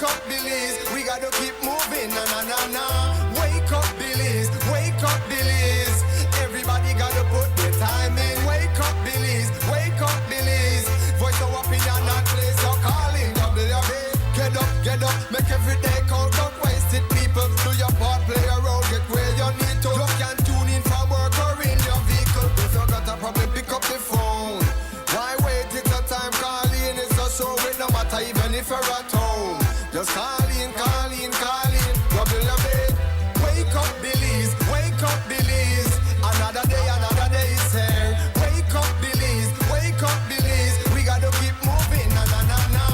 Wake up, Billies. We gotta keep moving. Na na na na. Wake up, Billies. Wake up, Billies. Everybody gotta put their time in. Wake up, Billies. Wake up, Billies. Voice of opinion and place your calling. WB. Get up, make every day count. Don't waste it, people. Do your part, play a role, get where you need to. You can tune in from work or in your vehicle. If you got a problem, pick up the phone. Why wait? It's a time calling. It's a show with no matter even if you're at home. Just call in. WB. Wake up, Billies. Wake up, Billies. Another day is here. Wake up, Billies. Wake up, Billies. We gotta keep moving. Na na na na.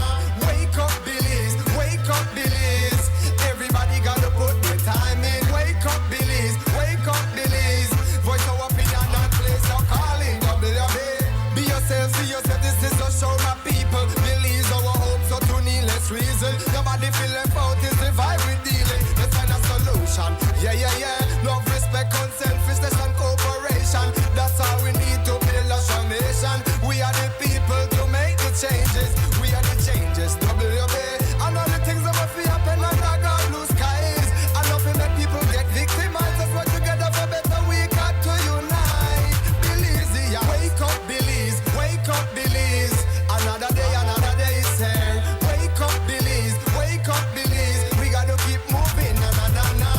Wake up, Billies. Wake up, Billies. Everybody gotta put their time in. Wake up, Billies. Wake up, Billies. Voice of opinion and place your calling. WB. Be yourself, see yourself. This is a show, my people. Billies our hope, so to need less reason. Nobody feel left out, is the vibe we dealing. Let's find a solution. Yeah. Love, respect, unselfishness and cooperation. That's how we need to build a strong nation. We are the people to make the changes. We are the changes. WB. And all the things that must be happen under God blue skies. And nothing make people get victimized. Let's work together for better. We got to unite. Billies, yeah. Wake up, Billies. Wake up, Billies. Another day is here. Wake up, Billies. Wake up, Billies. We gotta keep moving. Na na na na.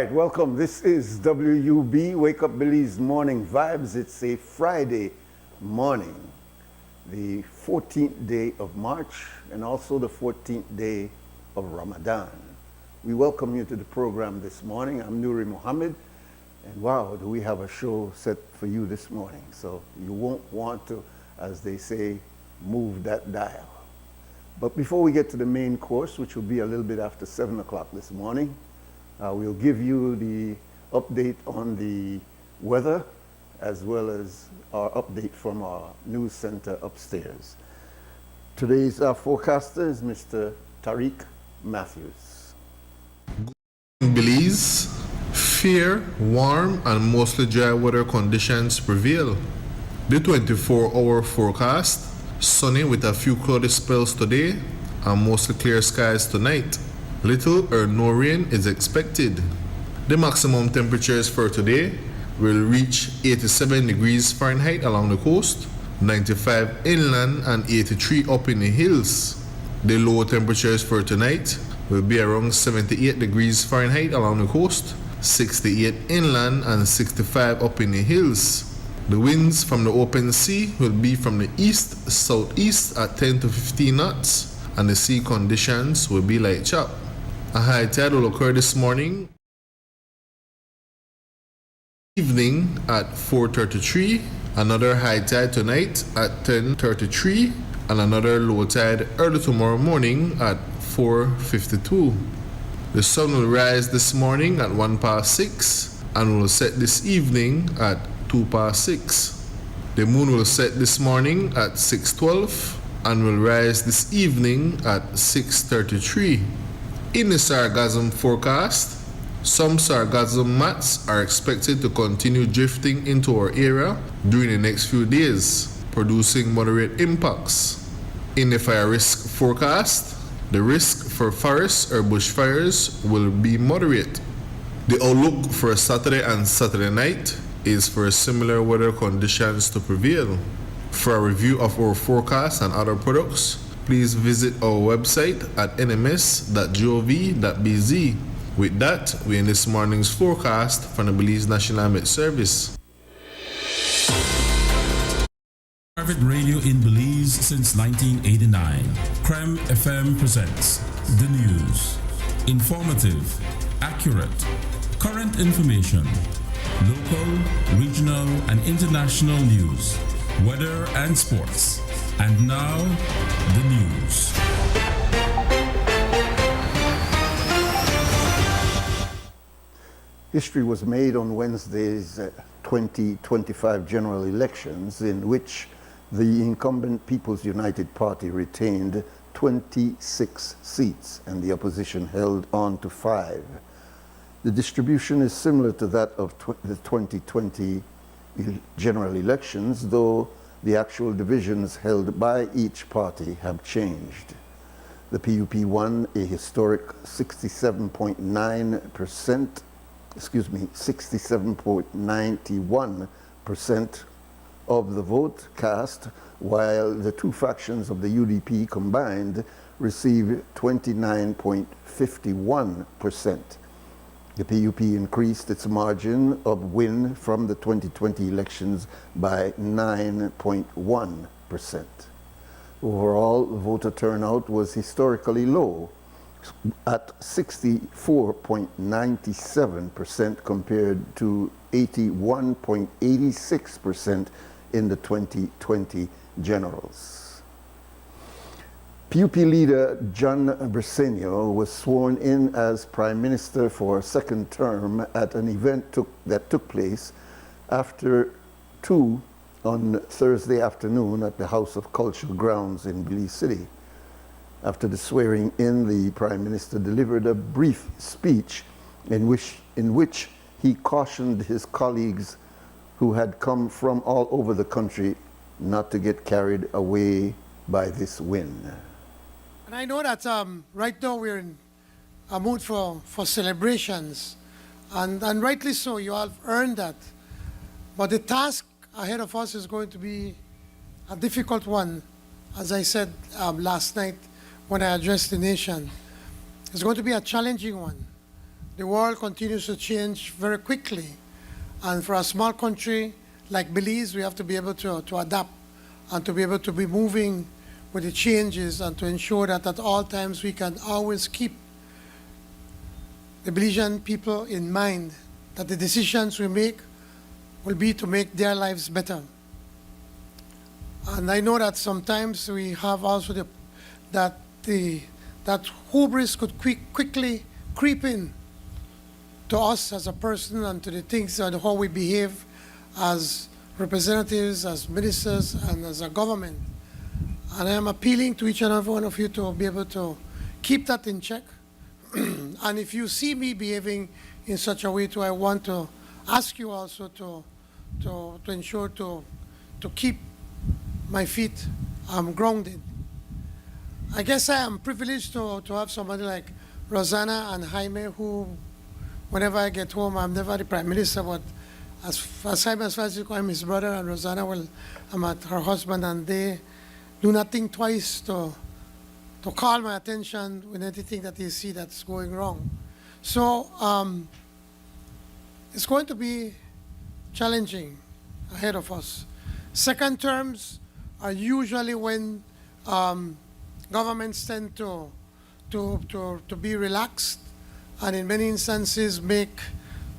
right, welcome. This is WUB, Wake Up Belize Morning Vibes. It's a Friday morning, the 14th day of March, and also the 14th day of Ramadan. We welcome you to the program this morning. I'm Nuri Mohammed, and wow, do we have a show set for you this morning. So you won't want to, as they say, move that dial. But before we get to the main course, which will be a little bit after 7 o'clock this morning, we'll give you the update on the weather as well as our update from our news center upstairs. Today's forecaster is Mr. Tariq Matthews. In Belize, fair, warm and mostly dry weather conditions prevail. The 24-hour forecast, sunny with a few cloudy spells today and mostly clear skies tonight. Little or no rain is expected. The maximum temperatures for today will reach 87 degrees Fahrenheit along the coast, 95 inland and 83 up in the hills. The low temperatures for tonight will be around 78 degrees Fahrenheit along the coast, 68 inland and 65 up in the hills. The winds from the open sea will be from the east-southeast at 10 to 15 knots, and the sea conditions will be light chop. A high tide will occur this morning, evening at 4:33, another high tide tonight at 10:33, and another low tide early tomorrow morning at 4:52. The sun will rise this morning at 6:01 and will set this evening at 2:06. The moon will set this morning at 6:12 and will rise this evening at 6:33. In the sargassum forecast, some sargassum mats are expected to continue drifting into our area during the next few days, producing moderate impacts. In the fire risk forecast, the risk for forests or bushfires will be moderate. The outlook for Saturday and Saturday night is for similar weather conditions to prevail. For a review of our forecast and other products, please visit our website at nms.gov.bz. With that, we end this morning's forecast from the Belize National Met Service. Private radio in Belize since 1989. Creme FM presents the news. Informative, accurate, current information, local, regional, and international news, weather and sports. And now, the news. History was made on Wednesday's 2025 general elections, in which the incumbent People's United Party retained 26 seats and the opposition held on to 5. The distribution is similar to that of the 2020 general elections, though the actual divisions held by each party have changed. The PUP won a historic 67.91% of the vote cast, while the two factions of the UDP combined received 29.51%. The PUP increased its margin of win from the 2020 elections by 9.1%. Overall, voter turnout was historically low at 64.97% compared to 81.86% in the 2020 generals. PUP leader John Briceño was sworn in as Prime Minister for a second term at an event that took place after 2 on Thursday afternoon at the House of Cultural Grounds in Belize City. After the swearing in, the Prime Minister delivered a brief speech in which he cautioned his colleagues who had come from all over the country not to get carried away by this win. And I know that right now we're in a mood for celebrations, and rightly so. You have earned that. But the task ahead of us is going to be a difficult one, as I said last night when I addressed the nation. It's going to be a challenging one. the world continues to change very quickly. And for a small country like Belize, we have to be able to adapt and to be able to be moving with the changes and to ensure that at all times we can always keep the Belizean people in mind, that the decisions we make will be to make their lives better. And I know that sometimes we have also that hubris could quickly creep in to us as a person and to the things and how we behave as representatives, as ministers, and as a government. And I am appealing to each and every one of you to be able to keep that in check. And if you see me behaving in such a way, I want to ask you also to ensure to keep my feet grounded. I guess I am privileged to have somebody like Rosanna and Jaime, who, whenever I get home, I'm never the Prime Minister, but as Jaime, as far as I'm his brother, and Rosanna, well, I'm at her husband, and they do not think twice to call my attention with anything that they see that's going wrong. So it's going to be challenging ahead of us. Second terms are usually when governments tend to be relaxed and in many instances make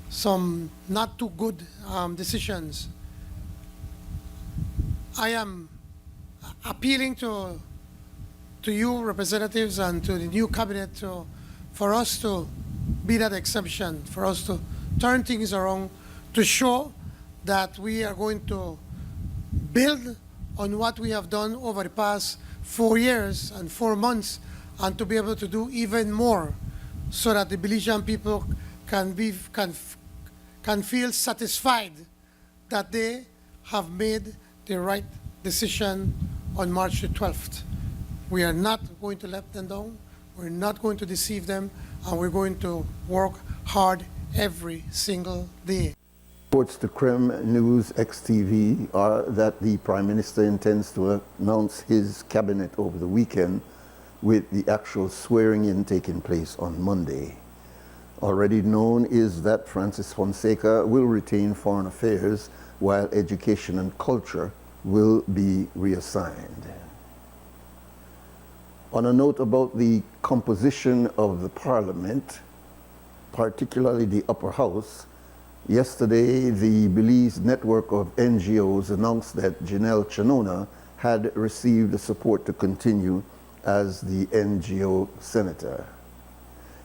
some not too good decisions. I am appealing to you representatives and to the new cabinet for us to be that exception, for us to turn things around, to show that we are going to build on what we have done over the past 4 years and 4 months, and to be able to do even more so that the Belizean people can feel satisfied that they have made the right decision on March the 12th. We are not going to let them down, we're not going to deceive them, and we're going to work hard every single day. Reports to Creme News XTV are that the Prime Minister intends to announce his cabinet over the weekend, with the actual swearing-in taking place on Monday. Already known is that Francis Fonseca will retain Foreign Affairs, while Education and Culture will be reassigned. On a note about the composition of the Parliament, particularly the Upper House, yesterday the Belize network of NGOs announced that Janelle Chanona had received the support to continue as the NGO Senator.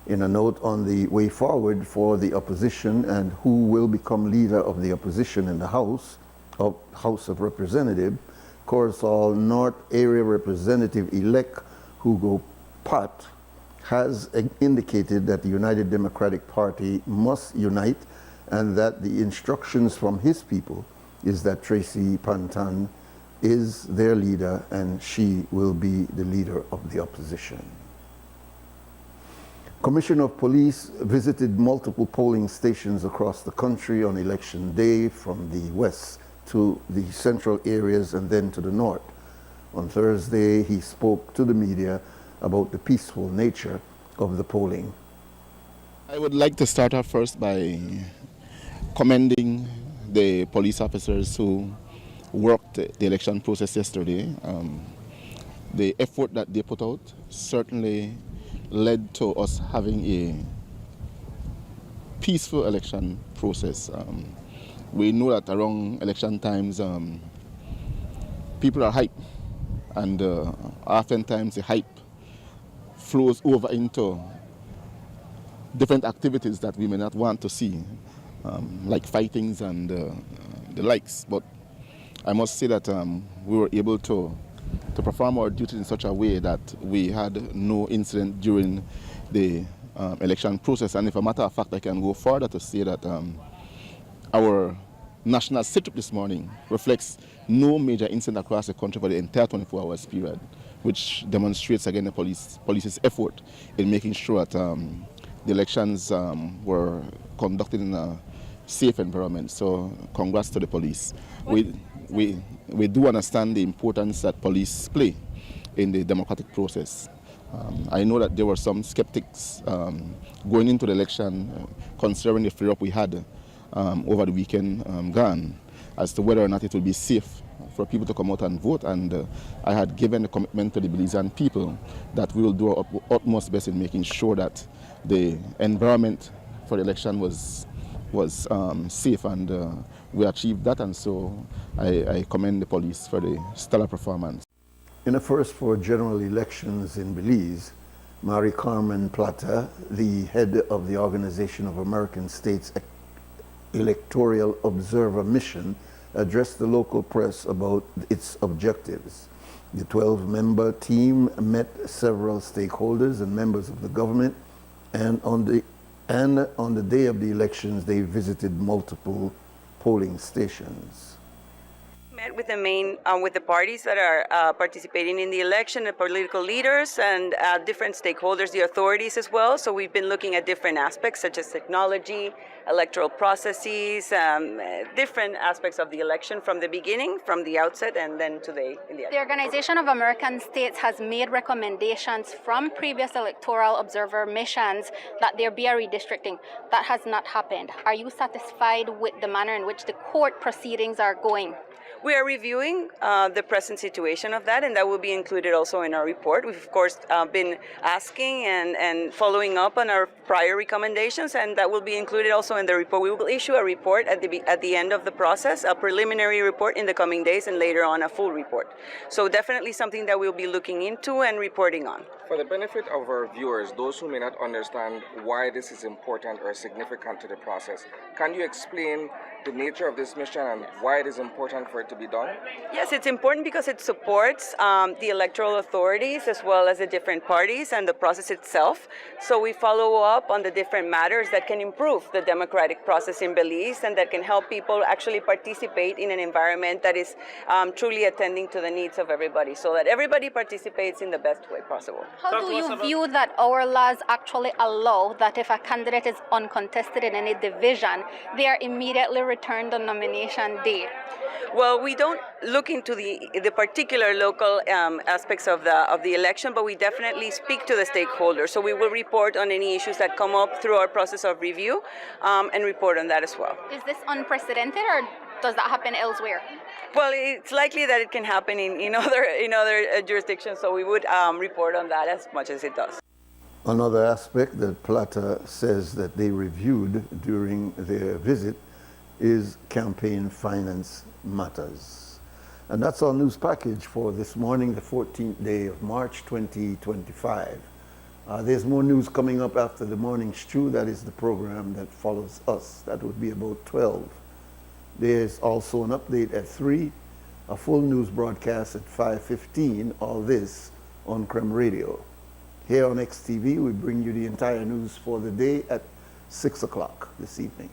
In a note on the way forward for the opposition and who will become leader of the opposition in the House of Representatives, Coruscant North Area Representative-elect Hugo Pat has indicated that the United Democratic Party must unite, and that the instructions from his people is that Tracy Pantan is their leader and she will be the leader of the opposition. Commissioner of Police visited multiple polling stations across the country on election day, from the west to the central areas and then to the north. On Thursday, he spoke to the media about the peaceful nature of the polling. I would like to start off first by commending the police officers who worked the election process yesterday. The effort that they put out certainly led to us having a peaceful election process. We know that around election times, people are hyped, and oftentimes the hype flows over into different activities that we may not want to see, like fightings and the likes. But I must say that we were able to perform our duties in such a way that we had no incident during the election process. And if a matter of fact, I can go further to say that our national sit-up this morning reflects no major incident across the country for the entire 24 hours period, which demonstrates again the police's effort in making sure that the elections were conducted in a safe environment. So congrats to the police. We do understand the importance that police play in the democratic process. I know that there were some skeptics going into the election considering the flare-up we had over the weekend gone as to whether or not it will be safe for people to come out and vote, and I had given a commitment to the Belizean people that we will do our utmost best in making sure that the environment for the election was safe, and we achieved that, and so I commend the police for the stellar performance. In a first for general elections in Belize, Mary Carmen Plata, the head of the Organization of American States Electoral Observer Mission, addressed the local press about its objectives. The 12-member team met several stakeholders and members of the government, and on the day of the elections, they visited multiple polling stations. Met with the main, with the parties that are participating in the election, the political leaders and different stakeholders, the authorities as well. So we've been looking at different aspects such as technology, electoral processes, different aspects of the election from the beginning, from the outset, and then today in the end. The Organization of American States has made recommendations from previous electoral observer missions that there be a redistricting. That has not happened. Are you satisfied with the manner in which the court proceedings are going? We are reviewing the present situation of that, and that will be included also in our report. We've, of course, been asking and following up on our prior recommendations, and that will be included also in the report. We will issue a report at the end of the process, a preliminary report in the coming days, and later on a full report. So definitely something that we'll be looking into and reporting on. For the benefit of our viewers, those who may not understand why this is important or significant to the process, can you explain the nature of this mission and why it is important for it to be done? Yes, it's important because it supports the electoral authorities as well as the different parties and the process itself. So we follow up on the different matters that can improve the democratic process in Belize and that can help people actually participate in an environment that is truly attending to the needs of everybody, so that everybody participates in the best way possible. How do you view that our laws actually allow that if a candidate is uncontested in any division, they are immediately returned on nomination day? Well, we don't look into the particular local aspects of the election, but we definitely speak to the stakeholders. So we will report on any issues that come up through our process of review and report on that as well. Is this unprecedented, or does that happen elsewhere? Well, it's likely that it can happen in other jurisdictions, so we would report on that as much as it does. Another aspect that Plata says that they reviewed during their visit is campaign finance matters. And that's our news package for this morning, the 14th day of March 2025. There's more news coming up after the morning stew. That is the program that follows us. That would be about 12. There's also an update at 3, a full news broadcast at 5:15, all this on Creme Radio. Here on XTV, we bring you the entire news for the day at 6 o'clock this evening.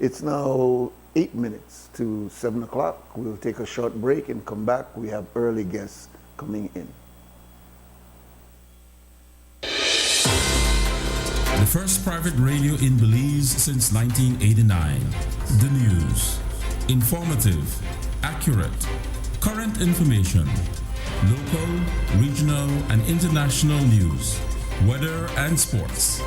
It's now 8 minutes to 7 o'clock. We'll take a short break and come back. We have early guests coming in. The first private radio in Belize since 1989. The news. Informative, accurate, current information, local, regional, and international news, weather and sports.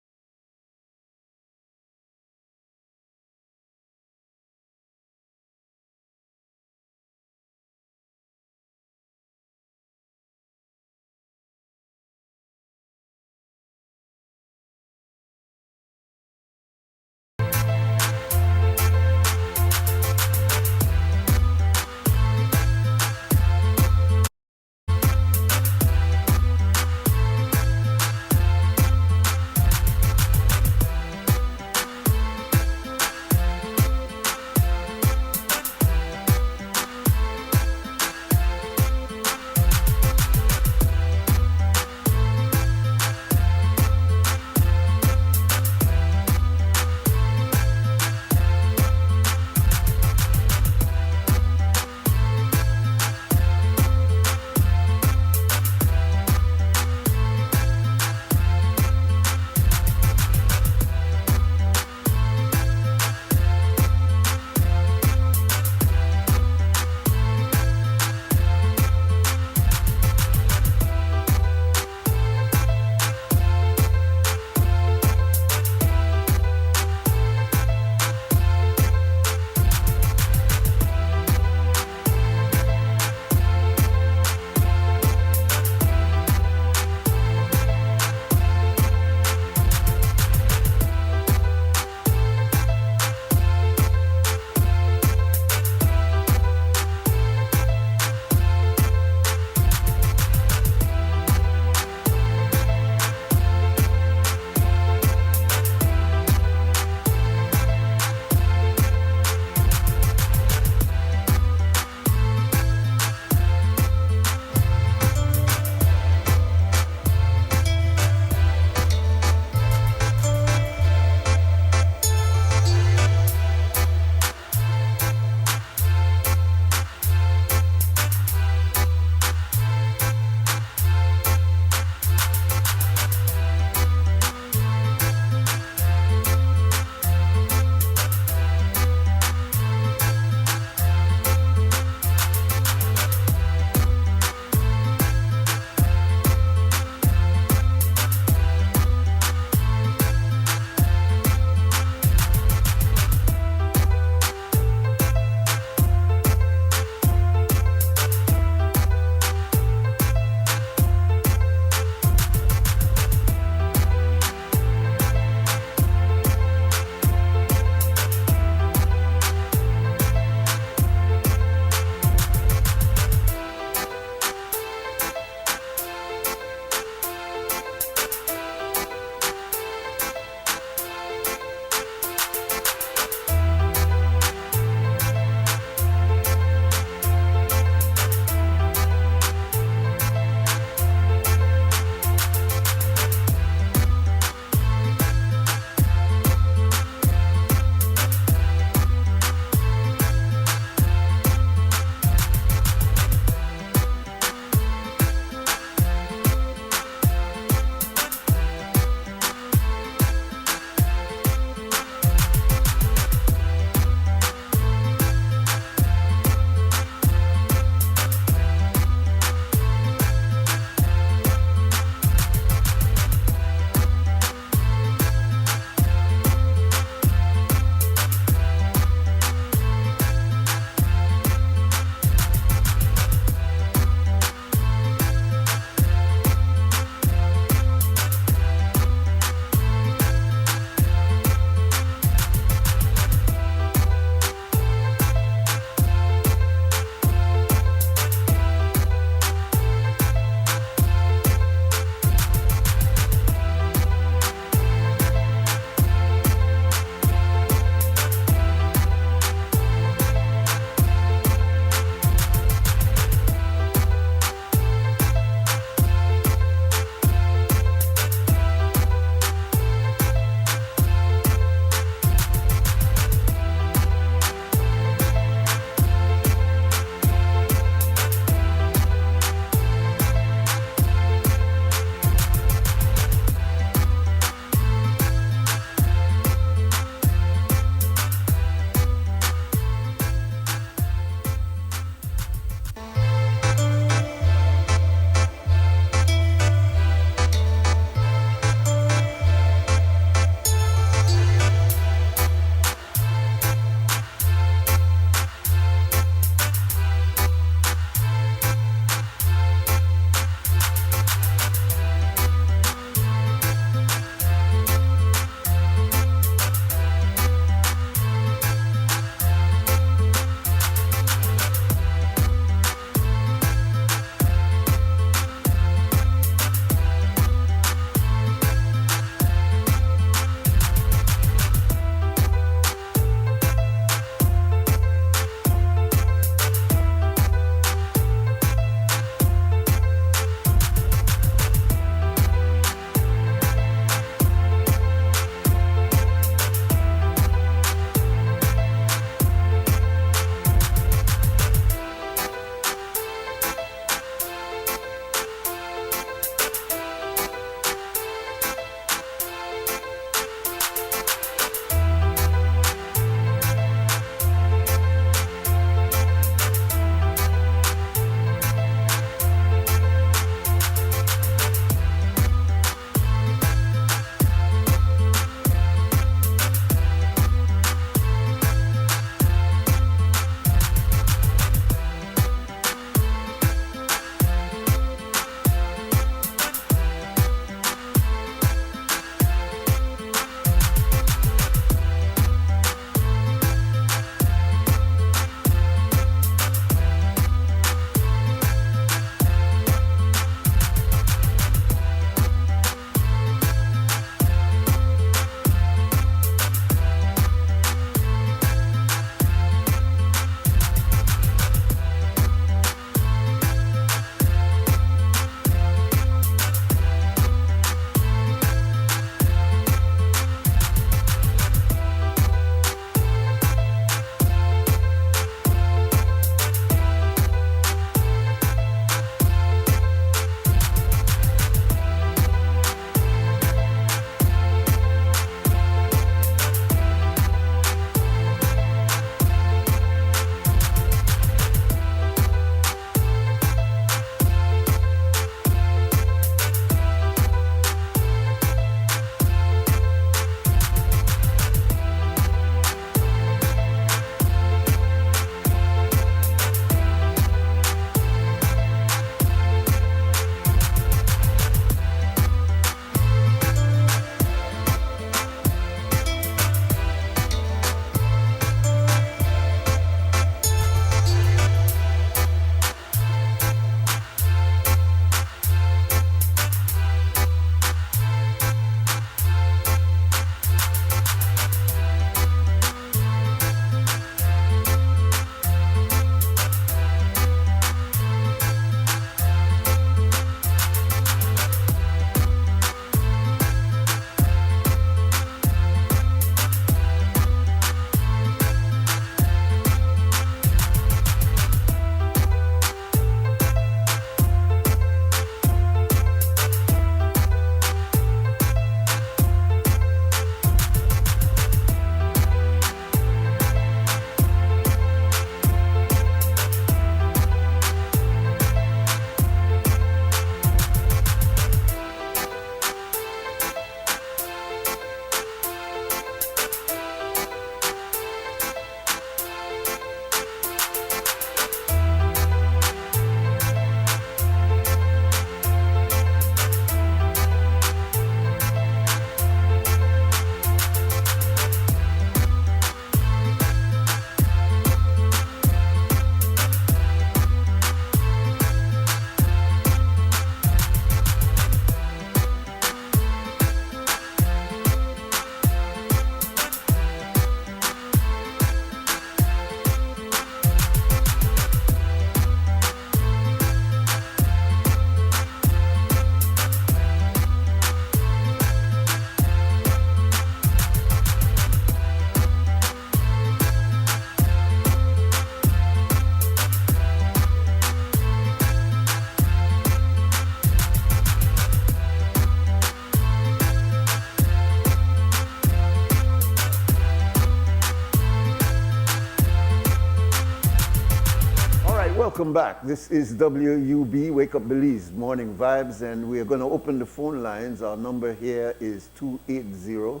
right, welcome back. This is WUB Wake Up Belize Morning Vibes, and we are going to open the phone lines. Our number here is 280-5848,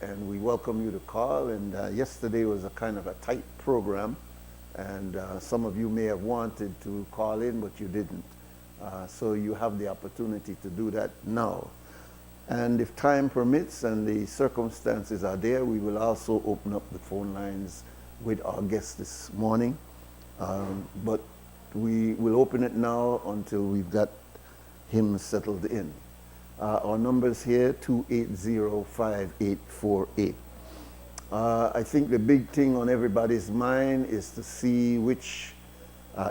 and we welcome you to call. And yesterday was a kind of a tight program, and some of you may have wanted to call in, but you didn't. So you have the opportunity to do that now. And if time permits and the circumstances are there, we will also open up the phone lines with our guest this morning. But we will open it now until we've got him settled in. Our numbers here, 280-5848. I think the big thing on everybody's mind is to see which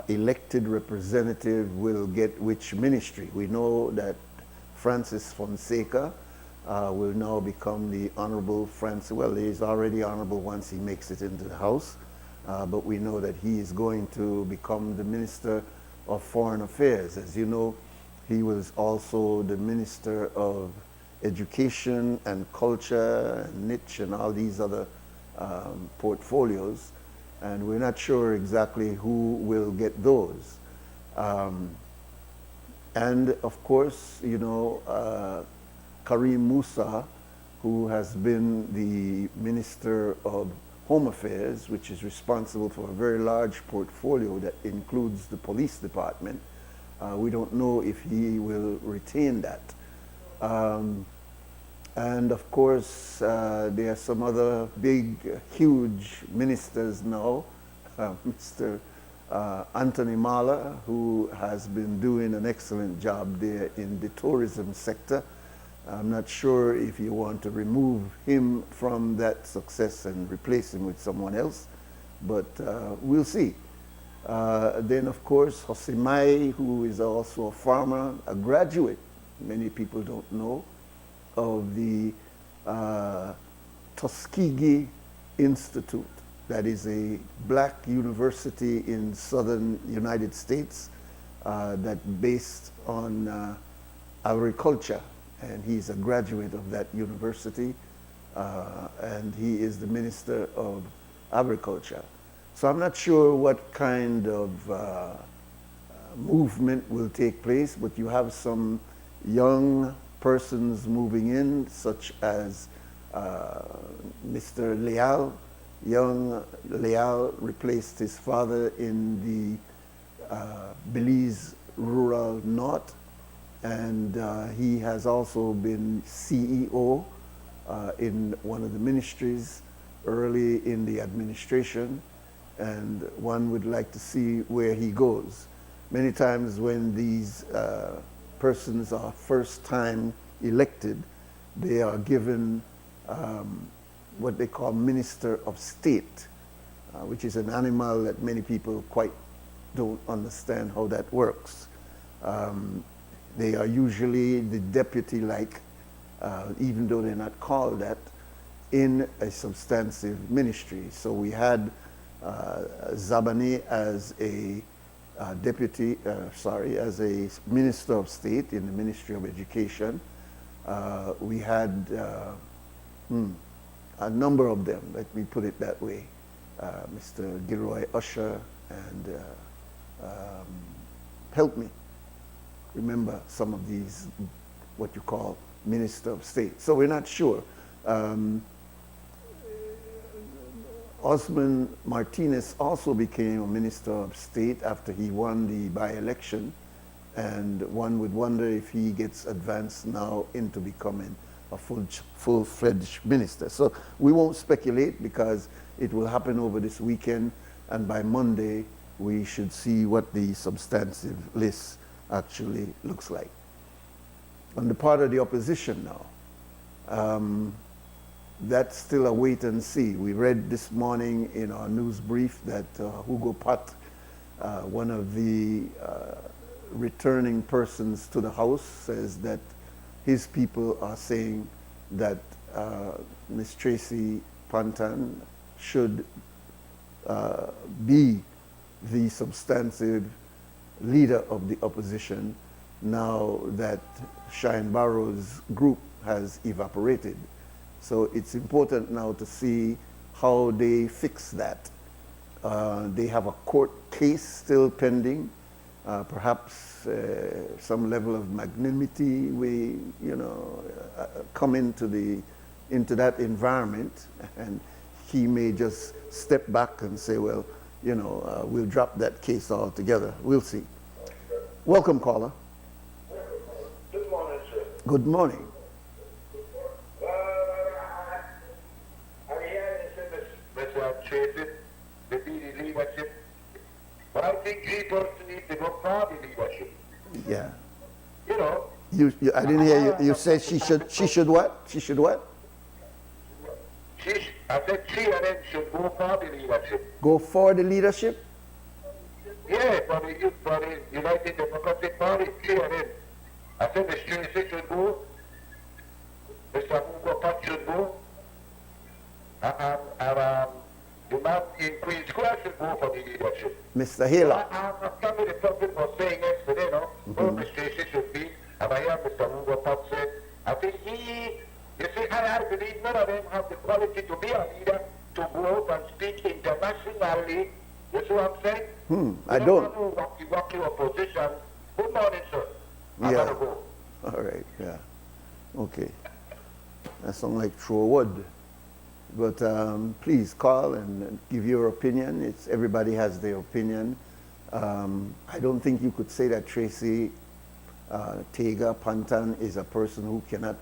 elected representative will get which ministry. We know that Francis Fonseca will now become the Honorable Francis. Well, he's already honorable once he makes it into the House, but we know that he is going to become the Minister of Foreign Affairs. As you know, he was also the Minister of Education and Culture, and Niche, and all these other portfolios, and we're not sure exactly who will get those. And of course, you know, Karim Musa, who has been the Minister of Home Affairs, which is responsible for a very large portfolio that includes the police department. We don't know if he will retain that. And of course, there are some other big, huge ministers now. Mr. Anthony Mala, who has been doing an excellent job there in the tourism sector. I'm not sure if you want to remove him from that success and replace him with someone else, but we'll see. Then, of course, Hosimai, who is also a farmer, a graduate, many people don't know, of the Tuskegee Institute. That is a black university in southern United States that's based on agriculture. And he's a graduate of that university, and he is the Minister of Agriculture. So I'm not sure what kind of movement will take place, but you have some young persons moving in, such as Mr. Leal. Young Leal replaced his father in the Belize Rural North, and he has also been CEO in one of the ministries early in the administration, and one would like to see where he goes. Many times when these persons are first time elected, they are given what they call Minister of State, which is an animal that many people quite don't understand how that works. They are usually the deputy-like, even though they're not called that, in a substantive ministry. So we had Zabane as a as a Minister of State in the Ministry of Education. We had a number of them, let me put it that way. Mr. Gilroy Usher and help me remember some of these, what you call Minister of State. So we're not sure. Osman Martinez also became a Minister of State after he won the by-election, and one would wonder if he gets advanced now into becoming a full-fledged minister. So we won't speculate because it will happen over this weekend, and by Monday we should see what the substantive list actually looks like. On the part of the opposition now, that's still a wait and see. We read this morning in our news brief that Hugo Pat, one of the returning persons to the House, says that his people are saying that Ms. Tracy Pantan should be the substantive leader of the opposition now that Shine Barrow's group has evaporated. So it's important now to see how they fix that. They have a court case still pending. Perhaps some level of magnanimity we, come into that environment, and he may just step back and say, well, we'll drop that case altogether. We'll see. Welcome, caller. Good morning, sir. Good morning. I'm hearing this, Mr. Tracy, the BD leadership. But I think he person needs to go for the leadership. Yeah. You know. I didn't hear you. You said she should what? She should what? I said she and them should go for the leadership. Go for the leadership? Yeah, for the United Democratic Party, she and them. I said Mr. Tracy should go. Mr. Hugo Pat should go. And the man in Queen's Square should go for the leadership. Mr. Hiller. I'm coming to something was saying yesterday, no? Mr. Tracy should be. And I hear Mr. Hugo Pat say, I think you see, I believe none of them have the quality to be a leader, to go out and speak internationally. You see what I'm saying? I don't. Walk your position. Good morning, sir. I gotta go. All right, yeah. Okay. That sounds like true wood. But please call and give your opinion. Everybody has their opinion. I don't think you could say that Tracy Tega Pantan is a person who cannot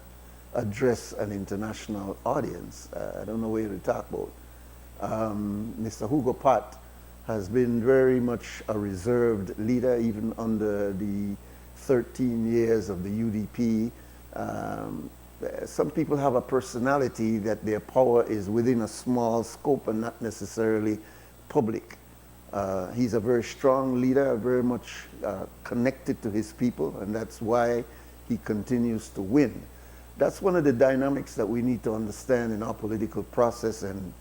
address an international audience. I don't know what you're talk about. Mr. Hugo Pat has been very much a reserved leader, even under the 13 years of the UDP. Some people have a personality that their power is within a small scope and not necessarily public. He's a very strong leader, very much connected to his people, and that's why he continues to win. That's one of the dynamics that we need to understand in our political process, and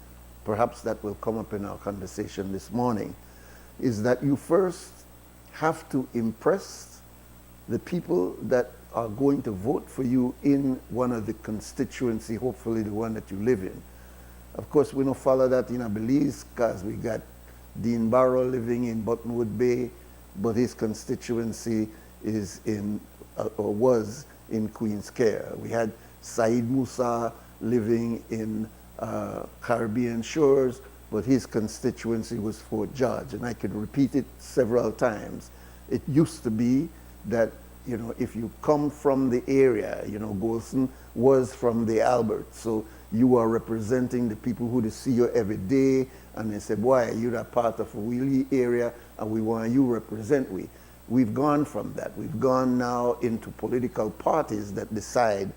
perhaps that will come up in our conversation this morning, is that you first have to impress the people that are going to vote for you in one of the constituency, hopefully the one that you live in. Of course, we don't follow that in Belize because we got Dean Barrow living in Buttonwood Bay, but his constituency is in, or was in Queen's Care. We had Saeed Musa living in Caribbean Shores, but his constituency was Fort George, and I could repeat it several times. It used to be that, if you come from the area, Golson was from the Albert, so you are representing the people who see you every day, and they said, boy, you're that part of a wheelie area, and we want you represent we. We've gone from that. We've gone now into political parties that decide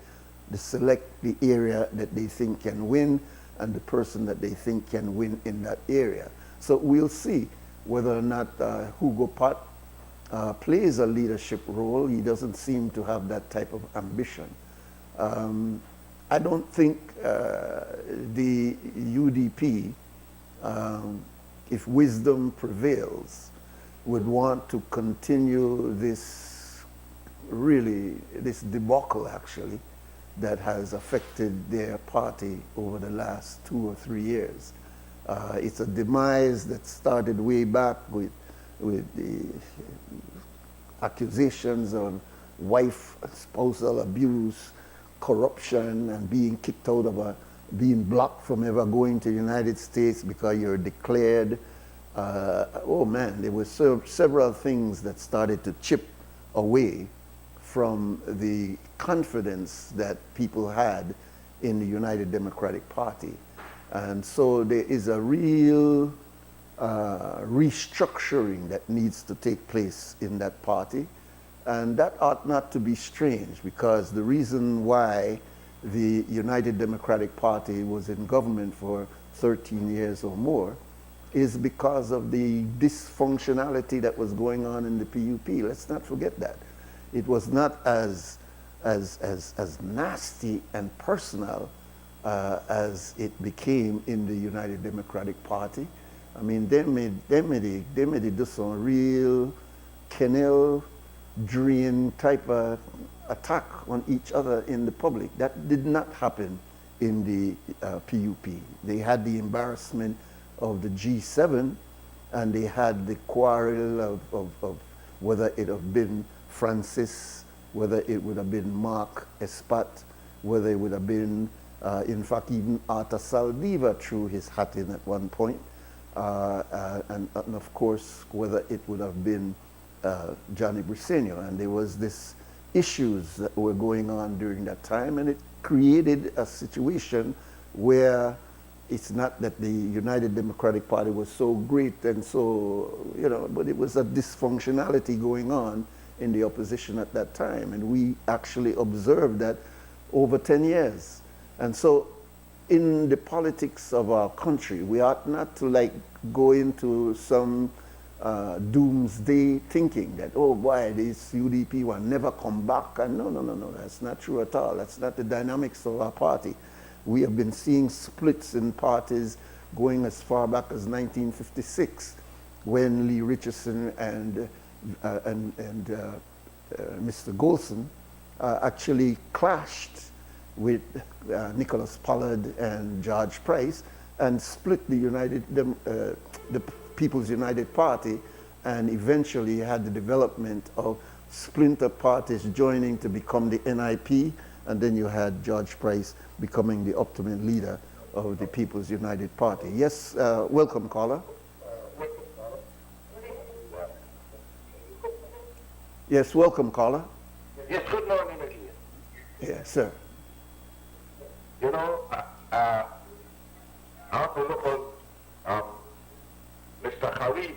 to select the area that they think can win and the person that they think can win in that area. So we'll see whether or not Hugo Pat plays a leadership role. He doesn't seem to have that type of ambition. I don't think the UDP, if wisdom prevails, would want to continue this debacle actually that has affected their party over the last 2 or 3 years. It's a demise that started way back with the accusations of wife and spousal abuse, corruption, and being kicked out of being blocked from ever going to the United States because you're declared. There were several things that started to chip away from the confidence that people had in the United Democratic Party. And so there is a real restructuring that needs to take place in that party. And that ought not to be strange, because the reason why the United Democratic Party was in government for 13 years or more is because of the dysfunctionality that was going on in the PUP. Let's not forget that. It was not as nasty and personal as it became in the United Democratic Party. I mean, they made do some real canal drain type of attack on each other in the public. That did not happen in the PUP. They had the embarrassment of the G7 and they had the quarrel of whether it have been Francis, whether it would have been Mark Espat, whether it would have been, in fact, even Arthur Saldiva threw his hat in at one point, and of course, whether it would have been Johnny Briceño. And there was this issues that were going on during that time, and it created a situation where it's not that the United Democratic Party was so great and so, but it was a dysfunctionality going on in the opposition at that time. And we actually observed that over 10 years. And so in the politics of our country, we ought not to go into some doomsday thinking that, oh boy, this UDP will never come back. And no, that's not true at all. That's not the dynamics of our party. We have been seeing splits in parties going as far back as 1956, when Lee Richardson and Mr. Golson actually clashed with Nicholas Pollard and George Price and split the People's United Party, and eventually had the development of splinter parties joining to become the NIP, and then you had George Price becoming the ultimate leader of the People's United Party. Yes, welcome, caller. Yes, welcome, caller. Yes, good morning again. Yes, sir. I have to look on Mr. Karim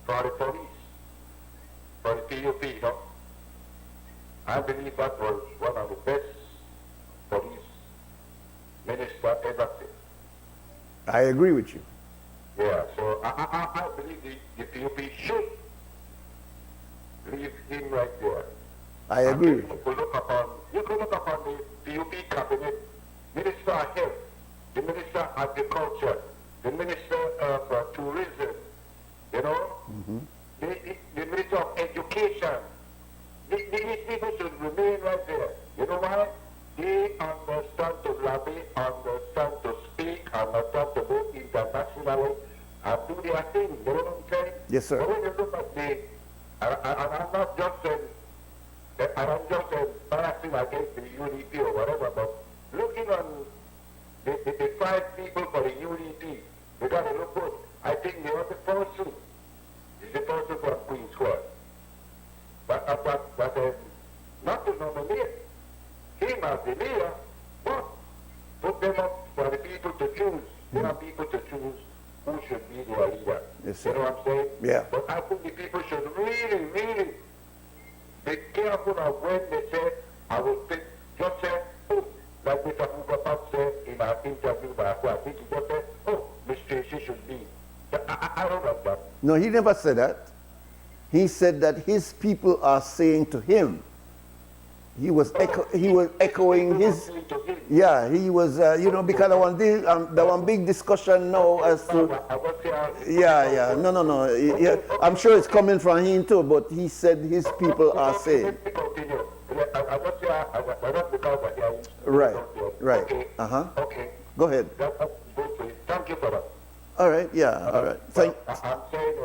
for the police, for the PUP, I believe that was one of the best police minister ever seen. I agree with you. Yeah, so I believe the PUP should leave him right there. I agree. You could look upon the PUP cabinet, Minister of Health, the Minister of Agriculture, the Minister of Tourism, the Minister of Education. These people should remain right there. You know why? They understand to lobby, understand to speak, understand to go internationally and do their thing. You know what I'm saying? Yes, sir. But when you look at I'm not just balancing against the UDP or whatever, but looking on the 5 people for the UDP, they got to look good. I think the other person is the person from Queen's Square. But not to nominate him as the leader, but put them up for the people to choose. There are people to choose who should be their leader. Yes, sir. You know what I'm saying? Yeah. But I think the people should really, really be careful of when they say, I will pick, just say, oh, like Mr. Mugapap said in our interview by I think he just said, oh, Miss Tracy should be. I don't like that. No, he never said that. He said that his people are saying to him. He was echoing his. Yeah, he was. Because the one big discussion now as to. Yeah. No. Yeah, I'm sure it's coming from him too, but he said his people are saying. Right. Okay. Okay. Go ahead. Thank you for that. All right. Yeah. All right. I'm saying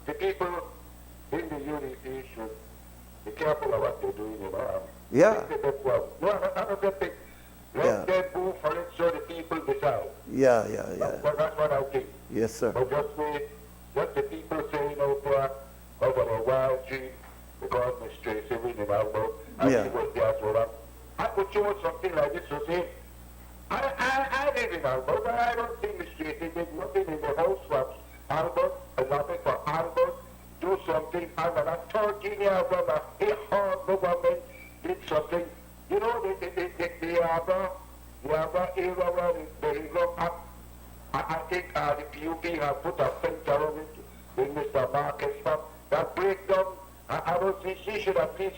the people in the UDP should be careful of what they're doing, Yeah. Let them move for it so the people decide. Yeah. That's what I think. Yes, sir. But just the people saying out there over the wild dream because Miss Tracy winning Albo, and he was there so long. I could choose something like this to say, I live in Albo, but I don't think Miss Tracy did nothing in the house for Albo, and nothing for Albo. Do something, and then 13 years ago, the hard government did something. You know, the other era where they look up, I think the PUP have put a fence around it with Mr. Marcus that breakdown. I don't think she should at least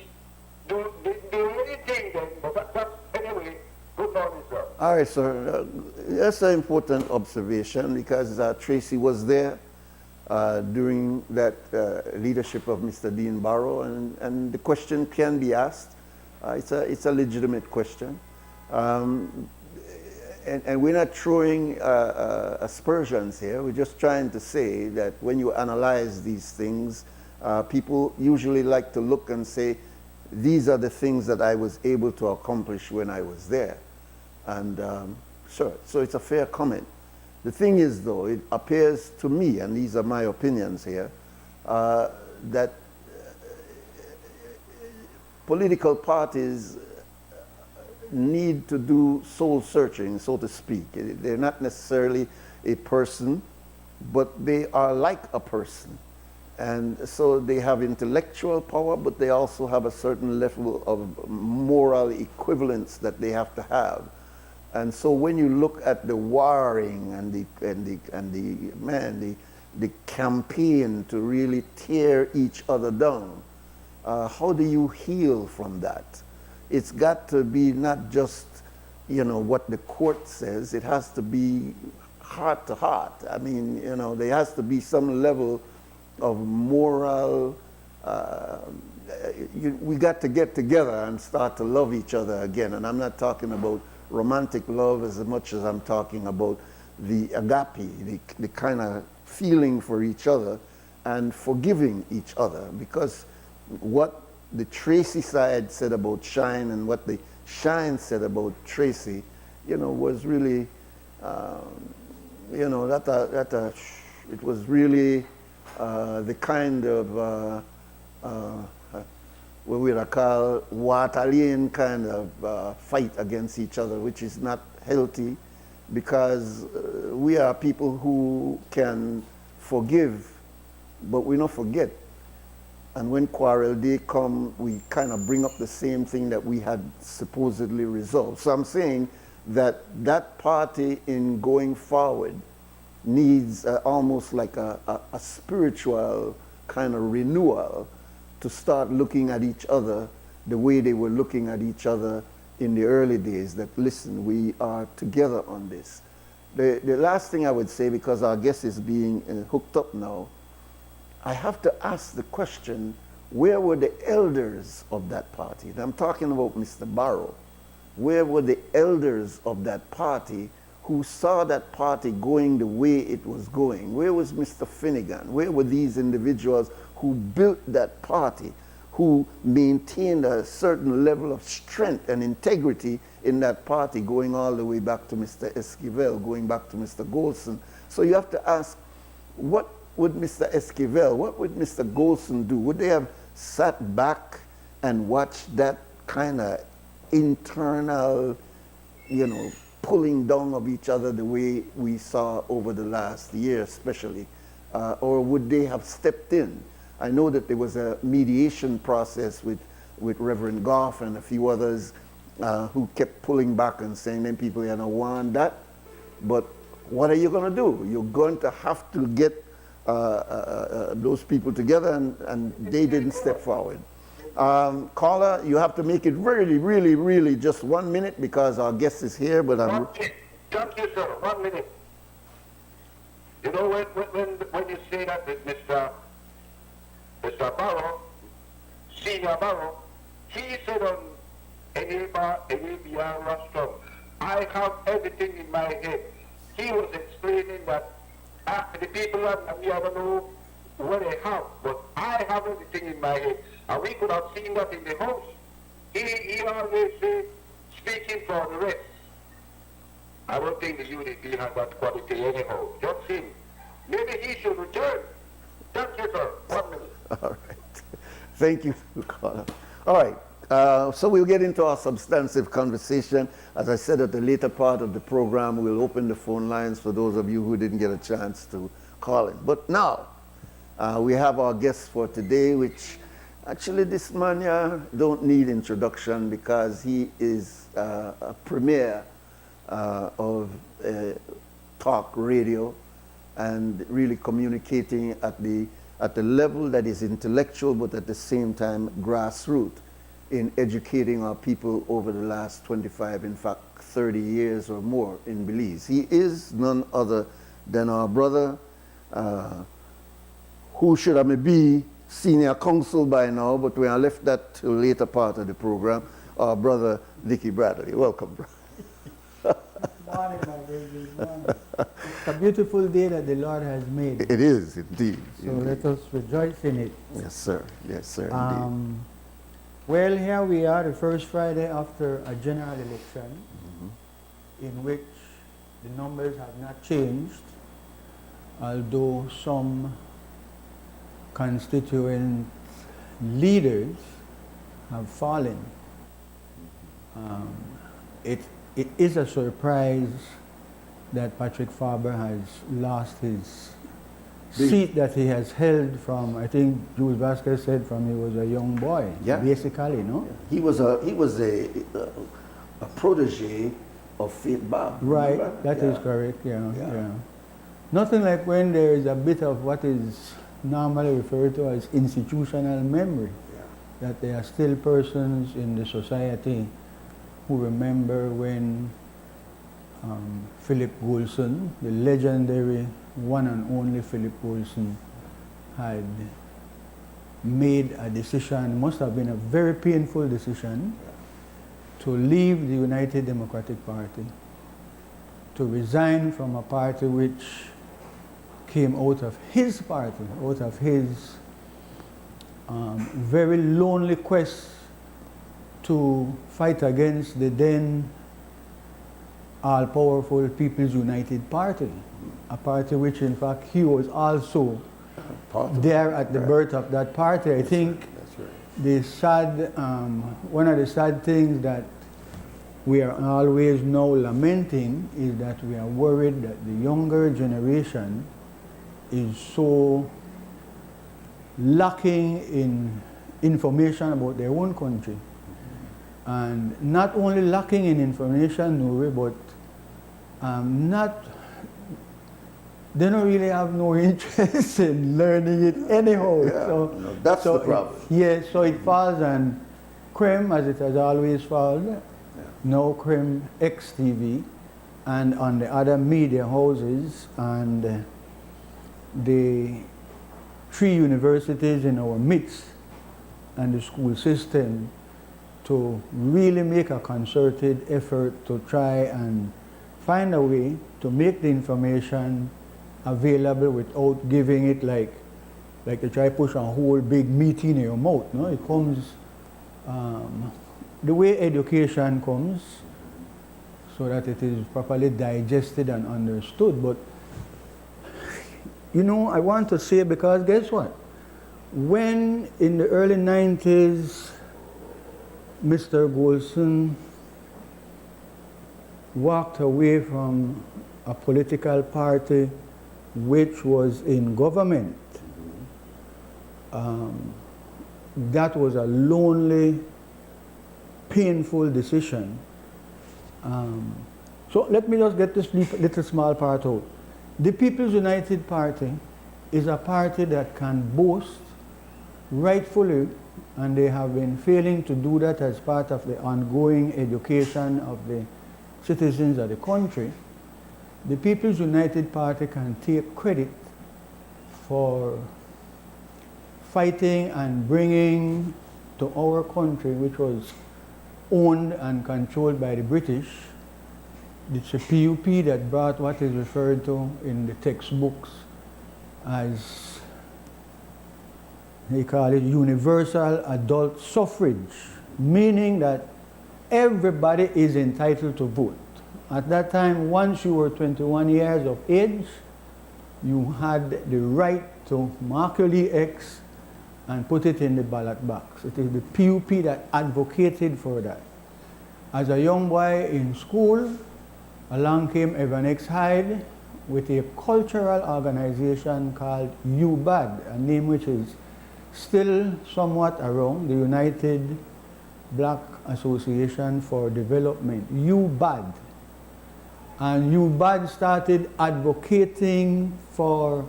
do anything then, but that's anyway. Good morning, sir. All right, sir. That's an important observation because Tracy was there during that leadership of Mr. Dean Barrow, and the question can be asked. It's a legitimate question. and we're not throwing aspersions here. We're just trying to say that when you analyze these things, people usually like to look and say, these are the things that I was able to accomplish when I was there. And sure, so it's a fair comment. The thing is, though, it appears to me, and these are my opinions here, that political parties need to do soul searching, so to speak. They're not necessarily a person, but they are like a person. And so they have intellectual power, but they also have a certain level of moral equivalence that they have to have. And so when you look at the warring and the campaign to really tear each other down, how do you heal from that? It's got to be not just, you know, what the court says. It has to be heart to heart. I mean, you know, there has to be some level of moral. We got to get together and start to love each other again. And I'm not talking about romantic love as much as I'm talking about the agape, the kind of feeling for each other and forgiving each other. Because what the Tracy side said about Shine and what the Shine said about Tracy, you know, was really, you know, it was really the kind of what we would call Waterlian kind of fight against each other, which is not healthy, because we are people who can forgive, but we don't forget. And when quarrel day come, we kind of bring up the same thing that we had supposedly resolved. So I'm saying that that party in going forward needs almost like a spiritual kind of renewal to start looking at each other the way they were looking at each other in the early days, that listen, we are together on this. The last thing I would say, because our guest is being hooked up now, I have to ask the question, where were the elders of that party? And I'm talking about Mr. Barrow. Where were the elders of that party who saw that party going the way it was going? Where was Mr. Finnegan? Where were these individuals who built that party, who maintained a certain level of strength and integrity in that party, going all the way back to Mr. Esquivel, going back to Mr. Golson? So you have to ask, what would Mr. Esquivel, what would Mr. Golson do? Would they have sat back and watched that kind of internal, you know, pulling down of each other the way we saw over the last year especially? Or would they have stepped in? I know that there was a mediation process with Reverend Goff and a few others who kept pulling back and saying, then people, you know, want that. But what are you going to do? You're going to have to get those people together, and they didn't step forward. Caller, you have to make it really, really, really just 1 minute because our guest is here, but I'm... Thank you, sir. 1 minute. You know, when you say that with Mr. Barrow, Senior Barrow, he said on Enabia Rostrum, I have everything in my head. He was explaining that the people of me, I don't know what they have, but I have everything in my head. And we could have seen that in the house. He always speaking for the rest. I don't think the UDP has that quality anyhow. Just him. Maybe he should return. Thank you, sir. 1 minute. All right. Thank you, caller. All right. So we'll get into our substantive conversation. As I said at the later part of the program, we'll open the phone lines for those of you who didn't get a chance to call in. But now, we have our guest for today, which actually this man don't need introduction because he is a premier of talk radio and really communicating at the level that is intellectual, but at the same time grassroots, in educating our people over the last 25, in fact 30 years or more in Belize. He is none other than our brother, who should have be senior counsel by now, but we have left that to later part of the program, our brother Dickie Bradley. Welcome, bro. morning, my friend. Good morning. It's a beautiful day that the Lord has made. It is indeed. So indeed. let us rejoice in it. Yes, sir. Yes, sir. Indeed. Well, here we are, the first Friday after a general election, in which the numbers have not changed, although some constituent leaders have fallen. It is a surprise that Patrick Faber has lost his seat that he has held from, I think Jules Vasquez said, from he was a young boy, basically, no? He was a protege of Faith Bob. Right, that is correct, yeah. Nothing like when there is a bit of what is normally referred to as institutional memory, that there are still persons in the society who remember when Philip Goulson, the legendary one and only Philip Goulson, had made a decision, must have been a very painful decision, to leave the United Democratic Party, to resign from a party which came out of his party, out of his very lonely quest to fight against the then all-powerful People's United Party, a party which in fact he was also there at the birth of that party. I think the sad, one of the sad things that we are always now lamenting is that we are worried that the younger generation is so lacking in information about their own country. And not only lacking in information, Nuri, but they don't really have no interest in learning it anyhow. No, that's the problem. So it falls on CREM, as it has always fallen, now CREM XTV, and on the other media houses, and the 3 universities in our midst, and the school system, to really make a concerted effort to try and find a way to make the information available without giving it like to try push a whole big meat in your mouth. No? It comes the way education comes, so that it is properly digested and understood. But you know, I want to say, because guess what? When in the early 90s Mr. Goulson walked away from a political party which was in government, that was a lonely, painful decision. So let me just get this little small part out. The People's United Party is a party that can boast rightfully, and they have been failing to do that as part of the ongoing education of the citizens of the country. The People's United Party can take credit for fighting and bringing to our country, which was owned and controlled by the British. It's a PUP that brought what is referred to in the textbooks as, they call it universal adult suffrage, meaning that everybody is entitled to vote. At that time, once you were 21 years of age, you had the right to mark your X and put it in the ballot box. It is the PUP that advocated for that. As a young boy in school, along came Evan X. Hyde with a cultural organization called UBAD, a name which is still somewhat around, the United Black Association for Development, UBAD. And UBAD started advocating for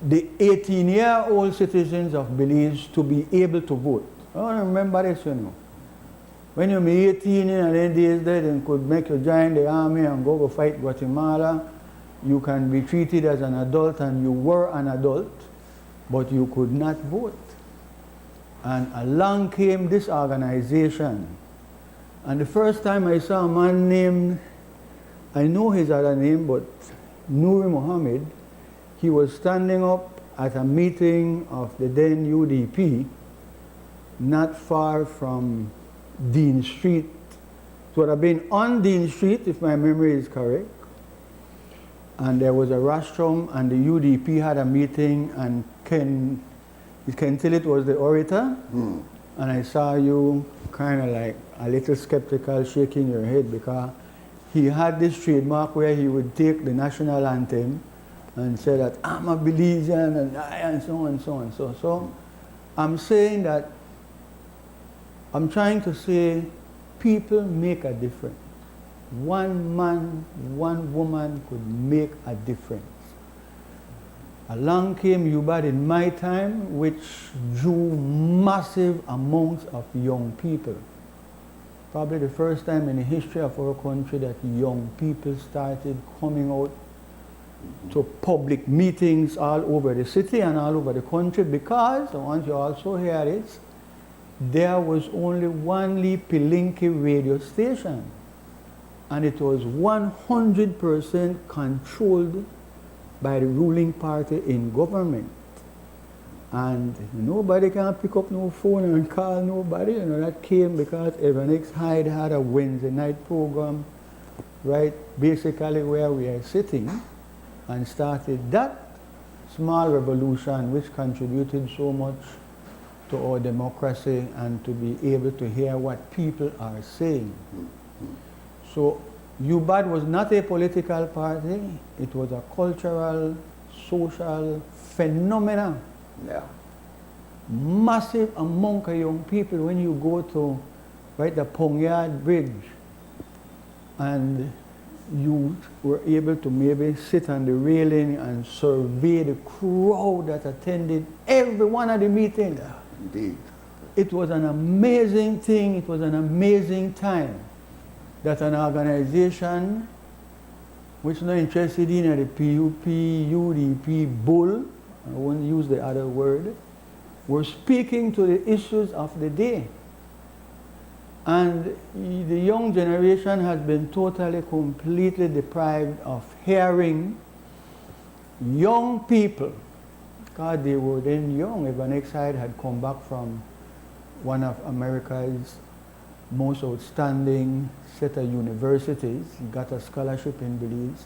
the 18-year-old citizens of Belize to be able to vote. I want to remember this, you know. When you're 18 and then days there, then could make you join the army and go fight Guatemala. You can be treated as an adult, and you were an adult, but you could not vote. And along came this organization. And the first time I saw a man named I know his other name, but Nuri Mohammed, he was standing up at a meeting of the then UDP, not far from Dean Street. It would have been on Dean Street, if my memory is correct. And there was a rostrum, and the UDP had a meeting, and Ken Tillett was the orator. And I saw you kind of like a little skeptical, shaking your head, because he had this trademark where he would take the national anthem and say that I'm a Belizean and so on and so on. So I'm saying that, I'm trying to say people make a difference. One man, one woman could make a difference. Along came UBAD in my time, which drew massive amounts of young people. Probably the first time in the history of our country that young people started coming out to public meetings all over the city and all over the country, because, I want you also hear this, there was only one Pilinki radio station, and it was 100% controlled by the ruling party in government. And nobody can pick up no phone and call nobody. You know, that came because Evanex Hyde had a Wednesday night program, right, basically where we are sitting, and started that small revolution which contributed so much to our democracy and to be able to hear what people are saying. So UBAD was not a political party, it was a cultural, social phenomenon. Yeah. Massive amount of young people, when you go to the Pongyard Bridge and you were able to maybe sit on the railing and survey the crowd that attended every one of the meetings. Yeah, indeed. It was an amazing thing, it was an amazing time that an organization which is not interested in the PUP, UDP, bull, I won't use the other word, were speaking to the issues of the day. And the young generation has been totally, completely deprived of hearing young people, because they were then young. Evanex Hyde had come back from one of America's most outstanding set of universities. He got a scholarship in Belize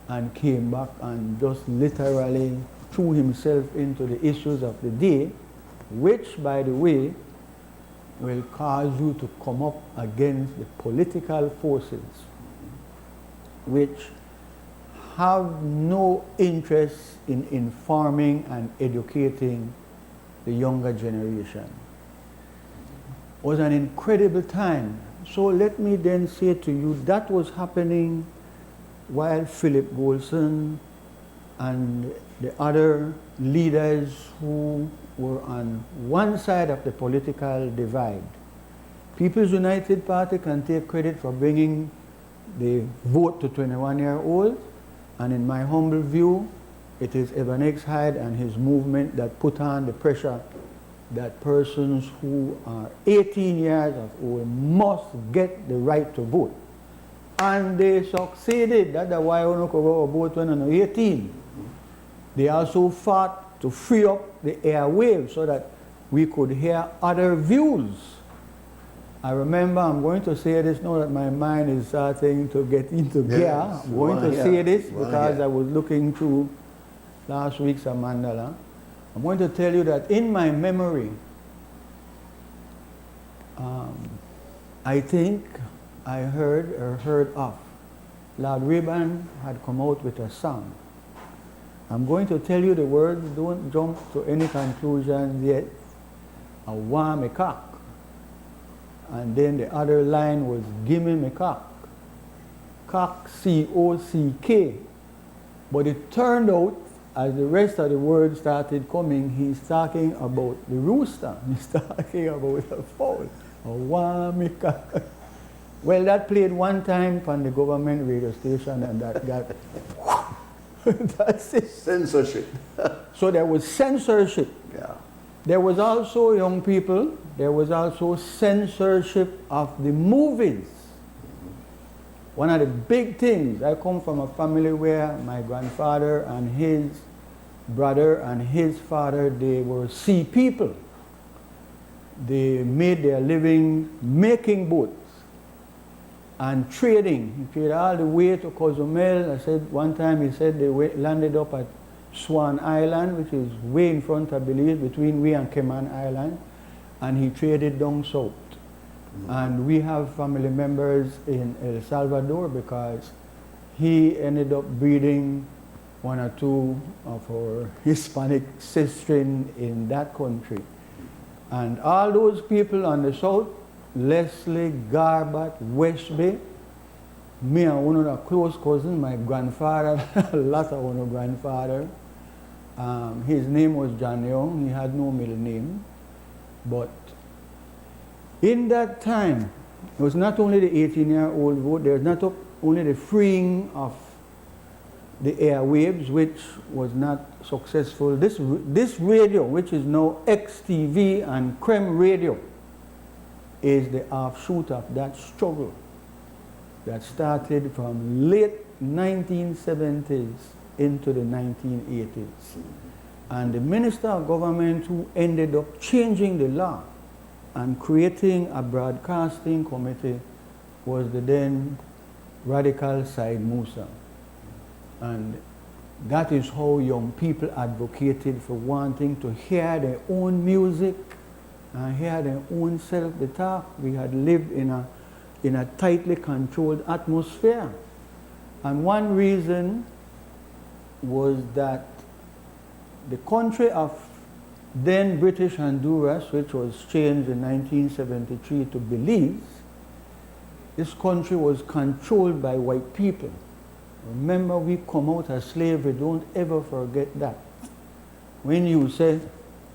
and came back and just literally threw himself into the issues of the day, which, by the way, will cause you to come up against the political forces which have no interest in informing and educating the younger generation. It was an incredible time. So let me then say to you, that was happening while Philip Golson and the other leaders who were on one side of the political divide. People's United Party can take credit for bringing the vote to 21-year-olds, and in my humble view, it is Evanex Hyde and his movement that put on the pressure that persons who are 18 years of old must get the right to vote. And they succeeded. That's why I don't go vote when I'm 18. They also fought to free up the airwaves so that we could hear other views. I remember, I'm going to say this now that my mind is starting to get into gear. I'm going to say this because I was looking through last week's Mandala. I'm going to tell you that in my memory, I think I heard of Lord Rayburn had come out with a song. I'm going to tell you the words, don't jump to any conclusions yet. A warm a cock. And then the other line was gimme me cock. Cock, C-O-C-K. But it turned out, as the rest of the words started coming, he's talking about the rooster. He's talking about a fowl. A warm a cock. Well, that played one time on the government radio station, and that got... That's it. Censorship. So there was censorship. Yeah. There was also, young people, there was also censorship of the movies. one of the big things, I come from a family where my grandfather and his brother and his father, they were sea people. They made their living making boats and trading. He traded all the way to Cozumel. I said one time he said they landed up at Swan Island, which is way in front of Belize, between we and Cayman Island, and he traded down south. And we have family members in El Salvador because he ended up breeding one or two of our Hispanic sisters in that country. And all those people on the south, Leslie, Garbat, West Bay, me and one of the close cousins, my grandfather, a lot of one of grandfather. His name was John Young. He had no middle name. But in that time, it was not only the 18-year-old vote, there's not only the freeing of the airwaves, which was not successful. This radio, which is now XTV and Creme Radio, is the offshoot of that struggle that started from late 1970s into the 1980s. And the Minister of Government who ended up changing the law and creating a broadcasting committee was the then radical Said Musa. And that is how young people advocated for wanting to hear their own music and hear their own self-talk. We had lived in a tightly controlled atmosphere. And one reason was that the country of then British Honduras, which was changed in 1973 to Belize, this country was controlled by white people. Remember, we come out of slavery, don't ever forget that. When you say,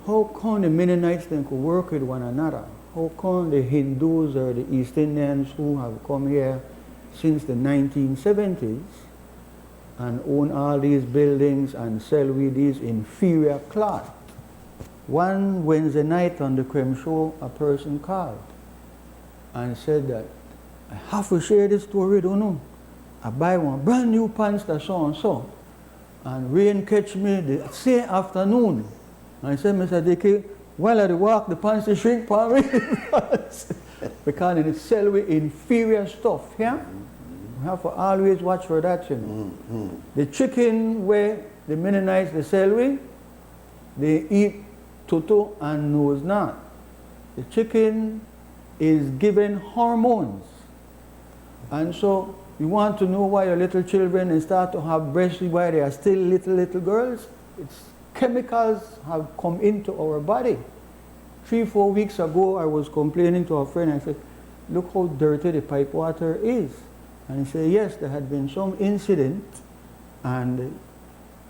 how come the Mennonites then could work with one another? How come the Hindus or the East Indians who have come here since the 1970s and own all these buildings and sell with these inferior cloth? One Wednesday night on the Creme Show, a person called and said that, I have to share this story, don't know. I buy one brand new pants that so and so, and rain catch me the same afternoon. And I said, Mr. Dickey, while I walk, the pants they shrink for me. Because they sell with inferior stuff, yeah? We have to always watch for that, you know. The chicken where the Mennonites they sell with, they eat toto and nose not. The chicken is given hormones. And so you want to know why your little children start to have breasts while they are still little girls? It's chemicals have come into our body. 3-4 weeks ago, I was complaining to a friend. I said, look how dirty the pipe water is. And he said, yes, there had been some incident. And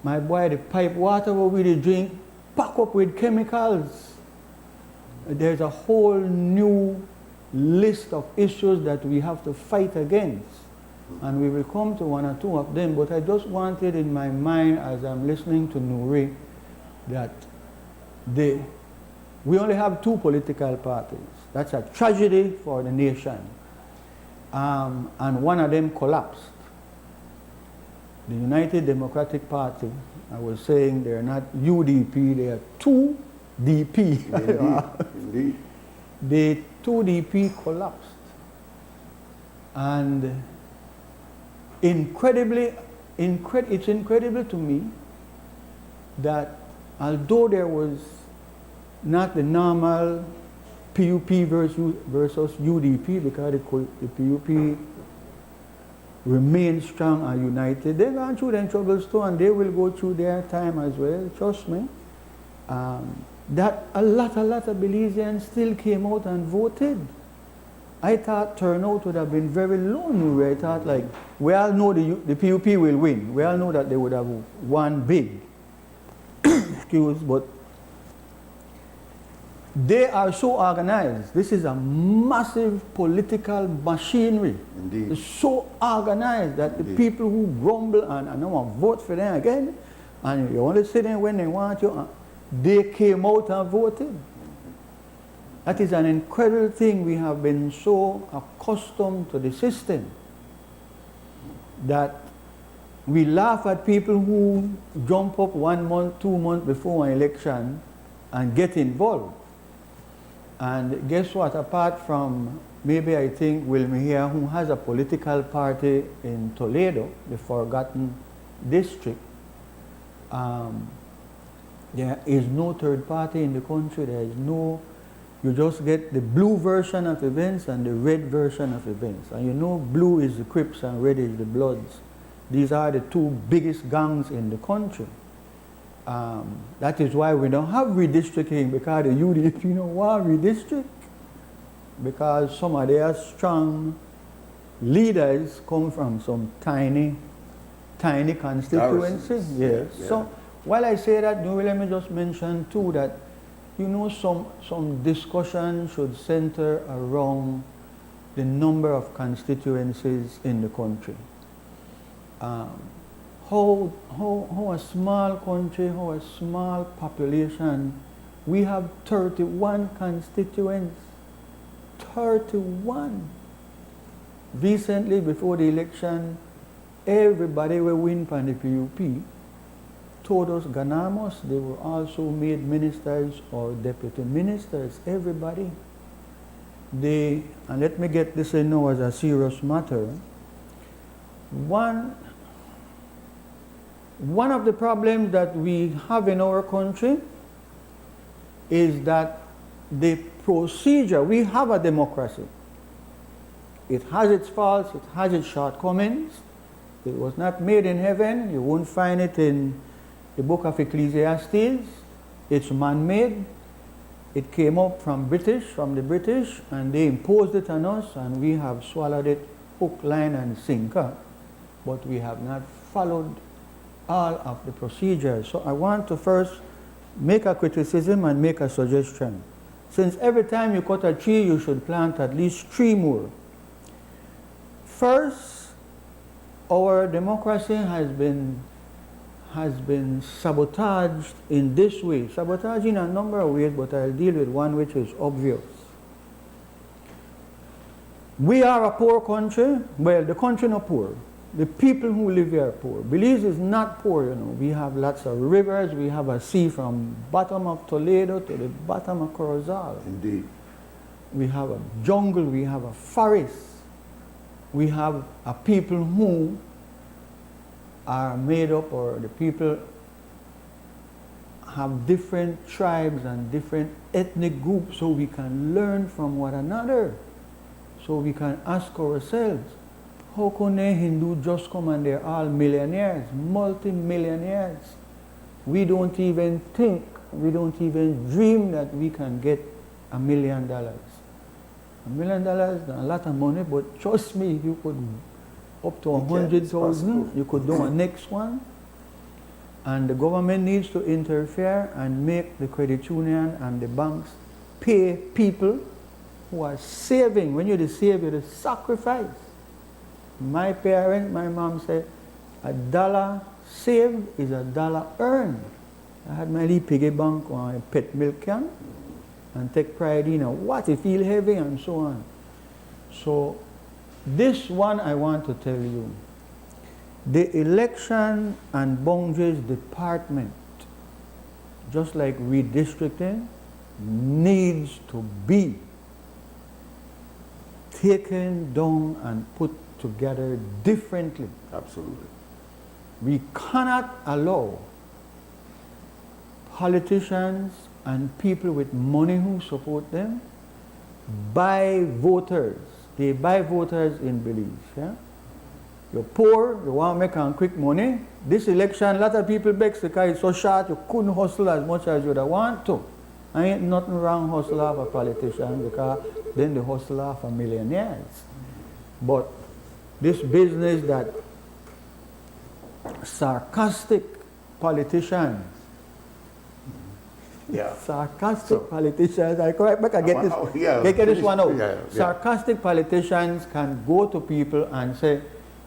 my boy, the pipe water what we drink, pack up with chemicals. There's a whole new list of issues that we have to fight against. And we will come to one or two of them, but I just wanted in my mind as I'm listening to Nuri that we only have 2 political parties. That's a tragedy for the nation. And one of them collapsed. The United Democratic Party, I was saying they're not UDP, they are 2DP. Indeed. The 2DP collapsed. And it's incredible to me that although there was not the normal PUP versus UDP, because the PUP remain strong and united, they've gone through their troubles too, and they will go through their time as well, trust me. That a lot of Belizeans still came out and voted. I thought turnout would have been very low. I thought, like, we all know the PUP will win. We all know that they would have won big. But they are so organized. This is a massive political machinery. Indeed. It's so organized that Indeed. the people who grumble and I don't want to vote for them again, and you only sit there when they want you, they came out and voted. That is an incredible thing. We have been so accustomed to the system. that we laugh at people who jump up 1 month, 2 months before an election and get involved. And guess what? Apart from maybe I think Wilmer here, who has a political party in Toledo, the forgotten district, there is no third party in the country. There is no, you just get the blue version of events and the red version of events. And you know, blue is the Crips and red is the Bloods. These are the two biggest gangs in the country. That is why we don't have redistricting, because the UDP don't want redistrict. Because some of their strong leaders come from some tiny constituencies. Yes. Yeah. So while I say that, Nuri, let me just mention too that, you know, some discussion should center around the number of constituencies in the country. How a small country, how a small population, we have 31 constituents. 31. Recently, before the election, everybody will win from the PUP. Todos ganamos, they were also made ministers or deputy ministers, everybody. And let me get this in now as a serious matter. One of the problems that we have in our country is that the procedure, we have a democracy. It has its faults, it has its shortcomings. It was not made in heaven. You won't find it in the book of Ecclesiastes. It's man-made. It came up from the British, and they imposed it on us, and we have swallowed it hook, line, and sinker. But we have not followed all of the procedures. So I want to first make a criticism and make a suggestion. Since every time you cut a tree, you should plant at least 3 more. First, our democracy has been sabotaged in this way. Sabotaged in a number of ways, but I'll deal with one which is obvious. We are a poor country. Well, the country not poor. The people who live here are poor. Belize is not poor, you know. We have lots of rivers. We have a sea from bottom of Toledo to the bottom of Corozal. Indeed. We have a jungle. We have a forest. We have a people who are made up, or the people have different tribes and different ethnic groups, so we can learn from one another. So we can ask ourselves, how can a Hindu just come and they're all millionaires, multi-millionaires? We don't even think, we don't even dream that we can get $1 million. $1 million is a lot of money, but trust me, you could up to 100,000, you could do a next one. And the government needs to interfere and make the credit union and the banks pay people who are saving. When you save, you sacrifice. My parents, my mom said, $1 saved is $1 earned. I had my little piggy bank on a pet milk can and take pride in what it feel heavy and so on. So this one I want to tell you. The election and boundaries department, just like redistricting, needs to be taken down and put together differently. Absolutely. We cannot allow politicians and people with money who support them buy voters. They buy voters in Belize. Yeah? You're poor, you want to make quick money. This election, a lot of people beg because it's so short, you couldn't hustle as much as you'd want to. I ain't nothing wrong hustle off a politician, because then they hustle off a millionaires. But this business that sarcastic politicians, politicians, I correct, but I get this one out. Sarcastic politicians can go to people and say,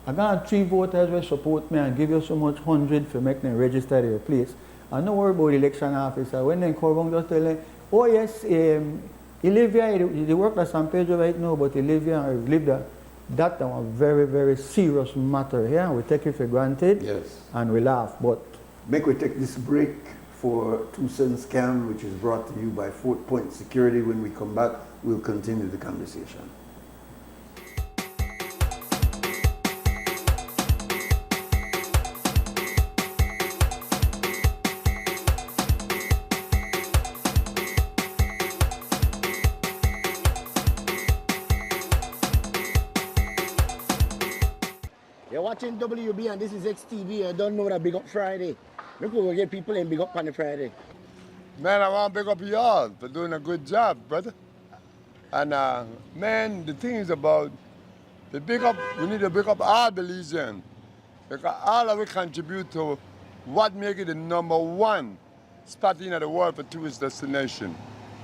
I got 3 voters will support me and give you so much 100 for making them register your place. I don't worry about the election officer. When they come around, just tell them, oh yes, he live here, he work at San Pedro right now, but he live here, or live there. That is a very, very serious matter here. We take it for granted Yes. and we laugh. But Make we take this break for 2 cents scam, which is brought to you by Fort Point Security. When we come back, we'll continue the conversation. You're watching WB and this is XTV. I don't know that Big Up Friday. Look, we'll get people in Big Up on the Friday. Man, I want to big up y'all for doing a good job, brother. And man, the thing is about the big up, we need to big up all Belizeans. Because all of we contribute to what make it the #1 spot in the world for tourist destination.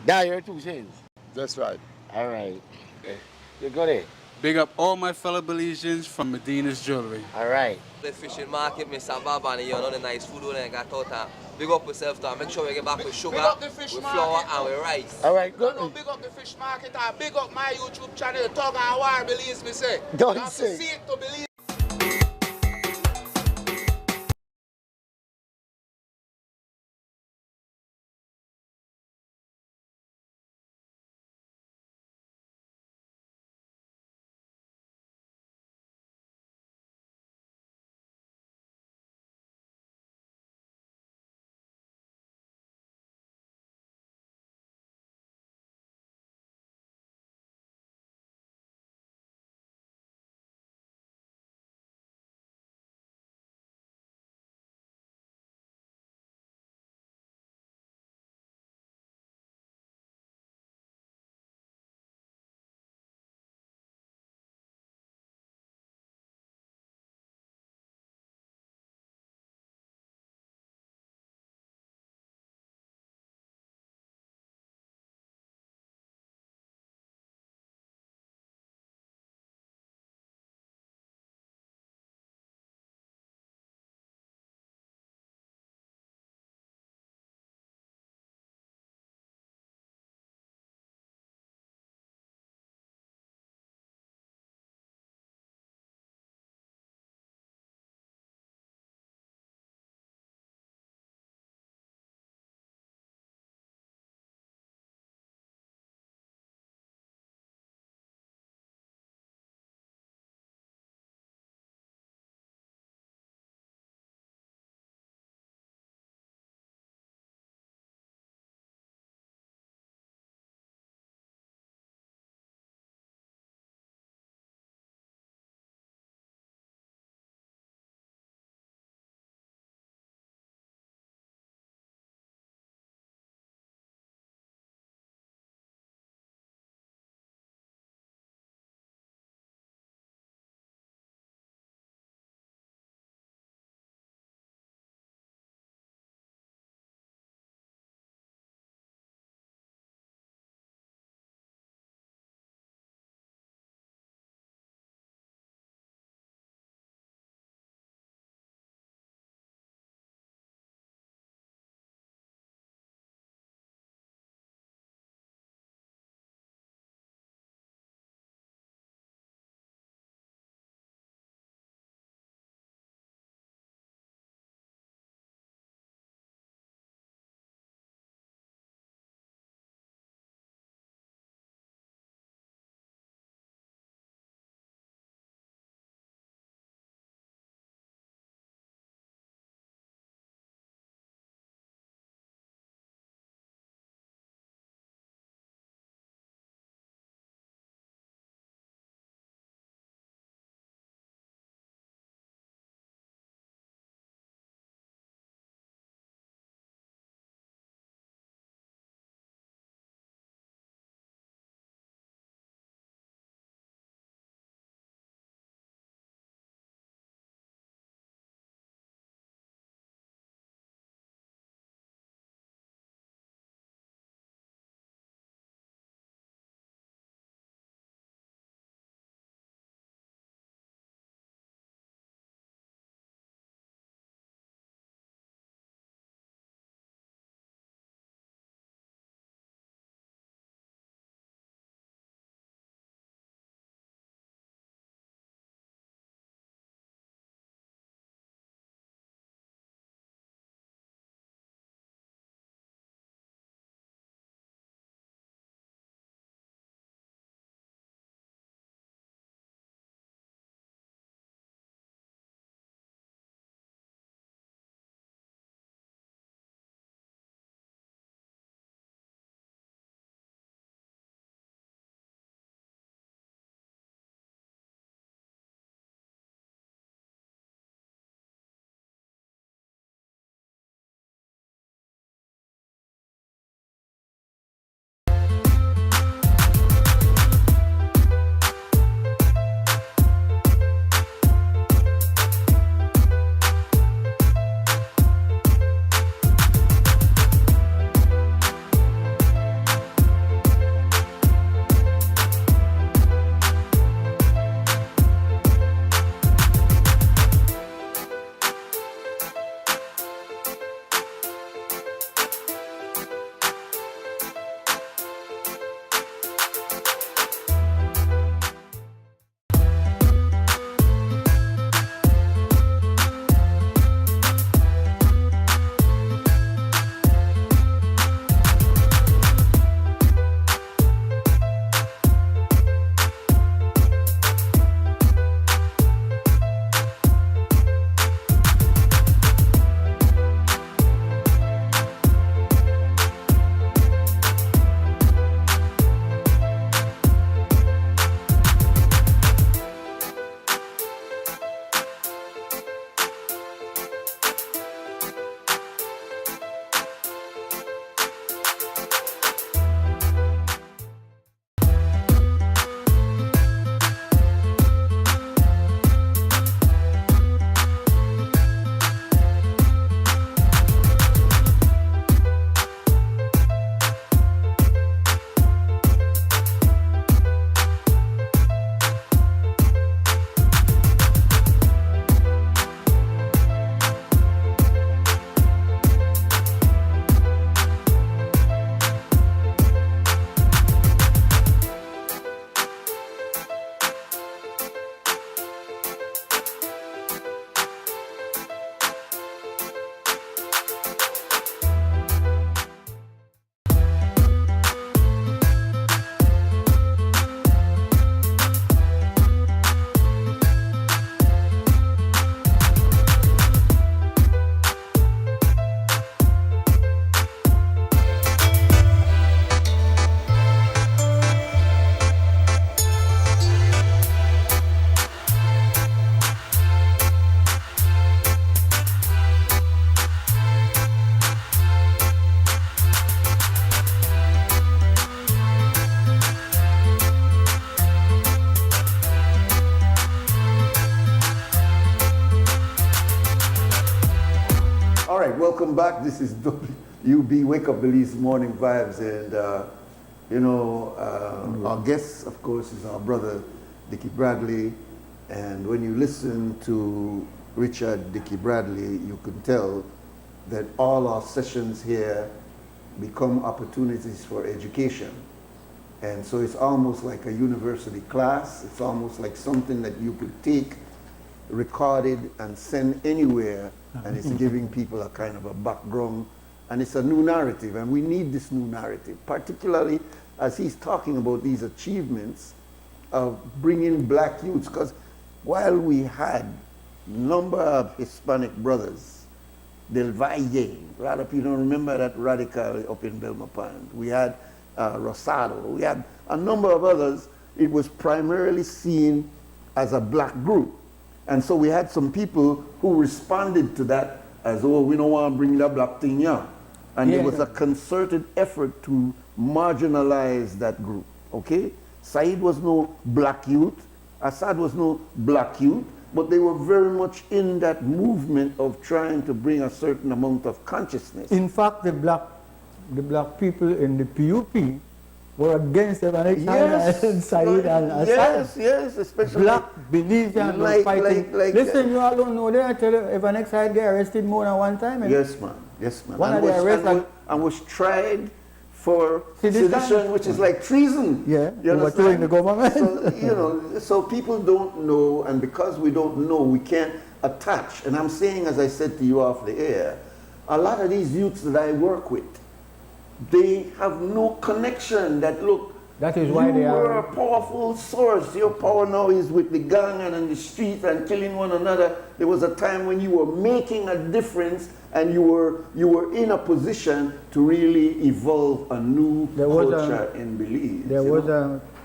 That your 2 cents. That's right. All right. Okay. You got it. Big up all my fellow Belizeans from Medina's Jewelry. All right. The fishing market, Mr. Baba, and you know the nice food when I got out. Big up yourself, to make sure we get back with sugar, with flour, and with rice. All right, good. No, big up the fish market and big up my YouTube channel, Tug and War, Belize, me say. Don't You have say. to see it to believe. welcome back. This is WUB Wake Up Belize Morning Vibes, and our guest, of course, is our brother Dickie Bradley. And when you listen to Richard Dickie Bradley, you can tell that all our sessions here become opportunities for education. And so it's almost like a university class. It's almost like something that you could take, recorded, and send anywhere, and it's giving people a kind of a background, and it's a new narrative, and we need this new narrative, particularly as he's talking about these achievements of bringing black youths, because while we had a number of Hispanic brothers, Del Valle, a lot of people don't remember that radical up in Belmopond. We had Rosado, we had a number of others. It was primarily seen as a black group. And so we had some people who responded to that as, oh, we don't want to bring the black thing out. And there was a concerted effort to marginalize that group, okay? Said was no black youth, Assad was no black youth, but they were very much in that movement of trying to bring a certain amount of consciousness. In fact, the black people in the PUP were against Evanex and Said and Assad. Yes, especially black Belizean fighting. Listen, you all don't know that. I tell you, Evanex Said got arrested more than one time. Yes, man. One of the arrests and was tried for sedition, which is like treason. Yeah, overthrowing the government. So, so people don't know, and because we don't know, we can't attach. And I'm saying, as I said to you off the air, a lot of these youths that I work with, they have no connection that, look, that is why they are a powerful source. Your power now is with the gang and in the streets and killing one another. There was a time when you were making a difference and you were in a position to really evolve a new culture in Belize.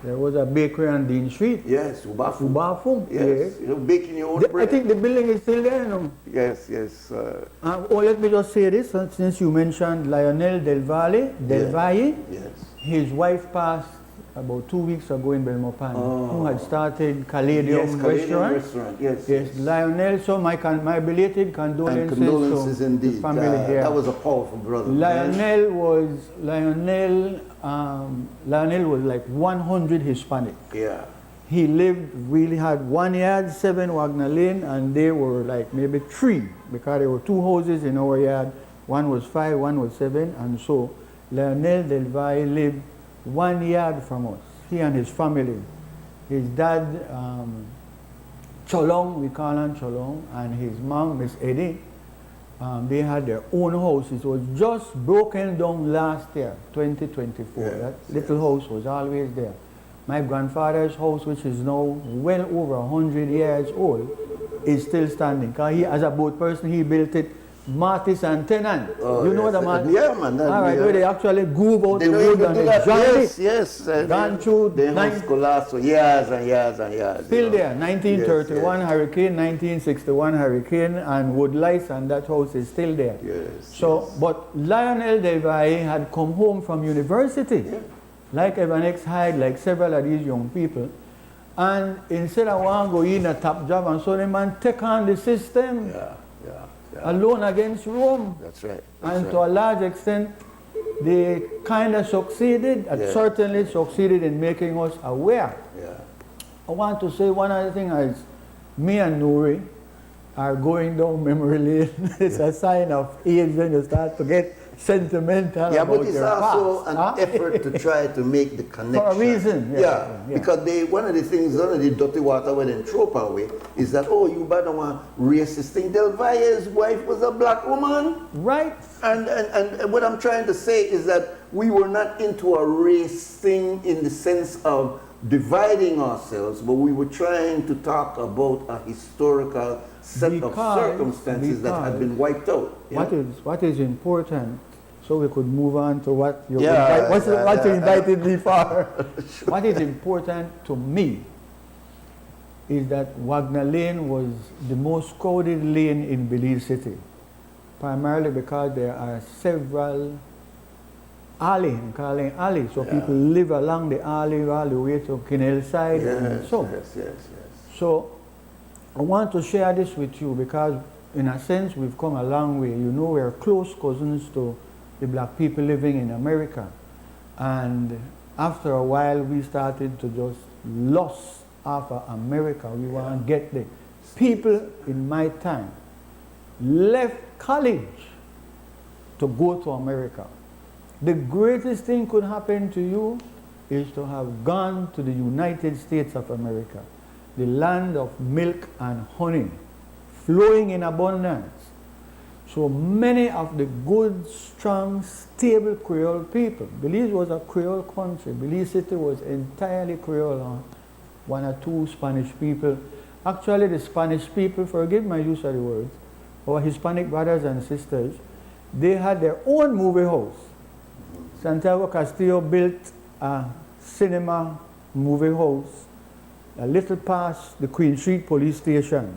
There was a bakery on Dean Street. Yes, Ubafum. Yes, you're baking your own bread. I think the building is still there, no? Yes. Let me just say this, since you mentioned Lionel Del Valle, yes. His wife passed about 2 weeks ago in Belmopan, who had started Caladium restaurant. Yes. Lionel, so my belated condolences to indeed. the family here. That was a powerful brother. Lionel was like 100 Hispanic. Yeah. He had 1 yard, 7 Wagner Lane, and they were like maybe 3, because there were 2 houses in our yard. One was 5, one was 7, and so Lionel Del Valle lived 1 yard from us, he and his family. His dad, Cholong, we call him Cholong, and his mom, Miss Eddie, they had their own house. It was just broken down last year, 2024. That little house was always there. My grandfather's house, which is now well over 100 years old, is still standing. Because he, as a boat person, he built it Martis and Tenant. You know the man? Yeah, man. All right, where they actually groove out the wood and they join it. Yes. Gone through the house collapsed for years and years. Still there. 1931 hurricane, 1961 hurricane, and woodlights, and that house is still there. But Lionel Del Valle had come home from university, like Evanex Hyde, like several of these young people. And instead of one go in a top job, and so the man take on the system. Alone against Rome. That's right. To a large extent, they kind of succeeded, and certainly succeeded in making us aware. I want to say one other thing is, me and Nuri are going down memory lane. It's a sign of age when you start to get sentimental about but it's your also past. an effort to try to make the connection. For a reason. Because one of the things, one of the dirty water when they throw away is that, oh, you better want racist thing. Del Valle's wife was a black woman. Right. And what I'm trying to say is that we were not into a race thing in the sense of dividing ourselves, but we were trying to talk about a historical set of circumstances that had been wiped out. What is important, so we could move on to what you invited me for. What is important to me is that Wagner Lane was the most crowded lane in Belize City, primarily because there are several alleys, I'm calling alleys, so people live along the alley all the way to Canal Side and so. So I want to share this with you because in a sense, we've come a long way. You know, we're close cousins to the black people living in America. And after a while, we started to just lust after America. We want to get there. People in my time left college to go to America. The greatest thing could happen to you is to have gone to the United States of America, the land of milk and honey, flowing in abundance. So many of the good, strong, stable Creole people, Belize was a Creole country. Belize City was entirely Creole. One or two Spanish people. Actually, the Spanish people, forgive my use of the words, our Hispanic brothers and sisters, they had their own movie house. Santiago Castillo built a cinema movie house a little past the Queen Street police station.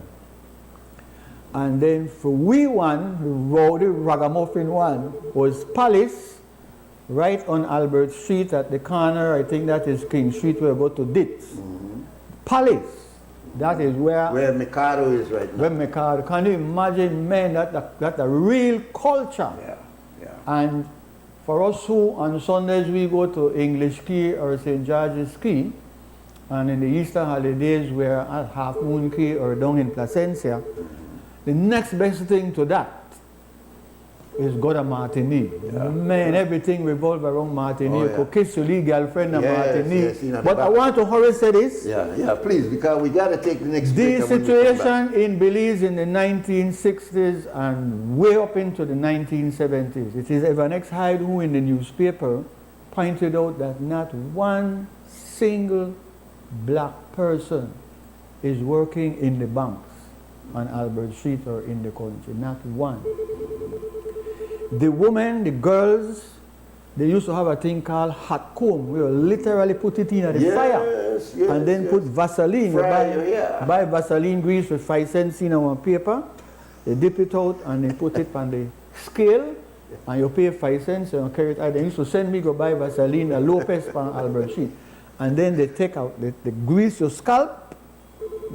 And then for we one, the rowdy ragamuffin one, was Palace, right on Albert Street at the corner. I think that is King Street where we go to Ditz. Palace, that is where Mikado is right now. Where Mikado. Can you imagine, man, that's a real culture. Yeah, yeah. And for us who on Sundays we go to English Key or St. George's Key, and in the Easter holidays we're at Half Moon Key or down in Placencia, the next best thing to that is go to Martinique. Yeah. Man, everything revolves around Martinique. You could kiss your girlfriend in Martinique. Yes, but I want to hurry say this. Yeah, please, because we got to take the next break. The situation in Belize in the 1960s and way up into the 1970s. It is Evanex Hyde who in the newspaper pointed out that not one single black person is working in the banks on Albert Street or in the country, not one. The women, the girls, they used to have a thing called hot comb. We will literally put it in the fire and then put Vaseline. Buy Vaseline grease with 5 cents in on paper. They dip it out and they put it on the scale and you pay 5 cents and you carry it out. They used to send me go buy Vaseline, a Lopez from Albert Street. And then they take out, they grease your scalp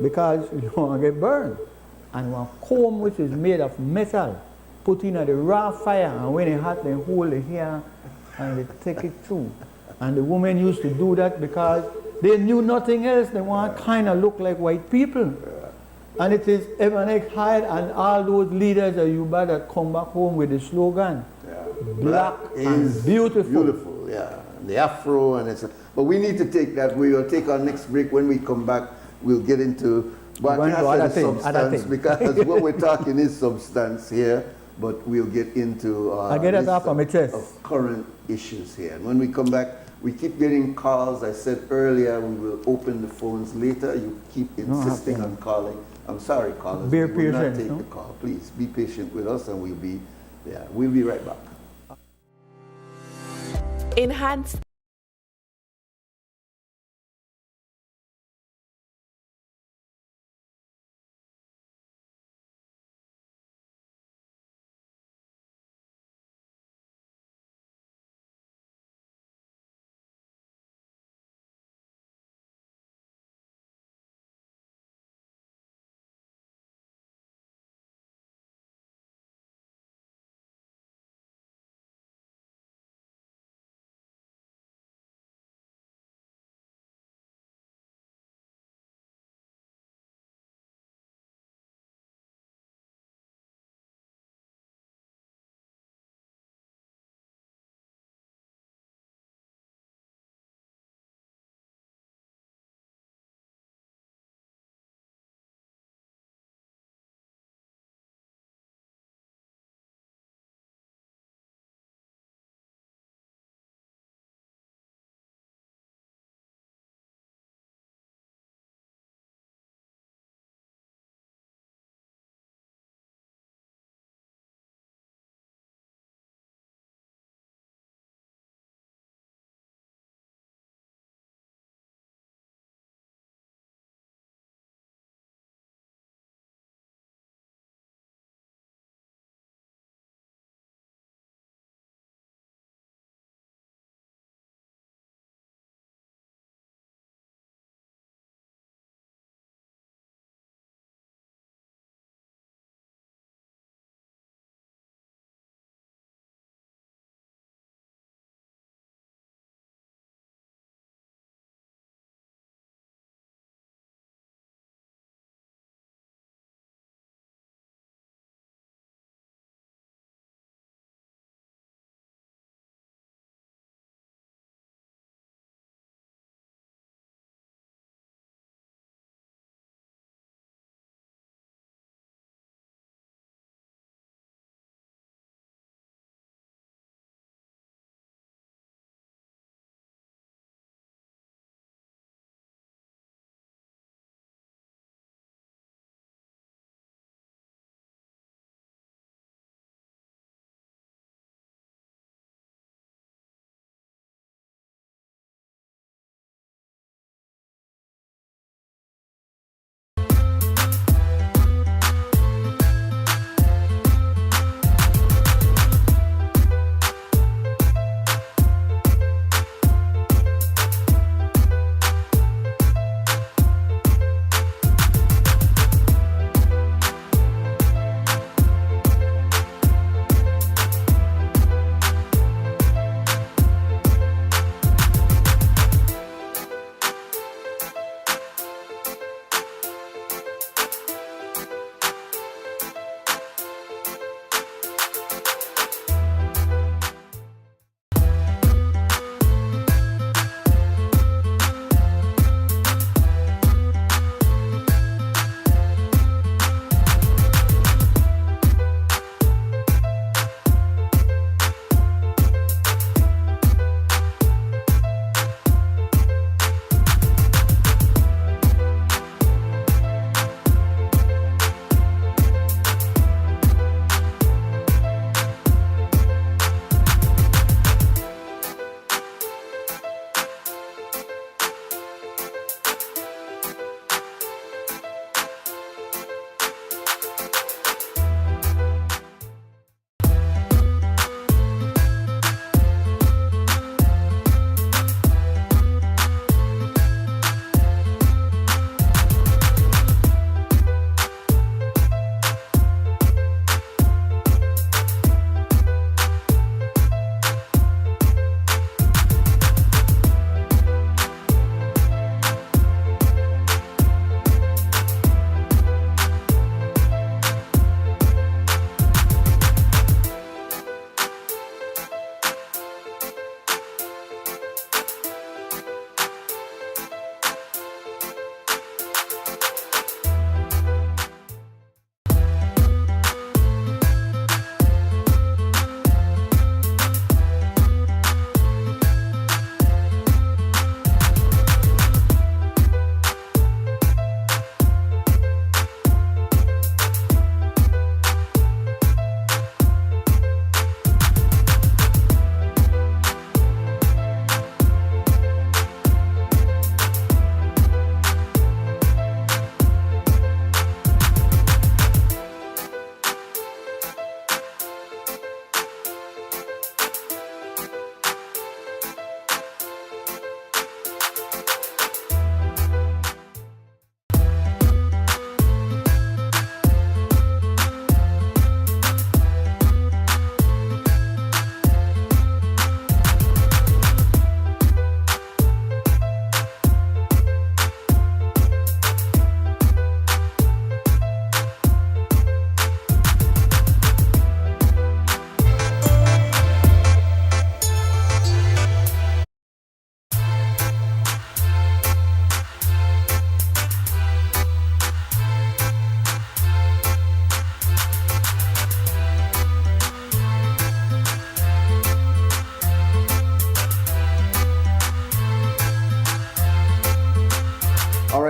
because you don't want to get burned. And one comb which is made of metal, put in at the raw fire, and when it's hot, they hold the hair and they take it through. And the women used to do that because they knew nothing else. They want to kind of look like white people. And it is Evanex Hyde and all those leaders of Yuba that come back home with the slogan, black is beautiful. Beautiful, yeah. The afro and it's. But we need to take that. We will take our next break. When we come back, we'll get into substance because what we're talking is substance here. But we'll get into I get it off of my chest. Of current issues here. And when we come back, we keep getting calls. I said earlier we will open the phones later. You keep insisting on calling. I'm sorry, callers. Be patient. We will not take no? the call. Please be patient with us, and we'll be right back. Enhanced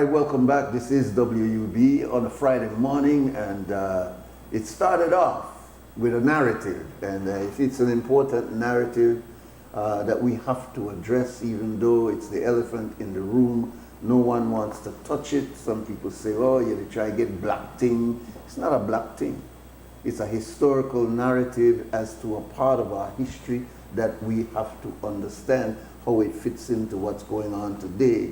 right, welcome back. This is WUB on a Friday morning, and it started off with a narrative, and it's an important narrative that we have to address, even though it's the elephant in the room. No one wants to touch it. Some people say, oh, you try to get black thing. It's not a black thing. It's a historical narrative as to a part of our history that we have to understand how it fits into what's going on today.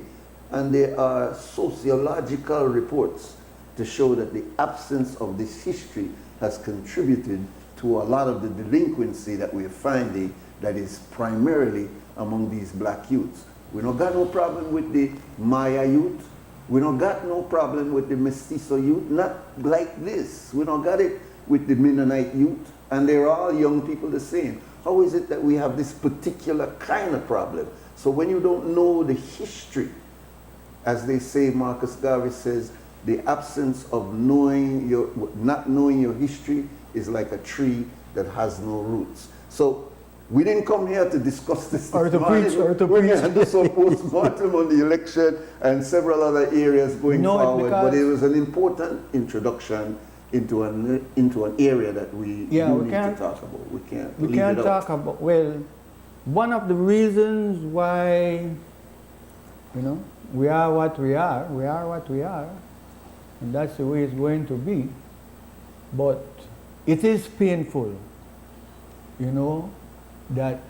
And there are sociological reports to show that the absence of this history has contributed to a lot of the delinquency that we're finding that is primarily among these black youths. We don't got no problem with the Maya youth. We don't got no problem with the Mestizo youth, not like this. We don't got it with the Mennonite youth, and they're all young people the same. How is it that we have this particular kind of problem? So when you don't know the history, as they say, Marcus Garvey says, the absence of not knowing your history is like a tree that has no roots. So we didn't come here to discuss this. Or to preach. We're going to do some post-mortem on the election and several other areas going forward. But it was an important introduction into an area that we need to talk about. We can't talk about, well, one of the reasons why, we are what we are, and that's the way it's going to be. But it is painful, that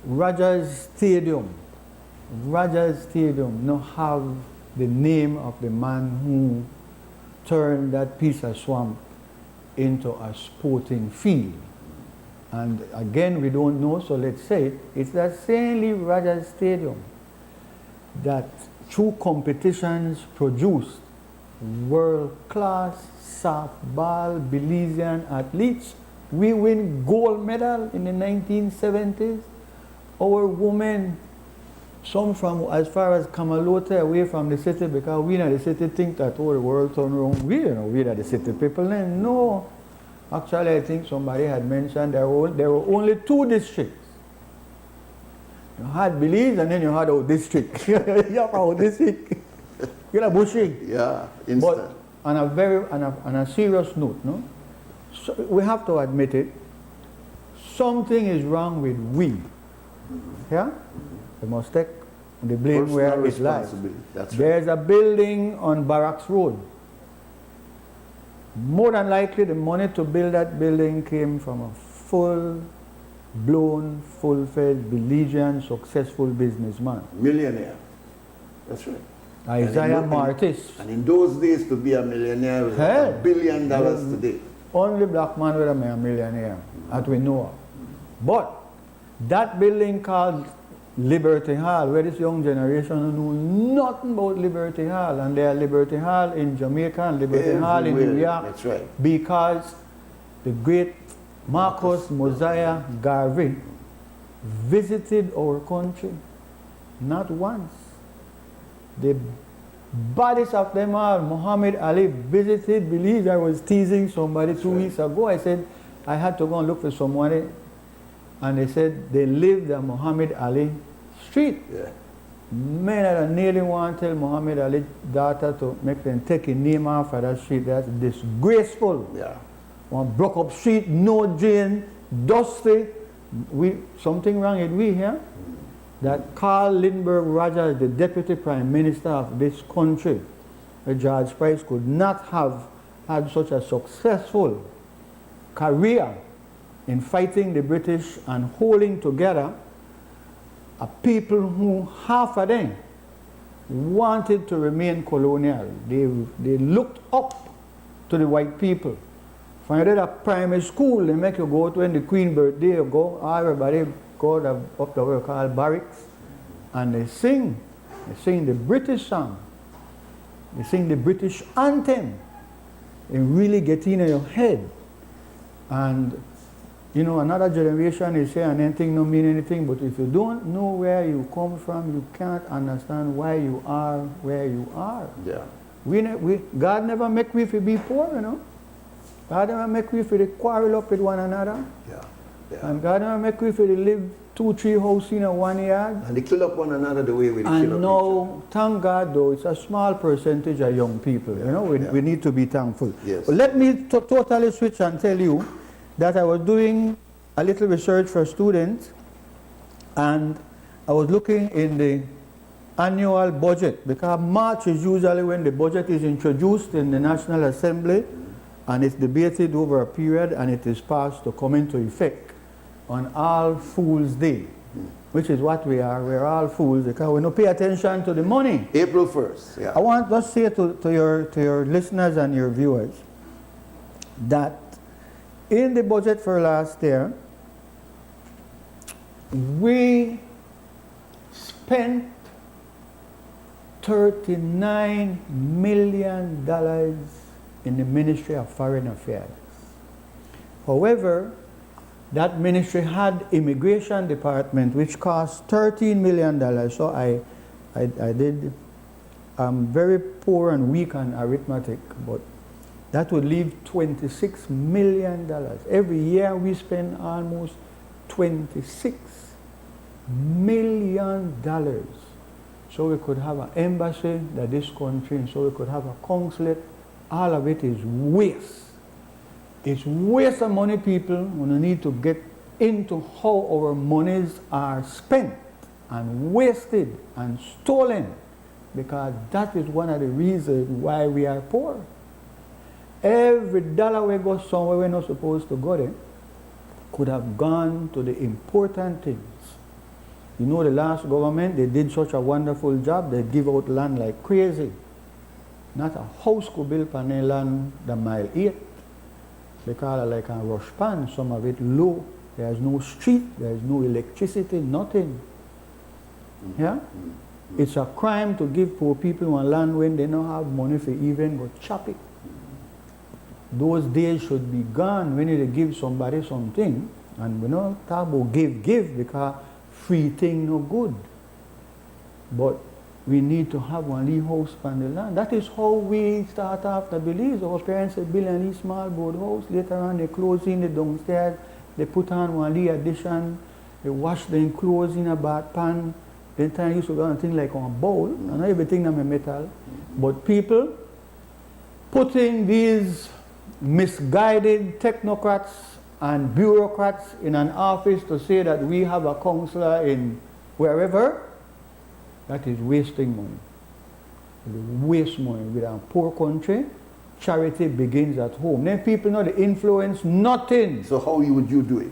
Rogers Stadium now have the name of the man who turned that piece of swamp into a sporting field. And again, we don't know, so let's say it's that same Rogers Stadium that through competitions produced world-class softball Belizean athletes. We win gold medal in the 1970s. Our women, some from as far as Kamalota, away from the city, because we in the city think that the world turn around. We are the city people. And no, actually I think somebody had mentioned there were only 2 districts. You had Belize and then you had our district. You have our district. You know, Bushi. Yeah, instant. But on a serious note, so we have to admit it. Something is wrong with we. Yeah? We must take the blame where it lies. There's a building on Barracks Road. More than likely, the money to build that building came from a full-blown, full-fledged, Belizean, successful businessman. Millionaire. That's right. Isaiah Martis. And in those days, to be a millionaire was $1 billion today. Only black man will be a millionaire, that we know of. But that building called Liberty Hall, where this young generation know nothing about Liberty Hall, and there are Liberty Hall in Jamaica and Liberty Hall in New York. That's right. Because the great Marcus Mosiah Garvey visited our country not once. The bodies of them all, Muhammad Ali visited Belize. I was teasing somebody 2 weeks ago. I said I had to go and look for someone, and they said they lived on Muhammad Ali Street. Yeah. Man, I nearly want to tell Muhammad Ali's daughter to make them take a name off of that street. That's disgraceful. Yeah. One broke up street, no drain, dusty. Something wrong with we here. That Carl Lindbergh Rogers, the Deputy Prime Minister of this country, George Price, could not have had such a successful career in fighting the British and holding together a people who, half of them, wanted to remain colonial. They looked up to the white people. When you did a primary school, they make you go to when the Queen birthday, you go, everybody go up the way called barracks, and they sing the British song, they sing the British anthem, and really get in your head. And another generation is saying anything don't mean anything, but if you don't know where you come from, you can't understand why you are where you are. Yeah. God never make we to be poor, God never make we to quarrel up with one another. Yeah. Yeah. And God don't make we if they live 2-3 houses in a 1 yard. And they kill up one another the way we kill up And now, thank God though, it's a small percentage of young people. You know, we need to be thankful. Yes. But let me totally switch and tell you that I was doing a little research for students, and I was looking in the annual budget, because March is usually when the budget is introduced in the National Assembly and it's debated over a period and it is passed to come into effect on All Fools Day, which is what we are. We're all fools because we don't pay attention to the money. April 1st, yeah. I want to say to your listeners and your viewers that in the budget for last year, we spent $39 million in the Ministry of Foreign Affairs. However, that ministry had immigration department which cost $13 million. So I'm very poor and weak on arithmetic, but that would leave $26 million. Every year we spend almost $26 million. So we could have an embassy that this country, and so we could have a consulate. All of it is waste. It's waste of money, people. We need to get into how our monies are spent and wasted and stolen, because that is one of the reasons why we are poor. Every dollar we go somewhere we're not supposed to go there could have gone to the important things. You know, the last government, they did such a wonderful job. They give out land like crazy. Not a house could build on their land the mile 8. Because like a rush pan, some of it low. There's no street, there's no electricity, nothing. Yeah? It's a crime to give poor people one land when they don't have money for even go chop it. Those days should be gone when you give somebody something. And we don't talk about give, because free thing no good. But we need to have one little house on the land. That is how we start off the Belize. Our parents had built a little small board house. Later on they close in the downstairs. They put on one little addition. They wash the clothes in a bath pan. Then time used to go and things like on a bowl. And not everything is metal. But people putting these misguided technocrats and bureaucrats in an office to say that we have a counselor in wherever, that is wasting money. It waste money. With a poor country, charity begins at home. Then people know the influence nothing. So how would you do it?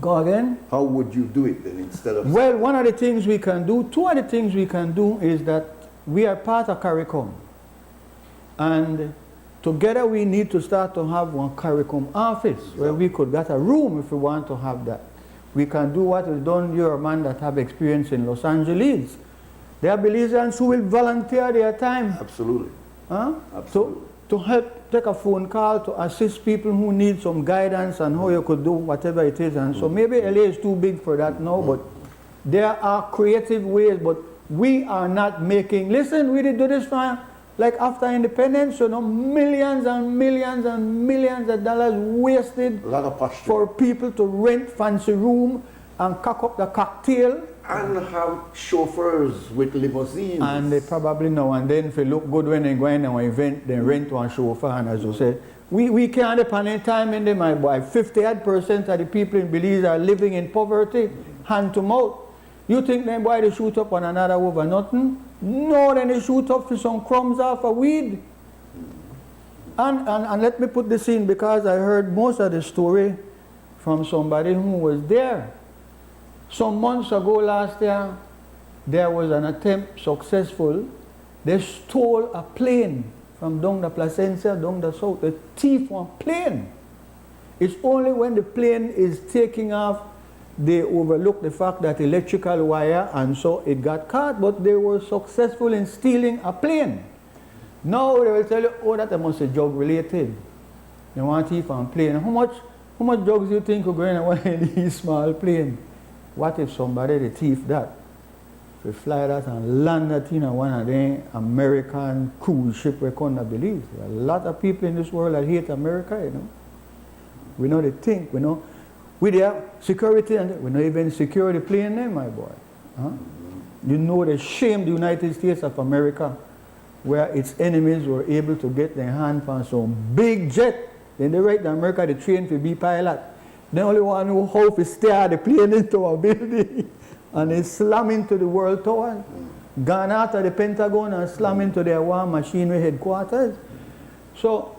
Go again? How would you do it then instead of... Well, one of the things we can do, two of the things we can do is that we are part of CARICOM. And together we need to start to have one CARICOM office where we could get a room if we want to have that. We can do what is done, your man that have experience in Los Angeles. There are Belizeans who will volunteer their time. Absolutely. Huh? Absolutely. To help take a phone call to assist people who need some guidance on how you could do whatever it is. And so maybe LA is too big for that now, but there are creative ways, but we are not making, listen, we did do this for, like after independence, you know, millions and millions and millions of dollars wasted a lot of posture for people to rent fancy room and cock up the cocktail. And have chauffeurs with limousines. And they probably know, and then if they look good when they go in an event, they rent one chauffeur, and as you said, we can't depend any time in them, my boy. 58% of the people in Belize are living in poverty, hand to mouth. You think them boy they shoot up on another over nothing? No, then they shoot up for some crumbs off a weed. And let me put this in, because I heard most of the story from somebody who was there. Some months ago last year, there was an attempt successful. They stole a plane from down the Placencia, down the south. The thief one plane. It's only when the plane is taking off, they overlook the fact that electrical wire, and so it got caught, but they were successful in stealing a plane. Now they will tell you, oh, that must be drug related. They want thief on plane. How much drugs do you think are going on in these small plane? What if somebody, the thief that, we fly that and land that in one of the American cruise ship we can't believe. There are a lot of people in this world that hate America, you know. We know they think, we know. We there security, and we're not even security playing there, my boy. Huh? You know they shamed the United States of America, where its enemies were able to get their hand on some big jet. Then they write to America, they train to be pilot. They only want to know how to steer the plane into a building. And they slam into the World Tower. Gone out of the Pentagon and slam into their war machinery headquarters. So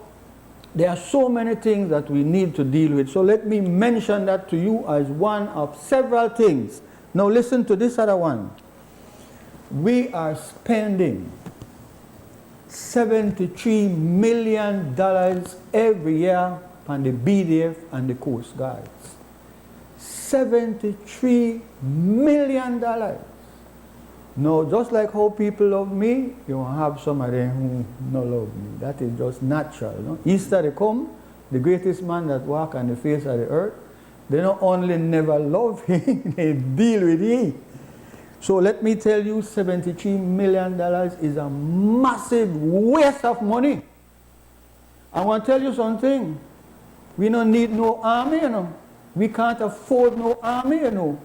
there are so many things that we need to deal with. So let me mention that to you as one of several things. Now listen to this other one. We are spending $73 million every year on the BDF and the Coast Guards. $73 million. Now, just like how people love me, you will have some of them who don't love me. That is just natural. No? Easter they come, the greatest man that walk on the face of the earth, they not only never love him, they deal with him. So let me tell you, $73 million is a massive waste of money. I want to tell you something. We don't need no army, you know. We can't afford no army, you know.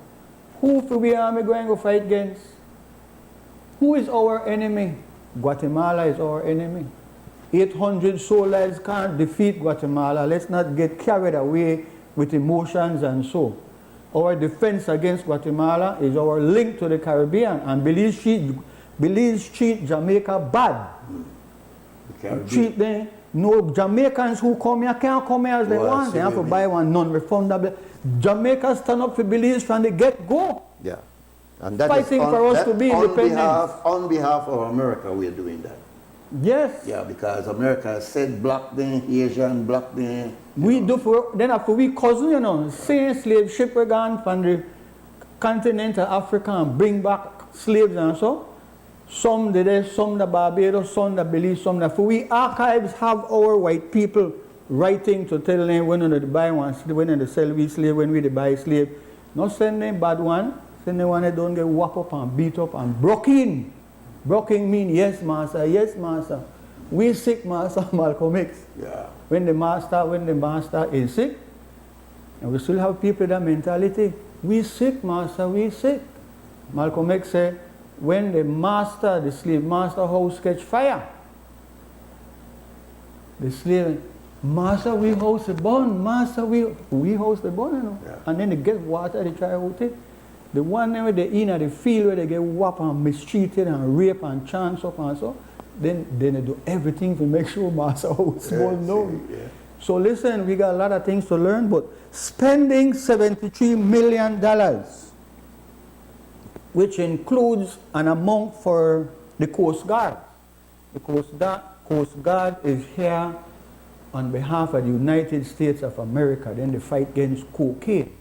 Who for we army going to fight against? Who is our enemy? Guatemala is our enemy. 800 soldiers can't defeat Guatemala. Let's not get carried away with emotions and so. Our defense against Guatemala is our link to the Caribbean, and Belize treat Jamaica bad. Treat them. No Jamaicans who come here can't come here as they want. They have to buy one non-refundable. Jamaica stand up for Belize from the get-go. Yeah. And that fighting is for us to be independent. On behalf of America, we are doing that. Yes. Yeah, because America said black them, Asian, black them. We do for, then after we cousin, you know, same slave ship we gone from the continent of Africa and bring back slaves and so. Some the some the Barbados, some the Belize, some the. For we archives have our white people writing to tell them when they buy one, when they sell we slave, when we buy slave. Not send them bad one, send them one that don't get whacked up and beat up and broken. Broken mean yes master, yes master. We sick master, Malcolm X. Yeah. When the master is sick, and we still have people that mentality, we sick master, we sick. Malcolm X said, when the master, the slave master house catch fire, the slave, master we house the burn, master we house the burn, you know. Yeah. And then they get water, they try out it. The one where they in at the field where they get whopped and mistreated and raped and chance up and so, then they do everything to make sure master house burn down. Yeah. So listen, we got a lot of things to learn, but spending $73 million, which includes an amount for the Coast Guard. The Coast Guard is here on behalf of the United States of America. Then they fight against cocaine.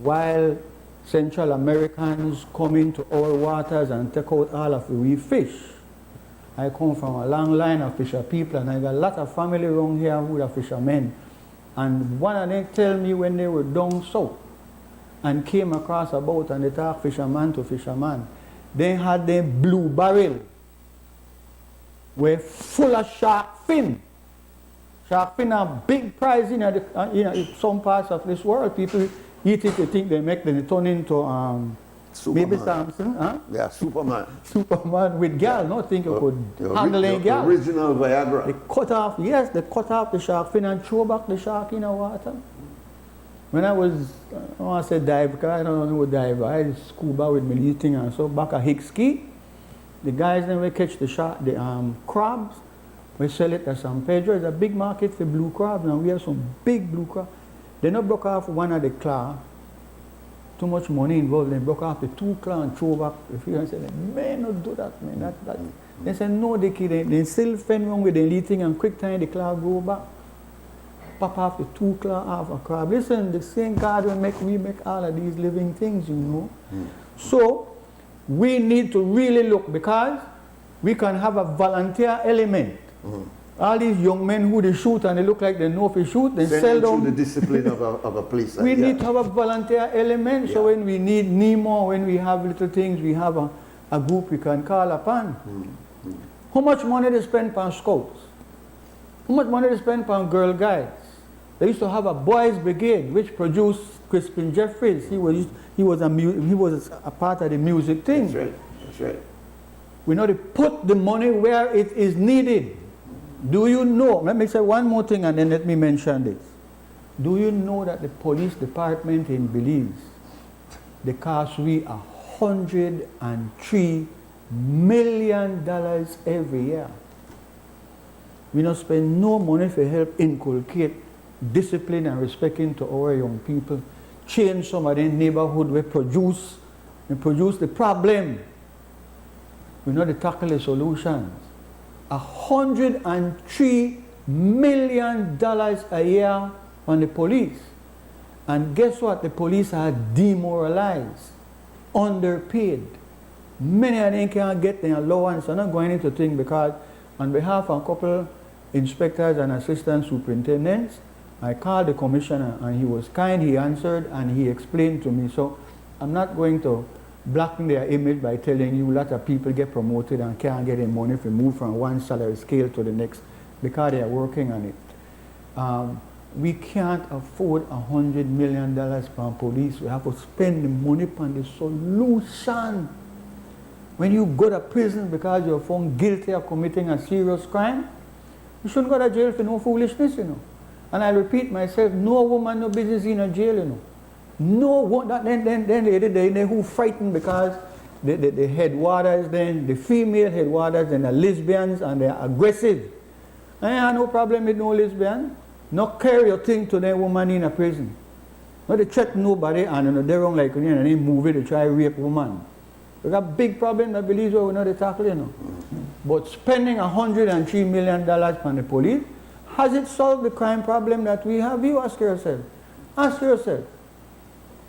While Central Americans come into our waters and take out all of the wee fish. I come from a long line of fisher people, and I got a lot of family around here who are fishermen. And one of them tell me when they were down south and came across a boat and they talk fisherman to fisherman, they had them blue barrel were full of shark fin. Shark fin are big prize in some parts of this world. People eat it, they think they make them, they turn into Baby Samson, huh? Yeah, Superman. Superman with gal, no think you could handle a gal. Original Viagra. They cut off the shark fin and throw back the shark in the water. When I was, I want to say dive, because I don't know what dive, I had scuba with me thing and so, back at Hickski, the guys then we catch the shark, the crabs, we sell it at San Pedro. It's a big market for blue crabs, and we have some big blue crabs. They not broke off one of the claw. Too much money involved. They broke off the two claw and throw back the fish and said, man, not do that, man. They said, no, they still fend wrong with the lead thing and quick time the claw go back. Pop off the two claw off a crab. Listen, the same God will we make all of these living things, you know. So, we need to really look, because we can have a volunteer element. All these young men who they shoot and they look like they know if they shoot, they sell them. the discipline of a police. We need to have a volunteer element, so when we need Nemo, when we have little things, we have a group we can call upon. How much money they spend on scouts? How much money they spend on Girl Guides? They used to have a boys' brigade which produced Crispin Jeffries. He was a part of the music thing. That's right. That's right. We know to put the money where it is needed. Do you know? Let me say one more thing and then let me mention this. Do you know that the police department in Belize, they cost we $103 million every year? We don't spend no money to help inculcate discipline and respect into our young people. Change some of the neighborhood we produce the problem. We know to tackle the solutions. $103 million a year on the police. And guess what? The police are demoralized, underpaid. Many of them can't get their allowance. I'm not going into things because on behalf of a couple inspectors and assistant superintendents, I called the commissioner and he was kind, he answered and he explained to me. So I'm not going to blacken their image by telling you a lot of people get promoted and can't get any money if they move from one salary scale to the next because they are working on it. We can't afford $100 million per police. We have to spend the money on the solution. When you go to prison because you're found guilty of committing a serious crime, you shouldn't go to jail for no foolishness, you know. And I repeat myself, no woman, no business in a jail, you know. No one, then they who frightened because the headwaters, then the female headwaters, and the lesbians, and they're aggressive. I have no problem with no lesbian. Not carry your thing to the woman in a prison. Not they threaten nobody and they're wrong like you and they move it to try to rape woman. We got big problem I believe we know they tackle, you know. But spending $103 million on the police, has it solved the crime problem that we have? You ask yourself. Ask yourself.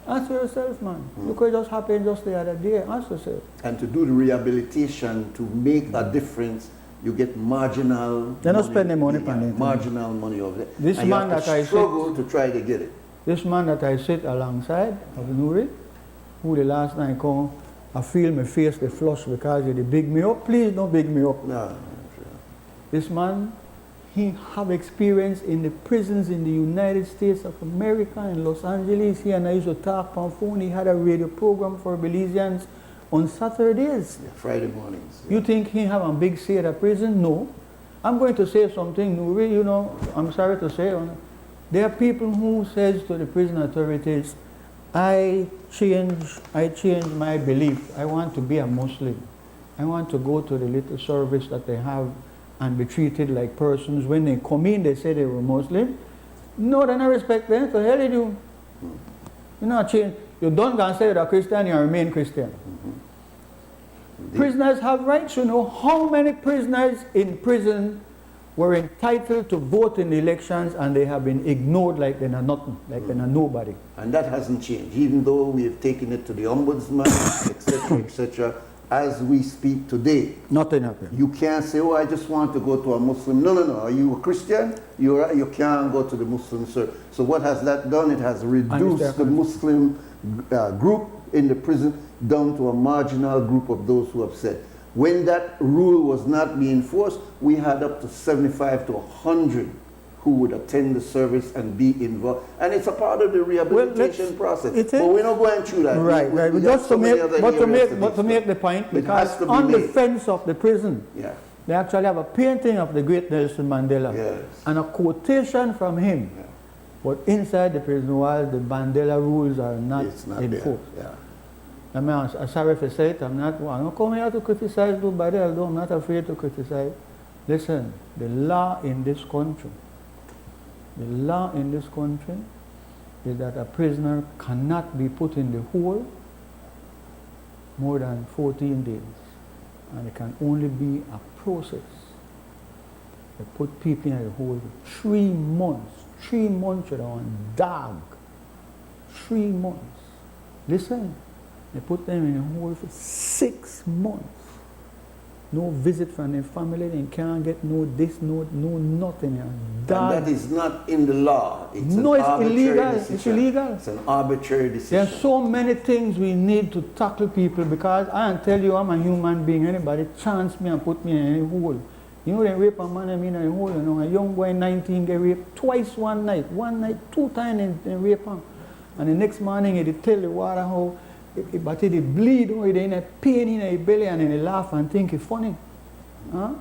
Ask yourself, man. Look what just happened just the other day. Ask yourself. And to do the rehabilitation, to make a difference, you get marginal. They're not spending money on it. Marginal money over there. This and man you have that I struggle to try to get it. This man that I sit alongside of Nuri, who the last night come, I feel my face they flush because they big me up. Please don't big me up. No, sure. This man, he have experience in the prisons in the United States of America, in Los Angeles. He and I used to talk on phone. He had a radio program for Belizeans on Saturdays. Yeah, Friday mornings. Yeah. You think he have a big say at a prison? No. I'm going to say something, Nuri, you know, I'm sorry to say. There are people who says to the prison authorities, I change my belief. I want to be a Muslim. I want to go to the little service that they have and be treated like persons. When they come in, they say they were Muslim. No, they don't respect them. So hell they do. You know, change. You don't go and say you're a Christian, you remain Christian. Prisoners have rights. You know how many prisoners in prison were entitled to vote in the elections and they have been ignored like they're nothing, like they're nobody. And that hasn't changed, even though we have taken it to the ombudsman, etc., etc. As we speak today, nothing happened. You can't say, "Oh, I just want to go to a Muslim." No, no, no. Are you a Christian? You can't go to the Muslim service. So what has that done? It has reduced the Muslim group in the prison down to a marginal group of those who have said. When that rule was not being enforced, we had up to 75 to 100 who would attend the service and be involved. And it's a part of the rehabilitation process. But we're not going through that. Right, right. Just to make the point, because on the fence of the prison, they actually have a painting of the great Nelson Mandela and a quotation from him. Yeah. But inside the prison wall, the Mandela rules are not enforced. I mean, I'm sorry if I say it, I'm not coming here to criticize nobody, although I'm not afraid to criticize. Listen, the law in this country is that a prisoner cannot be put in the hole more than 14 days. And it can only be a process. They put people in the hole for 3 months. 3 months you're on dog. 3 months. Listen. They put them in a hole for 6 months. No visit from their family. They can't get no this, no nothing. And that is not in the law. It's no, an it's illegal. Decision. It's illegal. It's an arbitrary decision. There are so many things we need to tackle people because I can tell you I'm a human being. Anybody chance me and put me in any hole You know, they rape a man, I mean, a hole, you know, a young boy 19 get raped twice one night, 2 times they rape him. And the next morning, they tell the water how, but they bleed, or they in a pain in their belly, and then they laugh and think it's funny. Huh?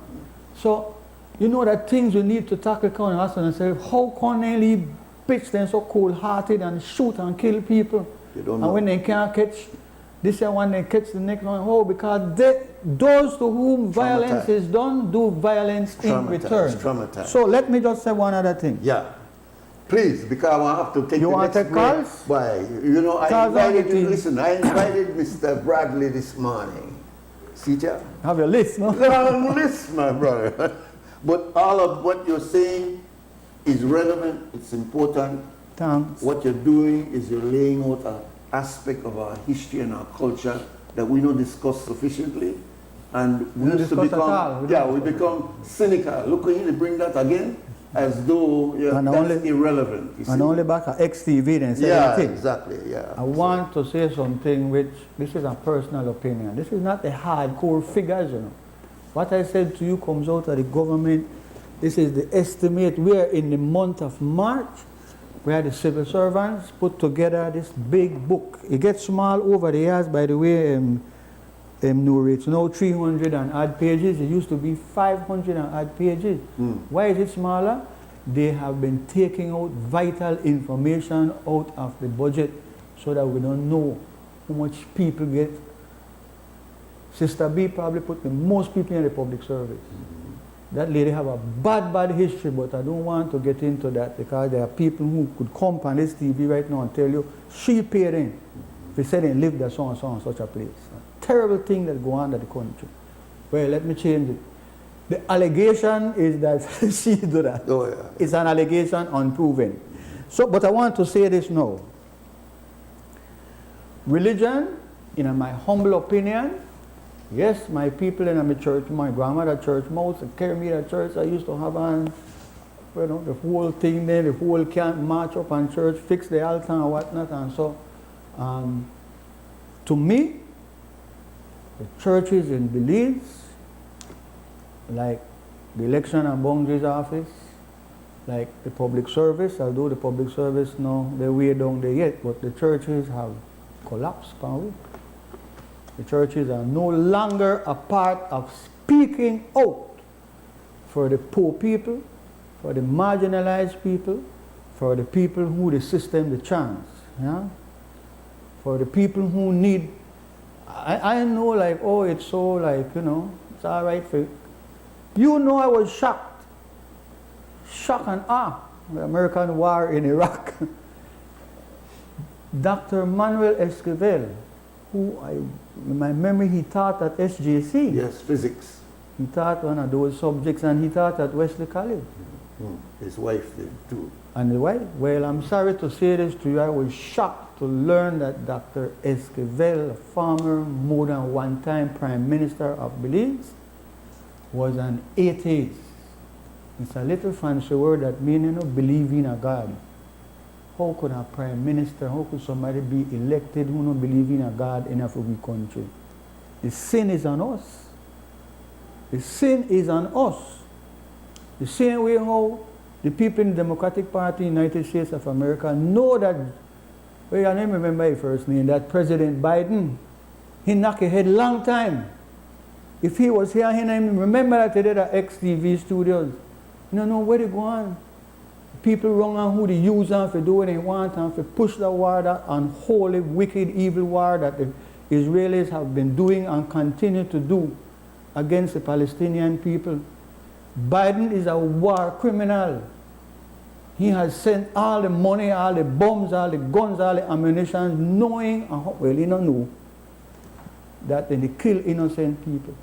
So, you know that things we need to tackle, and ask themselves, how can they leave bitch them so cold-hearted and shoot and kill people? They don't and know. when they can't catch this one, they catch the next one. Oh, because those to whom violence is done do violence in return. Traumatized. So let me just say one other thing. Yeah. Please, because I have to take you the want next to take break. calls? Why? You know, I Calls invited on the you, team. listen, I invited Mr. Bradley this morning. See, Jack? Have your list, no? Long list, my brother. But all of what you're saying is relevant, it's important. Thanks. What you're doing is you're laying out an aspect of our history and our culture that we don't discuss sufficiently. And we used to become, we become cynical. Look at you, they bring that again as though that's irrelevant. You see? And only back at XTV then say yeah, anything. exactly, yeah. I want to say something which, this is a personal opinion. This is not the hardcore figures, you know. What I said to you comes out of the government. This is the estimate. We are in the month of March, where the civil servants put together this big book. It gets small over the years, by the way, Nuri. It's now 300 and odd pages. It used to be 500 and odd pages. Why is it smaller? They have been taking out vital information out of the budget so that we don't know how much people get. Sister B probably put the most people in the public service. That lady have a bad history, but I don't want to get into that because there are people who could come on this TV right now and tell you she paid in. If they said they lived at so and so and such a place. A terrible thing that go on in the country. Well, let me change it. The allegation is that she did that. Oh, yeah. It's an allegation unproven. So, but I want to say this now. Religion, in my humble opinion, yes, my people in my church, my grandmother church mouse, carry me to church, I used to have on, you know, the whole thing there, the whole camp march up on church, fix the altar and whatnot, and so, to me, the churches in Belize, like the election and boundaries office, like the public service, although the public service, no, they're way down there yet, but the churches have collapsed, can't we? The churches are no longer a part of speaking out for the poor people, for the marginalized people, for the people who the system the chance, yeah? For the people who need, I know like, oh, it's so like, you know, it's all right for, you know, I was shocked and the American war in Iraq. Dr. Manuel Esquivel, who in my memory, he taught at SJC. Yes, physics. He taught one of those subjects, and he taught at Wesley College. His wife did too. And the wife? Well, I'm sorry to say this to you. I was shocked to learn that Dr. Esquivel, a former, more than one-time Prime Minister of Belize, was an atheist. It's a little fancy word that means, you know, believe in a God. How could a prime minister, how could somebody be elected who don't believe in a God in a free country? The sin is on us. The sin is on us. The same way how the people in the Democratic Party in the United States of America know that, well, I don't remember his first name, that President Biden, he knocked his head long time. If he was here, he didn't remember that he did at XTV studios. You don't know where they go on. People wrong on who they use and for do what they want and for push the war, that unholy, wicked, evil war that the Israelis have been doing and continue to do against the Palestinian people. Biden is a war criminal. He has sent all the money, all the bombs, all the guns, all the ammunition, knowing, well, he don't know, that they kill innocent people.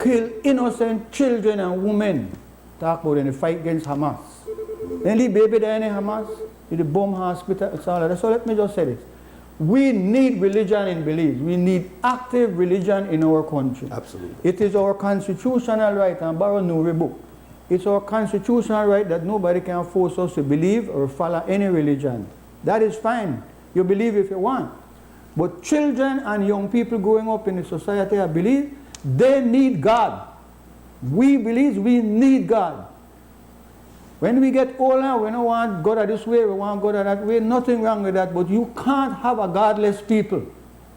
Kill innocent children and women. Talk about in the fight against Hamas. Then the baby there in Hamas, in the bomb hospital, it's all that. So let me just say this. We need religion in Belize. We need active religion in our country. Absolutely. It is our constitutional right, and borrow Nuri book. It's our constitutional right that nobody can force us to believe or follow any religion. That is fine. You believe if you want. But children and young people growing up in the society, I believe, they need God. We Belize, we need God. When we get older, we don't want God this way, we want God that way. Nothing wrong with that, but you can't have a godless people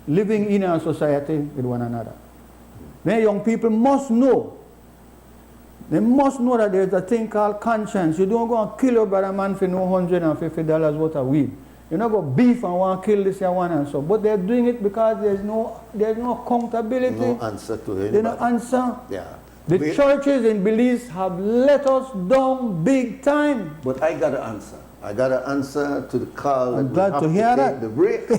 living in a society with one another. Then young people must know. They must know that there's a thing called conscience. You don't go and kill your brother man for no $150 worth of weed. You don't go beef and want to kill this one and so. But they're doing it because there's no accountability. No answer to it. There's no answer. Yeah. The churches in Belize have let us down big time. But I got an answer. I got an answer to the call. I'm glad to hear that. Take the break.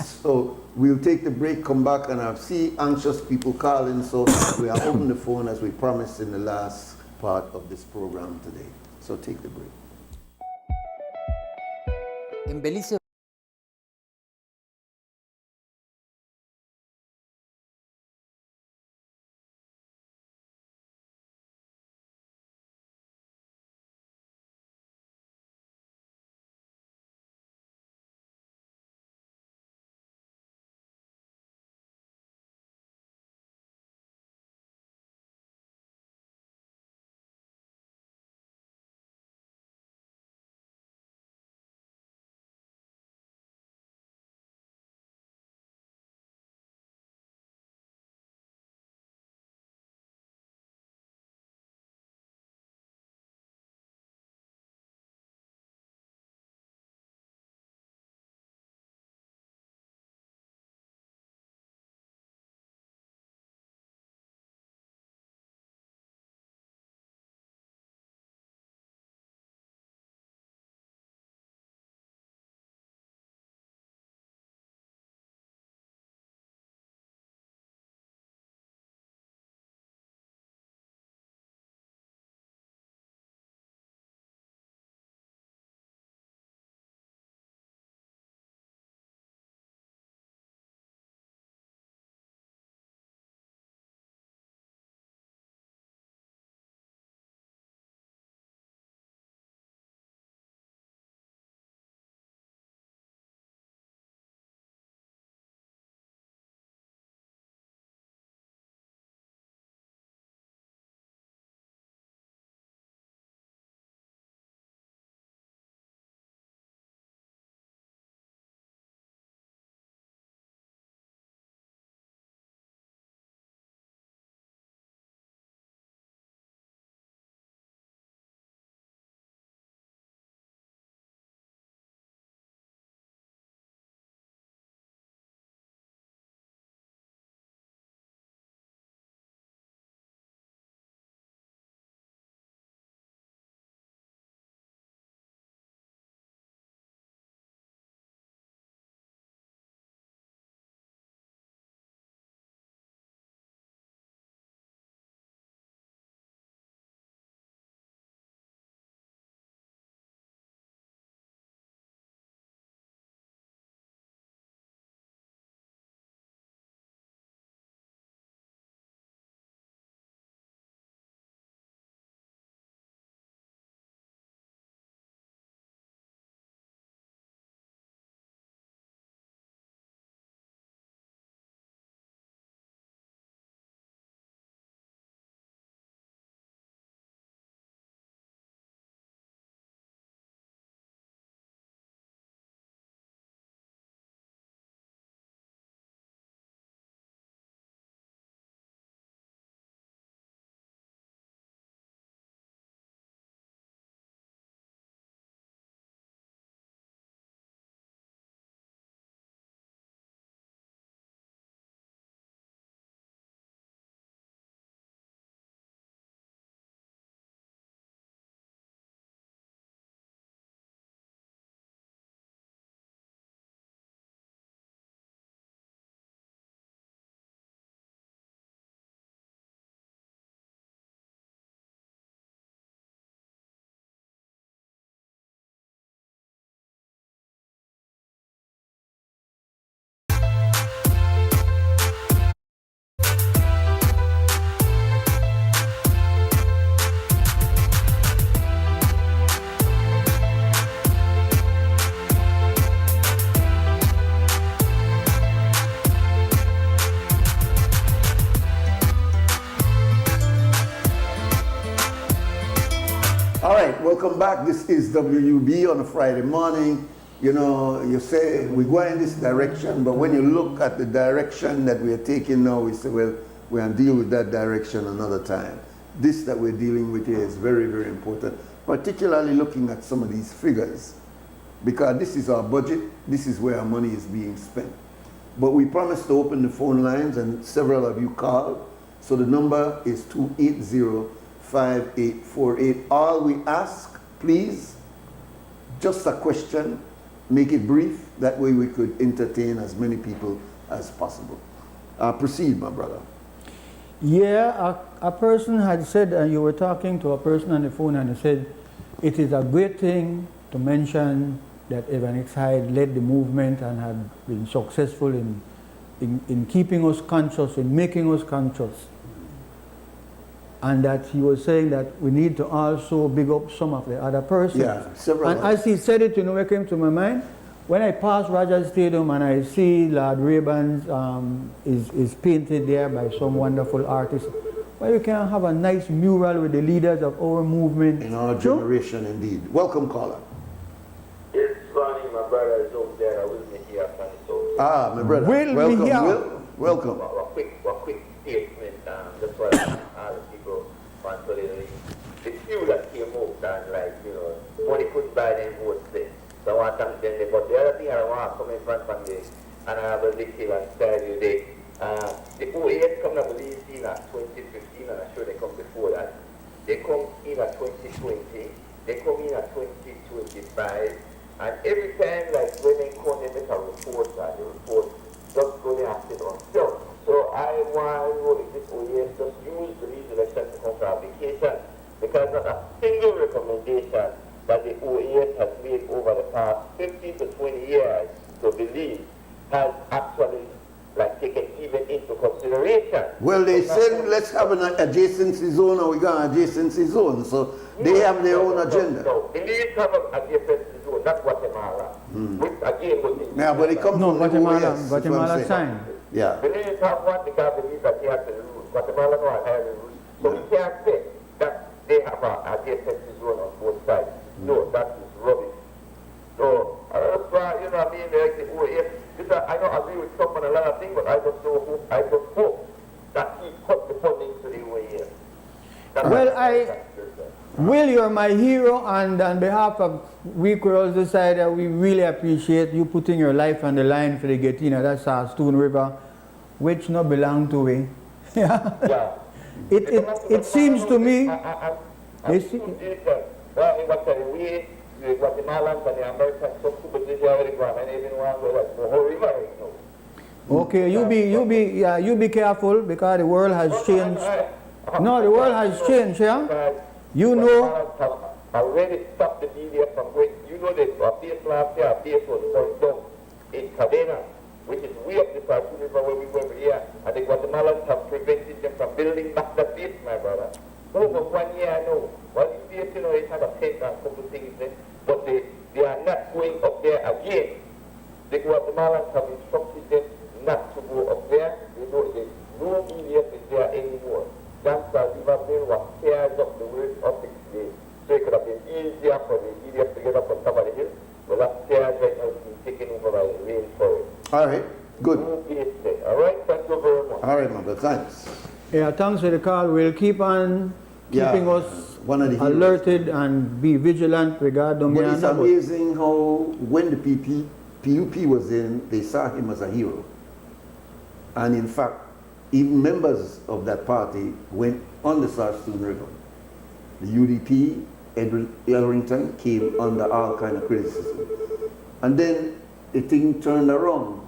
So we'll take the break, come back, and I'll see anxious people calling. So we are open the phone as we promised in the last part of this program today. So take the break. En Belice welcome back. This is WUB on a Friday morning. You know, you say we go in this direction, but when you look at the direction that we are taking now, we say, well, we're going to deal with that direction another time. This that we're dealing with here is very, very important, particularly looking at some of these figures, because this is our budget, this is where our money is being spent. But we promised to open the phone lines, and several of you called. So the number is 280-5848. All we ask, please, just a question, make it brief. That way we could entertain as many people as possible. Proceed, my brother. Yeah, a person had said, and you were talking to a person on the phone, and he said, it is a great thing to mention that Evan X. Hyde led the movement and had been successful in keeping us conscious, in making us conscious. And that he was saying that we need to also big up some of the other persons. Yeah, several. And as he said it, you know what came to my mind? When I pass Rogers Stadium and I see Lord Ray-Bans is painted there by some wonderful artist, well, you can have a nice mural with the leaders of our movement. In our generation, indeed. Welcome, caller. Yes, Ronnie, my brother is over there. I will be here from the soul. Ah, my brother. Will welcome, be here. Will. Welcome. A quick statement. That's what all the people want to the few that came out and like, you know, money couldn't buy them votes there. So I want them to them. But the other thing I want to come in front from this, and I have a dictator and tell you the OAS come, I believe, in 2015, and I'm sure they come before that. They come in at 2020, they come in at 2025, and every time, like, when they come, they make a report, and the report just go there and sit on themselves. So I want to know if this OAS just use these elections to come for application, because not a single recommendation that the OAS has made over the past 15 to 20 years to believe has actually like taken even into consideration. Well, they said let's have an adjacency zone, or we got an adjacency zone, so they have their own agenda. No, Belize have an adjacency zone, not Guatemala. Which again would be. Yeah, but it comes from Guatemala signed. Yeah. Belize have one because Belize that they have the rules. Guatemala no have the rules. So we can't say that they have an adjacency zone on both sides. No, that is rubbish. So, you know, I mean, like the OAS, I don't agree with Trump on a lot of things, but I just hope that he cut the funding to the OAS. Will, you're my hero, and on behalf of We Cross the Side, we really appreciate you putting your life on the line for the Getina. That's our Stone River, which not belong to we. Yeah. It seems to me. The Guatemalans and the Americans some people did already gone and even one go like the whole river, you know. Okay, you be careful because the world has changed. No, the world has changed, yeah? You know. Already stopped the media from going, you know that a place last year, a place was burned down in Cadena, which is way up the Socio River where we were here, and the Guatemalans have prevented them from building back the place, my brother. Over 1 year, I know. Well, the state, you know, it had a tent and a couple of things there, but they are not going up there again. The Guatemalans have instructed them not to go up there. They know there's no EDF is there anymore. That's why River Bill was tears up the world of the day. So it could have been easier for the EDF to get up on top of the hill, but that tears right now is being taken over by the rainforest. All right, good. No base there. All right, thank you very much. All right, mother, thanks. Yeah, thanks for the call. We'll keep on keeping us alerted and be vigilant regarding. But it's amazing how when the PUP was in, they saw him as a hero. And in fact, even members of that party went on the Socio-political River. The UDP, Edward Elrington, came under all kind of criticism. And then the thing turned around.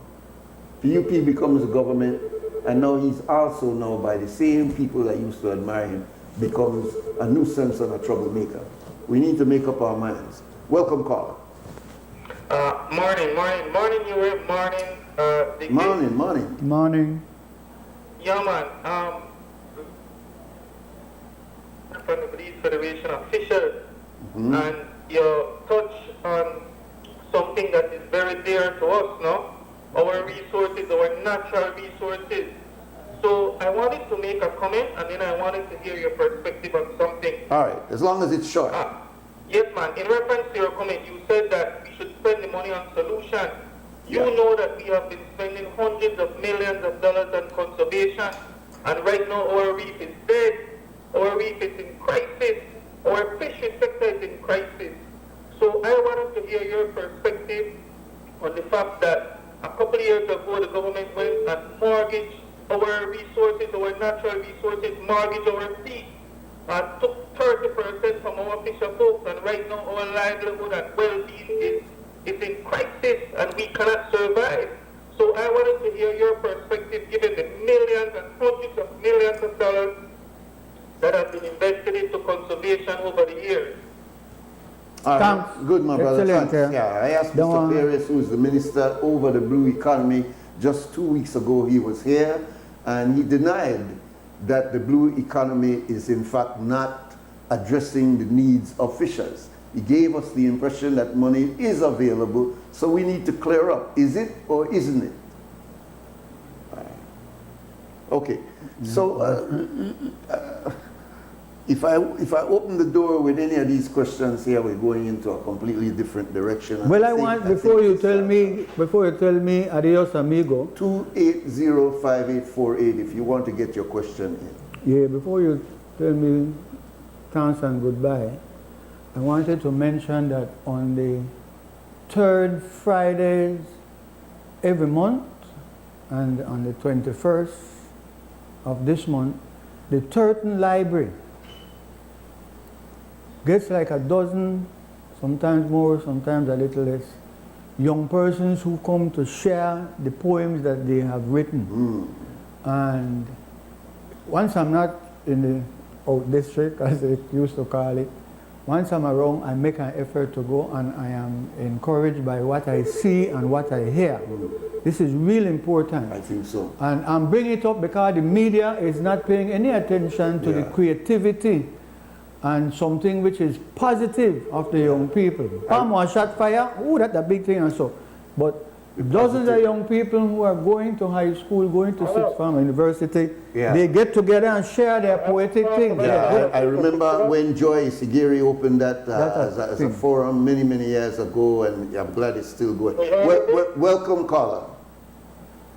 PUP becomes a government, and now he's also now by the same people that used to admire him, becomes a nuisance and a troublemaker. We need to make up our minds. Welcome, caller. Morning, Nuri, Morning. Yeah, man. From the Belize Federation officials, and you touch on something that is very dear to us, no? Our resources, our natural resources. So I wanted to make a comment, and then I wanted to hear your perspective on something. All right, as long as it's short. Yes, man. In reference to your comment, you said that we should spend the money on solutions. You know that we have been spending hundreds of millions of dollars on conservation, and right now our reef is dead, our reef is in crisis, our fishery sector is in crisis. So I wanted to hear your perspective on the fact that a couple of years ago the government went and mortgaged our resources, our natural resources, mortgaged our sea, and took 30% from our fisher folks, and right now our livelihood and well-being is in crisis and we cannot survive. So I wanted to hear your perspective given the millions and hundreds of millions of dollars that have been invested into conservation over the years. All right. Good, my brother. Excellent, Thanks. Yeah, I asked Mr. Perez, who is the Minister over the Blue Economy, just 2 weeks ago. He was here, and he denied that the Blue Economy is in fact not addressing the needs of fishers. He gave us the impression that money is available, so we need to clear up. Is it or isn't it? Okay, so if I open the door with any of these questions here, we're going into a completely different direction. Well, I want, before you tell me, adios amigo. 280-5848 if you want to get your question in. Yeah, before you tell me thanks and goodbye, I wanted to mention that on the third Fridays every month and on the 21st of this month, the Turton Library gets like a dozen, sometimes more, sometimes a little less, young persons who come to share the poems that they have written. And once I'm not in the out district, as they used to call it, once I'm around, I make an effort to go, and I am encouraged by what I see and what I hear. This is really important. I think so. And I'm bringing it up because the media is not paying any attention to the creativity and something which is positive of the young people. Palm was shot fire, ooh, that's a big thing and so. But dozens of young people who are going to high school, going to Sixth Form University, they get together and share their poetic things. Yeah, I remember when Joy Sigiri opened that as a forum many, many years ago, and I'm glad it's still going. Welcome, caller.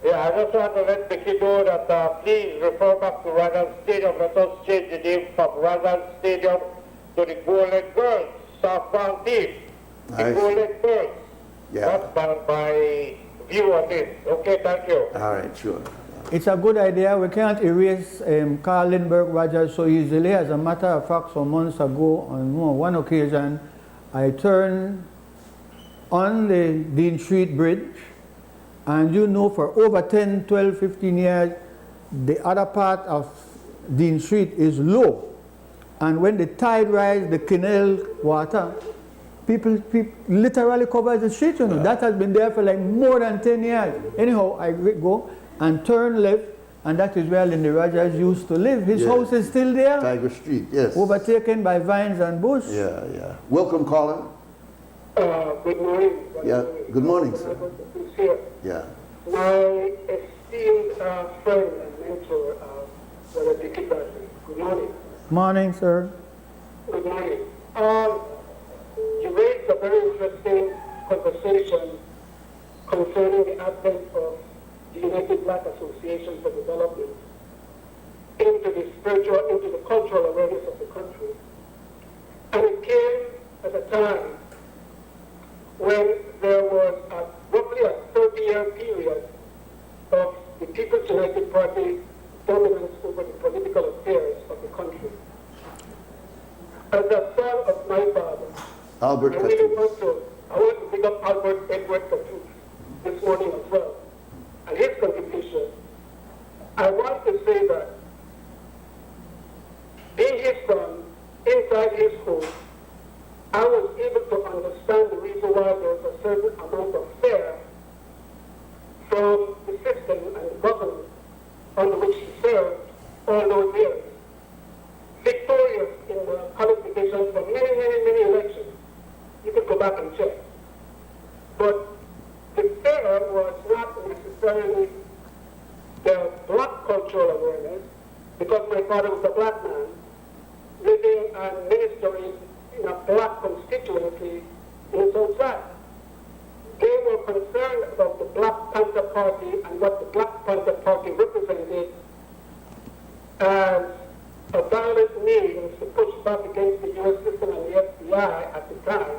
Yeah, I just want to let Vicky know that please refer back to Razan Stadium. Let us change the name from Razan Stadium to the Golden Girls softball team. The Golden Girls. Yeah. That's my view on this. Okay, thank you. All right, sure. It's a good idea. We can't erase Carl Lindbergh Rogers so easily. As a matter of fact, some months ago, on one occasion, I turned on the Dean Street Bridge, and you know, for over 10, 12, 15 years, the other part of Dean Street is low. And when the tide rises, the canal water, people literally cover the street, you know. That has been there for like more than 10 years. Anyhow, I go and turn left, and that is where Lindy Rogers used to live. His house is still there. Tiger Street, yes. Overtaken by vines and bush. Yeah, yeah. Welcome, caller. Good morning. Yeah, good morning, sir. Yeah. My esteemed friend and mentor, Brother Dickie Bradley. Good morning. Morning, sir. Good morning. You raised a very interesting conversation concerning the advent of the United Black Association for Development into the spiritual, into the cultural awareness of the country. And it came at a time when there was roughly a 30-year period of the People's United Party dominance over the political affairs of the country. As the son of my father, Albert I want to bring up Albert Edward Katu this morning as well, and his contribution. I want to say that being his son, inside his home, I was able to understand the reason why there was a certain amount of fear from the system and the government under which he served all those years. Victorious in the qualifications for many, many, many elections. You could go back and check. But the fear was not necessarily the black cultural awareness, because my father was a black man living and ministering in a black constituency in Southside. They were concerned about the Black Panther Party and what the Black Panther Party represented as a violent means to push back against the U.S. system and the FBI at the time.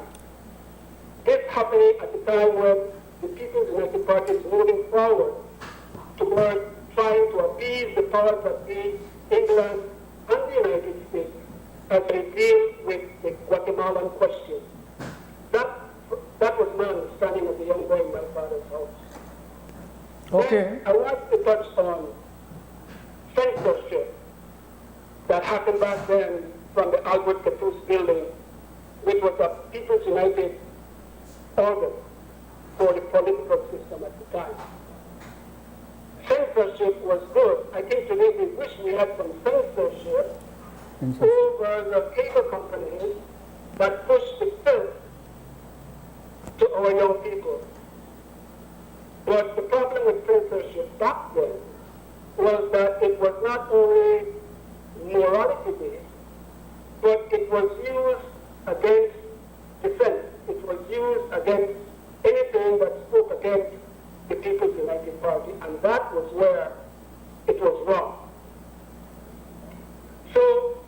This happening at the time when the People's United Party is moving forward toward trying to appease the powers that be, England and the United States, as they deal with the Guatemalan question. That was my understanding of the young boy in my father's house. Okay. Then I want to touch on censorship that happened back then from the Albert Catus building, which was a People's United organ for the political system at the time. Censorship was good. I think today we wish we had some censorship over the cable companies that push the filth to our young people. But the problem with censorship back then was that it was not only morality based, but it was used against dissent. It was used against anything that spoke against the People's United Party, and that was where it was wrong. So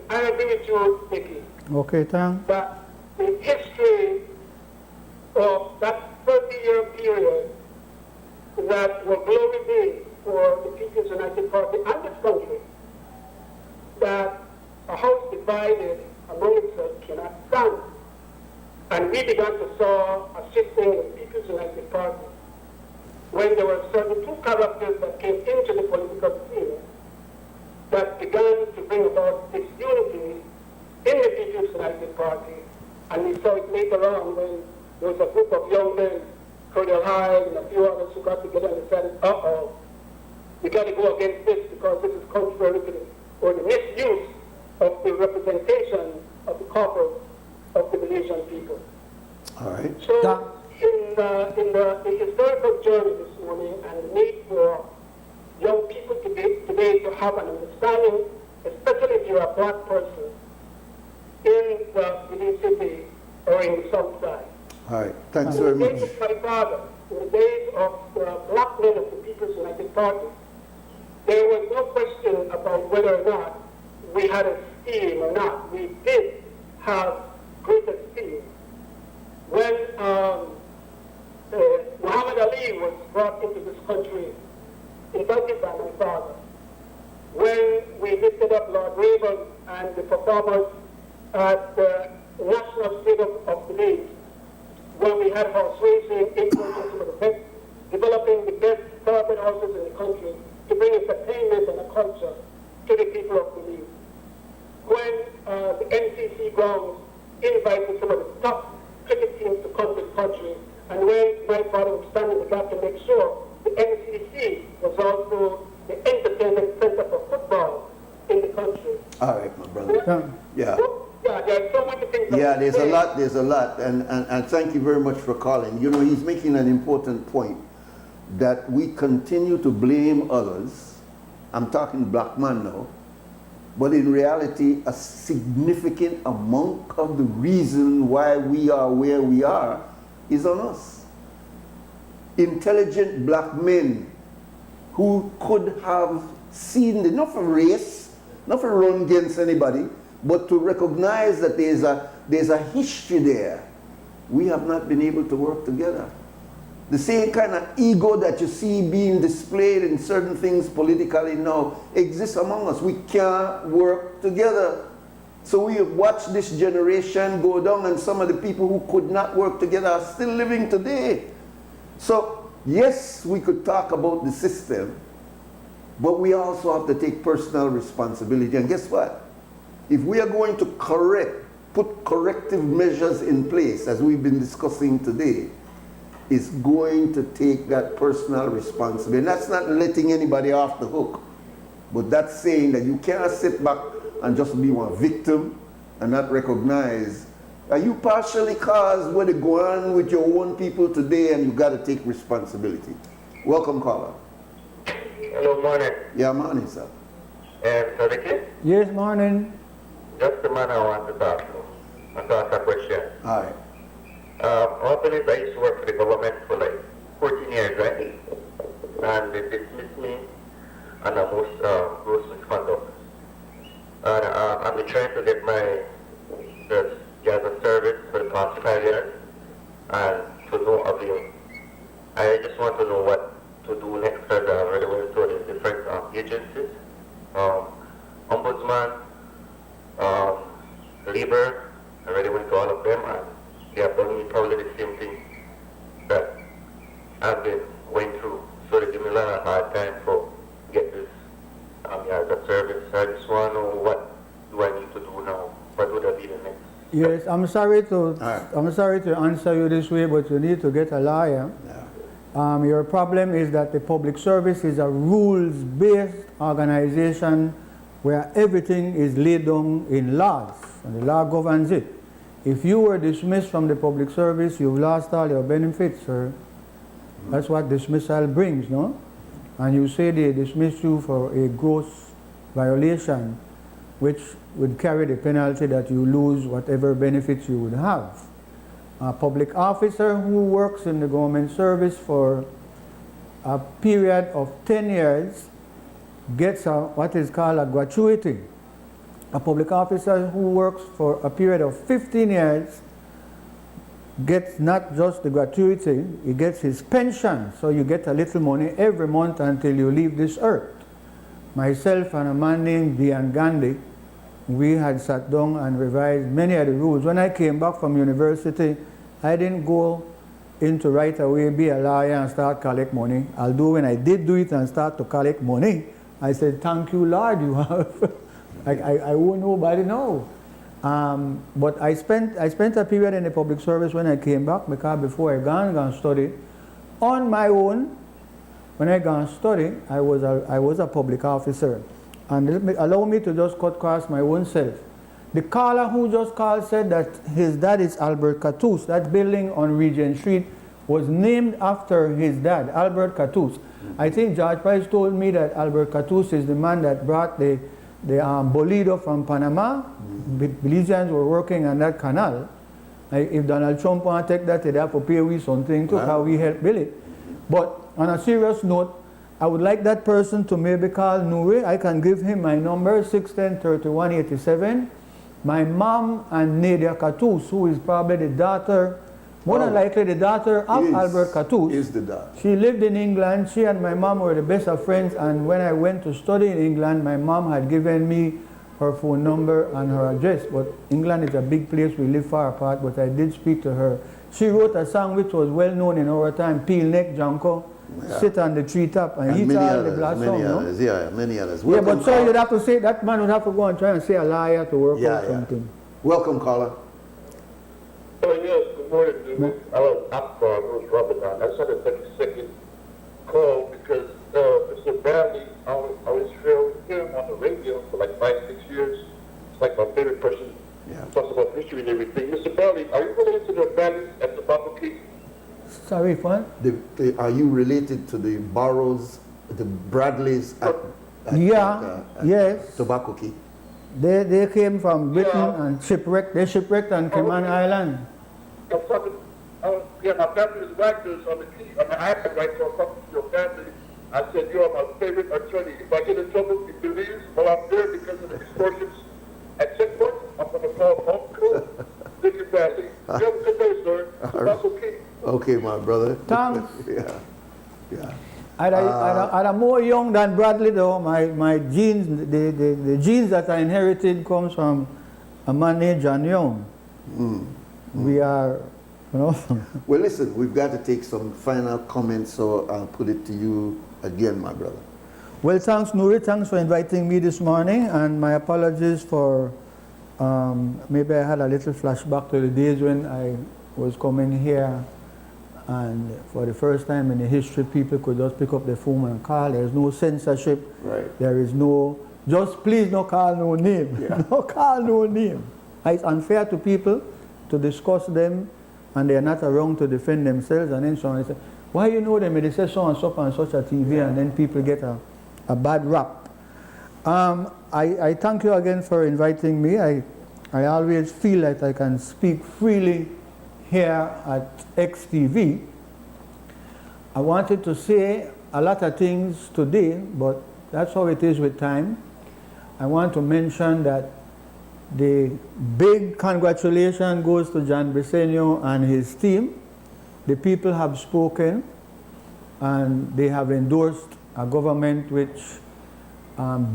I agree with you, Vicky, Okay, thanks. that the history of that 30-year period that were glory days for the People's United Party and this country, that a house divided among itself cannot stand. And we began to saw a shifting in the People's United Party when there were certain two characters that came into the political scene that began to bring about this unity in the People's United Party. And we saw it later on when there was a group of young men, Colonel Hyde and a few others, who got together and decided, we got to go against this because this is contrary to the misuse of the representation of the corporate of the Malaysian people. All right. So in the historical journey this morning and the need for young people today to have an understanding, especially if you're a black person in the Belize City or in the South Side. All right. Thanks very much. In the days of my father, in the days of the black men of the People's United Party, there was no question about whether or not we had esteem or not. We did have great esteem. When Muhammad Ali was brought into this country, invited by my father, when we lifted up Lord Raven and the performers at the National Stadium of Belize, when we had horse racing, importing some of the best, developing the best thoroughbred horses in the country to bring entertainment and a culture to the people of Belize. When the NCC grounds invited some of the top cricket teams to come to the country, and when my father was standing in the gap to make sure the NCC was also the entertainment center for football in the country. All right, my brother. Yeah. Yeah, there are so many things. Yeah, there's a lot, and thank you very much for calling. You know, he's making an important point that we continue to blame others. I'm talking black man now, but in reality, a significant amount of the reason why we are where we are is on us. Intelligent black men who could have seen enough of race, not to run against anybody, but to recognize that there's a history there. We have not been able to work together. The same kind of ego that you see being displayed in certain things politically now exists among us. We can't work together. So we have watched this generation go down, and some of the people who could not work together are still living today. So yes, we could talk about the system, but we also have to take personal responsibility. And guess what? If we are going to put corrective measures in place, as we've been discussing today, it's going to take that personal responsibility. And that's not letting anybody off the hook, but that's saying that you cannot sit back and just be one victim and not recognize, are you partially caused what is going on with your own people today, and you got to take responsibility. Welcome, caller. Hello, morning. Yeah, morning, sir. Mr. Ricky? Yes, morning. Just the man I want to talk to. and to ask a question. All right. I believe I used to work for the government for like 14 years, right? And they dismissed me on a most gross misconduct. And I've been trying to get my gather service for the past 5 years, and to no avail. I just want to know what to do next, because I already went to the different agencies, Ombudsman, Labor, I already went to all of them, and they have done me probably the same thing that I've been going through. So they give me a lot of hard time for get this the service. I just want to know what do I need to do now? What would I be the next? Yes, I'm sorry to answer you this way, but you need to get a lawyer. Your problem is that the public service is a rules-based organization where everything is laid down in laws, and the law governs it. If you were dismissed from the public service, you've lost all your benefits, sir. That's what dismissal brings, no? And you say they dismiss you for a gross violation, which would carry the penalty that you lose whatever benefits you would have. A public officer who works in the government service for a period of 10 years gets what is called a gratuity. A public officer who works for a period of 15 years gets not just the gratuity, he gets his pension. So you get a little money every month until you leave this earth. Myself and a man named Dian Gandhi, we had sat down and revised many of the rules. When I came back from university, I didn't go into right away be a lawyer and start collect money. Although when I did do it and start to collect money, I said, thank you, Lord, you have. I won't nobody know. But I spent a period in the public service when I came back, because before I gone study on my own. When I gone study, I was a public officer. And allow me to just cut across my own self. The caller who just called said that his dad is Albert Cattouse. That building on Regent Street was named after his dad, Albert Cattouse. I think George Price told me that Albert Cattouse is the man that brought the Bolido from Panama. Belizeans were working on that canal. If Donald Trump want to take that, they'd have to pay we something to how we help build it. But on a serious note, I would like that person to maybe call Nuri. I can give him my number, 610-3187. My mom and Nadia Cattouse, who is probably the daughter, more than likely the daughter of Albert Cattouse. Is the daughter. She lived in England. She and my mom were the best of friends, and when I went to study in England, my mom had given me her phone number and her address. But England is a big place, we live far apart, but I did speak to her. She wrote a song which was well known in our time, Peel Neck Janko. Yeah. Sit on the treetop and eat all the blossom. Many others, yeah, many others. Welcome, yeah, but so you'd have to say, that man would have to go and try and say a liar to work out something. Welcome, caller. Oh, yes, good morning. Hello, I'm Bruce Robinson. I just had a 30-second call because Mr. Bradley, I was hearing him on the radio for like 5-6 years. It's like my favorite person. Yeah. Talks about history and everything. Mr. Bradley, are you related to the Bradleys at the Tobacco case? Sorry, what? Are you related to the Barrows, the Bradleys at yes. Tobacco Key? They came from Britain and shipwrecked. They shipwrecked on Cayman Island. I'm talking, my family is writers on the key, on the island, right? So I'm talking to your family. I said, you are my favorite attorney. If I get in trouble, you believe, while I'm there because of the extortions at checkpoint, I'm going to call Uncle Dickie Bradley. You have a good day, sir. That's okay. Okay, my brother. Thanks. yeah. I'm more young than Bradley, though. My genes, the genes that I inherited comes from a man named John Young. We are, you know. Well, listen, we've got to take some final comments, so I'll put it to you again, my brother. Well, thanks, Nuri. Thanks for inviting me this morning, and my apologies for maybe I had a little flashback to the days when I was coming here, and for the first time in the history, people could just pick up the phone and call. There's no censorship. Right. There is no, just please no call no name. Yeah. No call no name. It's unfair to people to discuss them, and they're not around to defend themselves, and then someone say, why you know them? They say so and such a TV, and then people get a bad rap. I thank you again for inviting me. I always feel that I can speak freely here at XTV. I wanted to say a lot of things today, but that's how it is with time. I want to mention that the big congratulations goes to John Briceño and his team. The people have spoken and they have endorsed a government which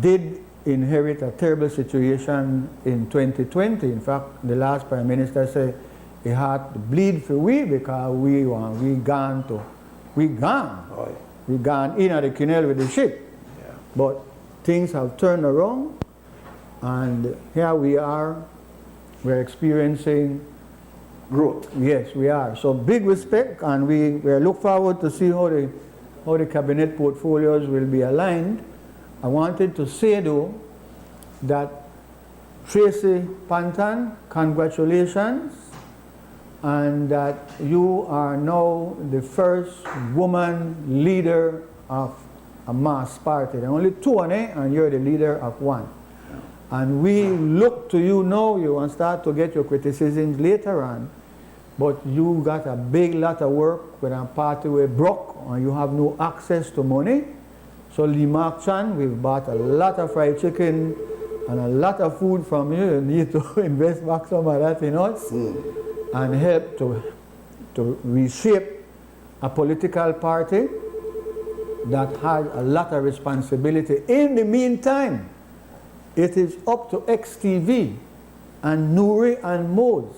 did inherit a terrible situation in 2020. In fact, the last Prime Minister said he had to bleed for we because we gone in at the canal with the ship. Yeah. But things have turned around and here we are, we're experiencing growth. Yes, we are. So big respect, and we look forward to see how the cabinet portfolios will be aligned. I wanted to say though that Tracy Pantan, congratulations, and that you are now the first woman leader of a mass party. There are only two on it, and you're the leader of one. And we look to you now. You want to start to get your criticisms later on, but you got a big lot of work when a party were broke and you have no access to money. So Lee Mark Chan, we've bought a lot of fried chicken and a lot of food from you. You need to invest back some of that in us and help to reshape a political party that has a lot of responsibility. In the meantime, it is up to XTV and Nuri and Mose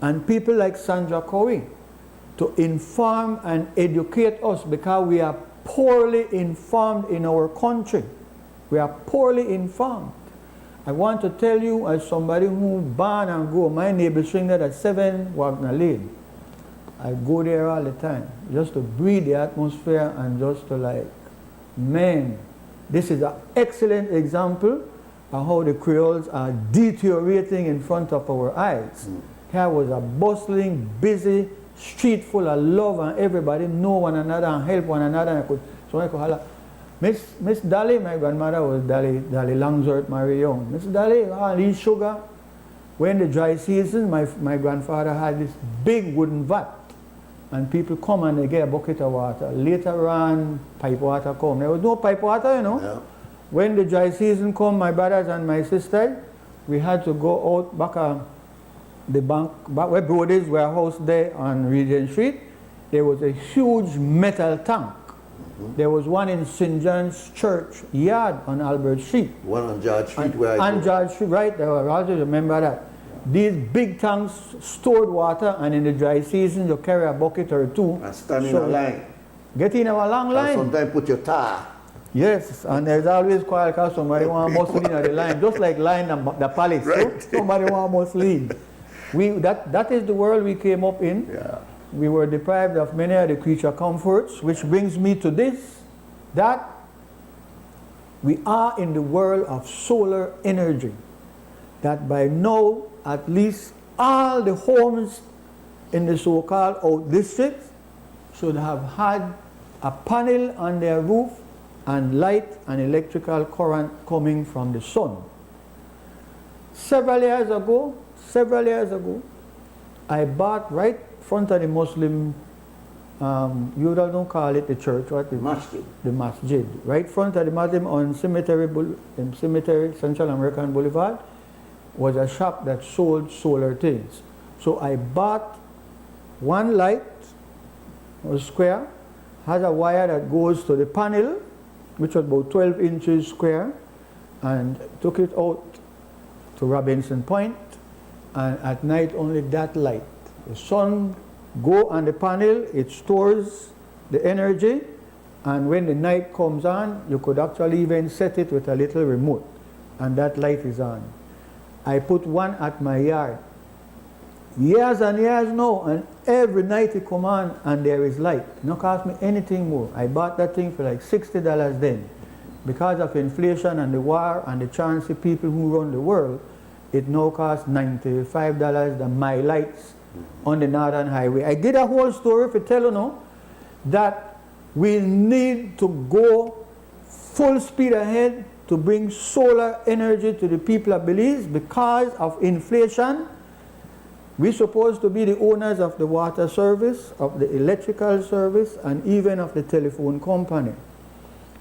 and people like Sandra Cowie to inform and educate us, because we are poorly informed in our country. We are poorly informed. I want to tell you, as somebody who born and go, my neighbor string that at 7 Wagner Lane. I go there all the time just to breathe the atmosphere and just to like, man, this is an excellent example of how the Creoles are deteriorating in front of our eyes. Here was a bustling, busy street full of love, and everybody know one another and help one another. And I could holler, Miss Dolly, my grandmother was Dolly Langsworth Mary Young. Miss Dolly, Lee Sugar. When the dry season, my grandfather had this big wooden vat, and people come and they get a bucket of water. Later on, pipe water come. There was no pipe water, you know. Yeah. When the dry season come, my brothers and my sister, we had to go out back the bank, back where Brody's warehouse there on Regent Street. There was a huge metal tank. There was one in St. John's Church yard on Albert Street. One on George Street where on George Street, right? There were, I always remember that. These big tanks stored water, and in the dry season you carry a bucket or two. And stand in a line. Get in our long line. And sometimes put your tar. Yes, and there's always quite because somebody want to muscle in at the line, just like line the palace. Right. So somebody want to muscle in. That is the world we came up in. Yeah. We were deprived of many of the creature comforts, which brings me to this, that we are in the world of solar energy. That by now, at least all the homes in the so-called out districts should have had a panel on their roof and light and electrical current coming from the sun. Several years ago, I bought right in front of the Muslim, you don't call it the church, what is masjid. The masjid. Right in front of the Muslim on Cemetery, Central American Boulevard, was a shop that sold solar things. So I bought one light, was square, has a wire that goes to the panel, which was about 12 inches square, and took it out to Robinson Point, and at night only that light. The sun go on the panel, it stores the energy, and when the night comes on, you could actually even set it with a little remote, and that light is on. I put one at my yard. Years and years now, and every night it come on and there is light. It don't cost me anything more. I bought that thing for like $60 then. Because of inflation and the war and the chance of people who run the world, it now costs $95 than my lights on the Northern Highway. I did a whole story for tell you now that we need to go full speed ahead to bring solar energy to the people of Belize. Because of inflation, we're supposed to be the owners of the water service, of the electrical service, and even of the telephone company.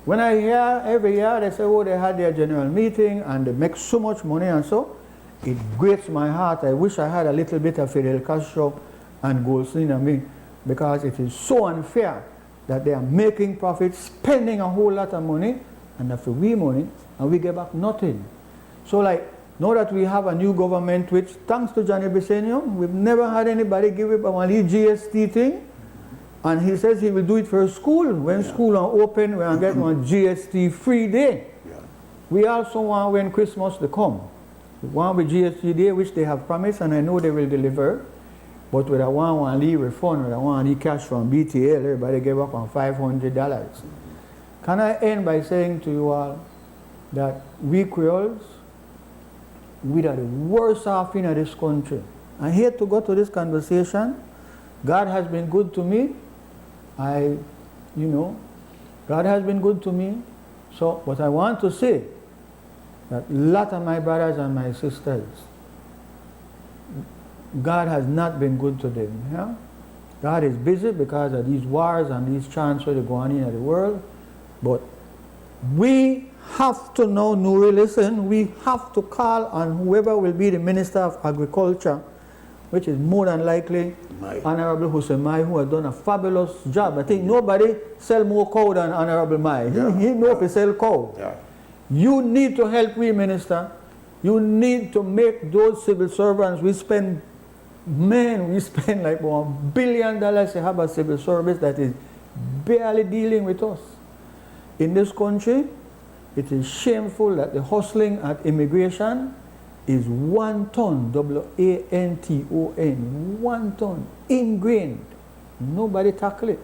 When I hear every year they say, oh, they had their general meeting and they make so much money and so, it breaks my heart. I wish I had a little bit of Fidel Castro and Goldstein and me, because it is so unfair that they are making profits, spending a whole lot of money, and after we money, and we get back nothing. So like, now that we have a new government, which thanks to Johnny Bisenio, we've never had anybody give up on the GST thing, and he says he will do it for school. When school are open, we are getting one GST free day. We also want when Christmas to come. We want with GST day, which they have promised, and I know they will deliver. But with a one leave refund, with a one leave cash from BTL, everybody gave up on $500. Can I end by saying to you all that we Creoles, we are the worst off in this country. I hate to go to this conversation. God has been good to me. God has been good to me. So, but I want to say that a lot of my brothers and my sisters, God has not been good to them. Yeah? God is busy because of these wars and these transfers that are going on in the world. But we have to know, Nuri, listen, we have to call on whoever will be the Minister of Agriculture, which is more than likely Honorable Hussein Mai, who has done a fabulous job. I think nobody sell more cow than Honorable Mai. He knows if he sell cow. You need to help we, Minister. You need to make those civil servants, we spend like $1 billion to have a civil service that is barely dealing with us. In this country, it is shameful that the hustling at immigration is 1 ton, W-A-N-T-O-N, 1 ton, ingrained. Nobody tackle it.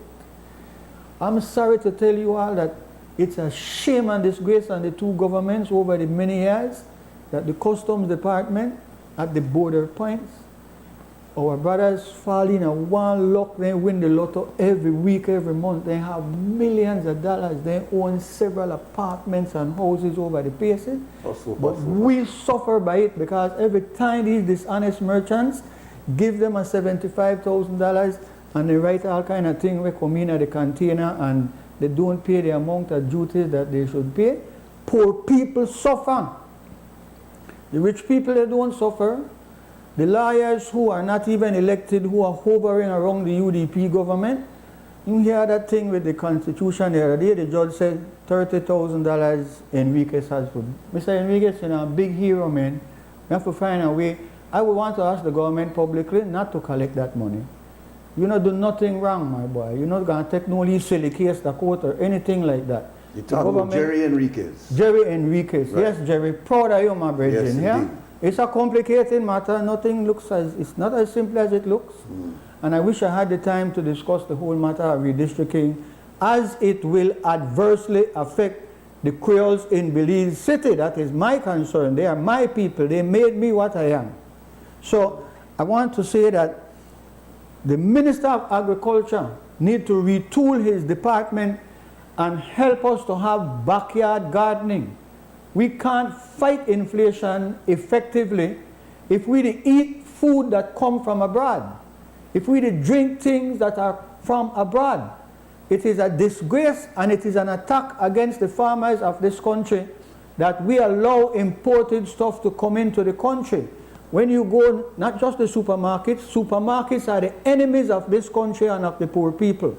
I'm sorry to tell you all that it's a shame and disgrace on the two governments over the many years that the Customs Department at the border points, our brothers fall in a one luck, they win the lotto every week, every month. They have millions of dollars. They own several apartments and houses over the places. But we suffer by it because every time these dishonest merchants give them a $75,000 and they write all kind of things we come in at the container and they don't pay the amount of duties that they should pay, poor people suffer. The rich people, they don't suffer. The lawyers who are not even elected, who are hovering around the UDP government, you hear that thing with the Constitution the other day, the judge said $30,000 Enriquez has to. Mr. Enriquez, you know, a big hero, man. We have to find a way. I would want to ask the government publicly not to collect that money. You not do nothing wrong, my boy. You're not going to take no silly case to court or anything like that. You're talking about Jerry Enriquez. Jerry Enriquez. Right. Yes, Jerry. Proud of you, my brethren. Yes, yeah? It's a complicated matter. Nothing looks as, it's not as simple as it looks. And I wish I had the time to discuss the whole matter of redistricting, as it will adversely affect the Creoles in Belize City. That is my concern. They are my people. They made me what I am. So I want to say that the Minister of Agriculture needs to retool his department and help us to have backyard gardening. We can't fight inflation effectively if we eat food that come from abroad. If we drink things that are from abroad. It is a disgrace and it is an attack against the farmers of this country that we allow imported stuff to come into the country. When you go, not just the supermarkets are the enemies of this country and of the poor people.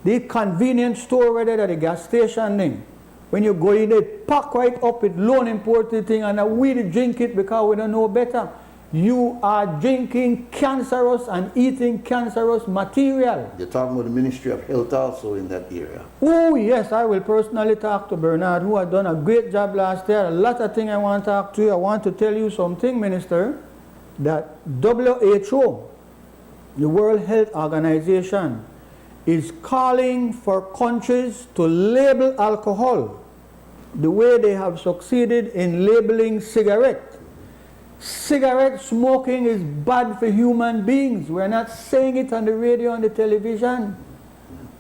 The convenience store, rather than the gas station thing. When you go in, they pack right up with loan imported thing and we drink it because we don't know better. You are drinking cancerous and eating cancerous material. You're talking about the Ministry of Health also in that area. Oh yes, I will personally talk to Bernard, who had done a great job last year. A lot of things I want to talk to you. I want to tell you something, Minister, that WHO, the World Health Organization, is calling for countries to label alcohol the way they have succeeded in labeling cigarette. Cigarette smoking is bad for human beings. We're not saying it on the radio, on the television.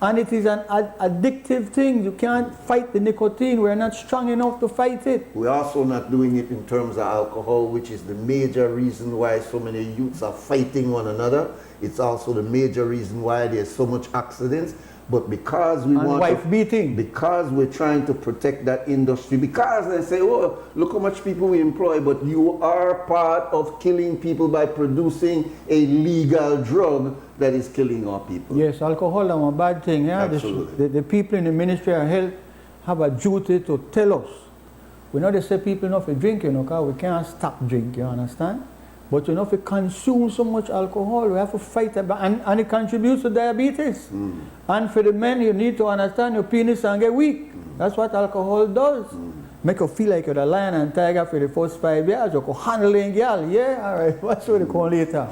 And it is an addictive thing. You can't fight the nicotine. We're not strong enough to fight it. We're also not doing it in terms of alcohol, which is the major reason why so many youths are fighting one another. It's also the major reason why there's so much accidents. But because we want wife beating, because we're trying to protect that industry, because they say, oh, look how much people we employ, but you are part of killing people by producing a legal drug that is killing our people. Yes, alcohol is a bad thing. Yeah? Absolutely. The people in the Ministry of Health have a duty to tell us. We know they say people not to drink, you know, because we can't stop drink, you understand? But you know, if we consume so much alcohol, we have to fight about, and it contributes to diabetes. And for the men, you need to understand your penis and get weak. That's what alcohol does. Make you feel like you're a lion and tiger for the first 5 years. You go handling girl, yeah, all right, what's what they call later.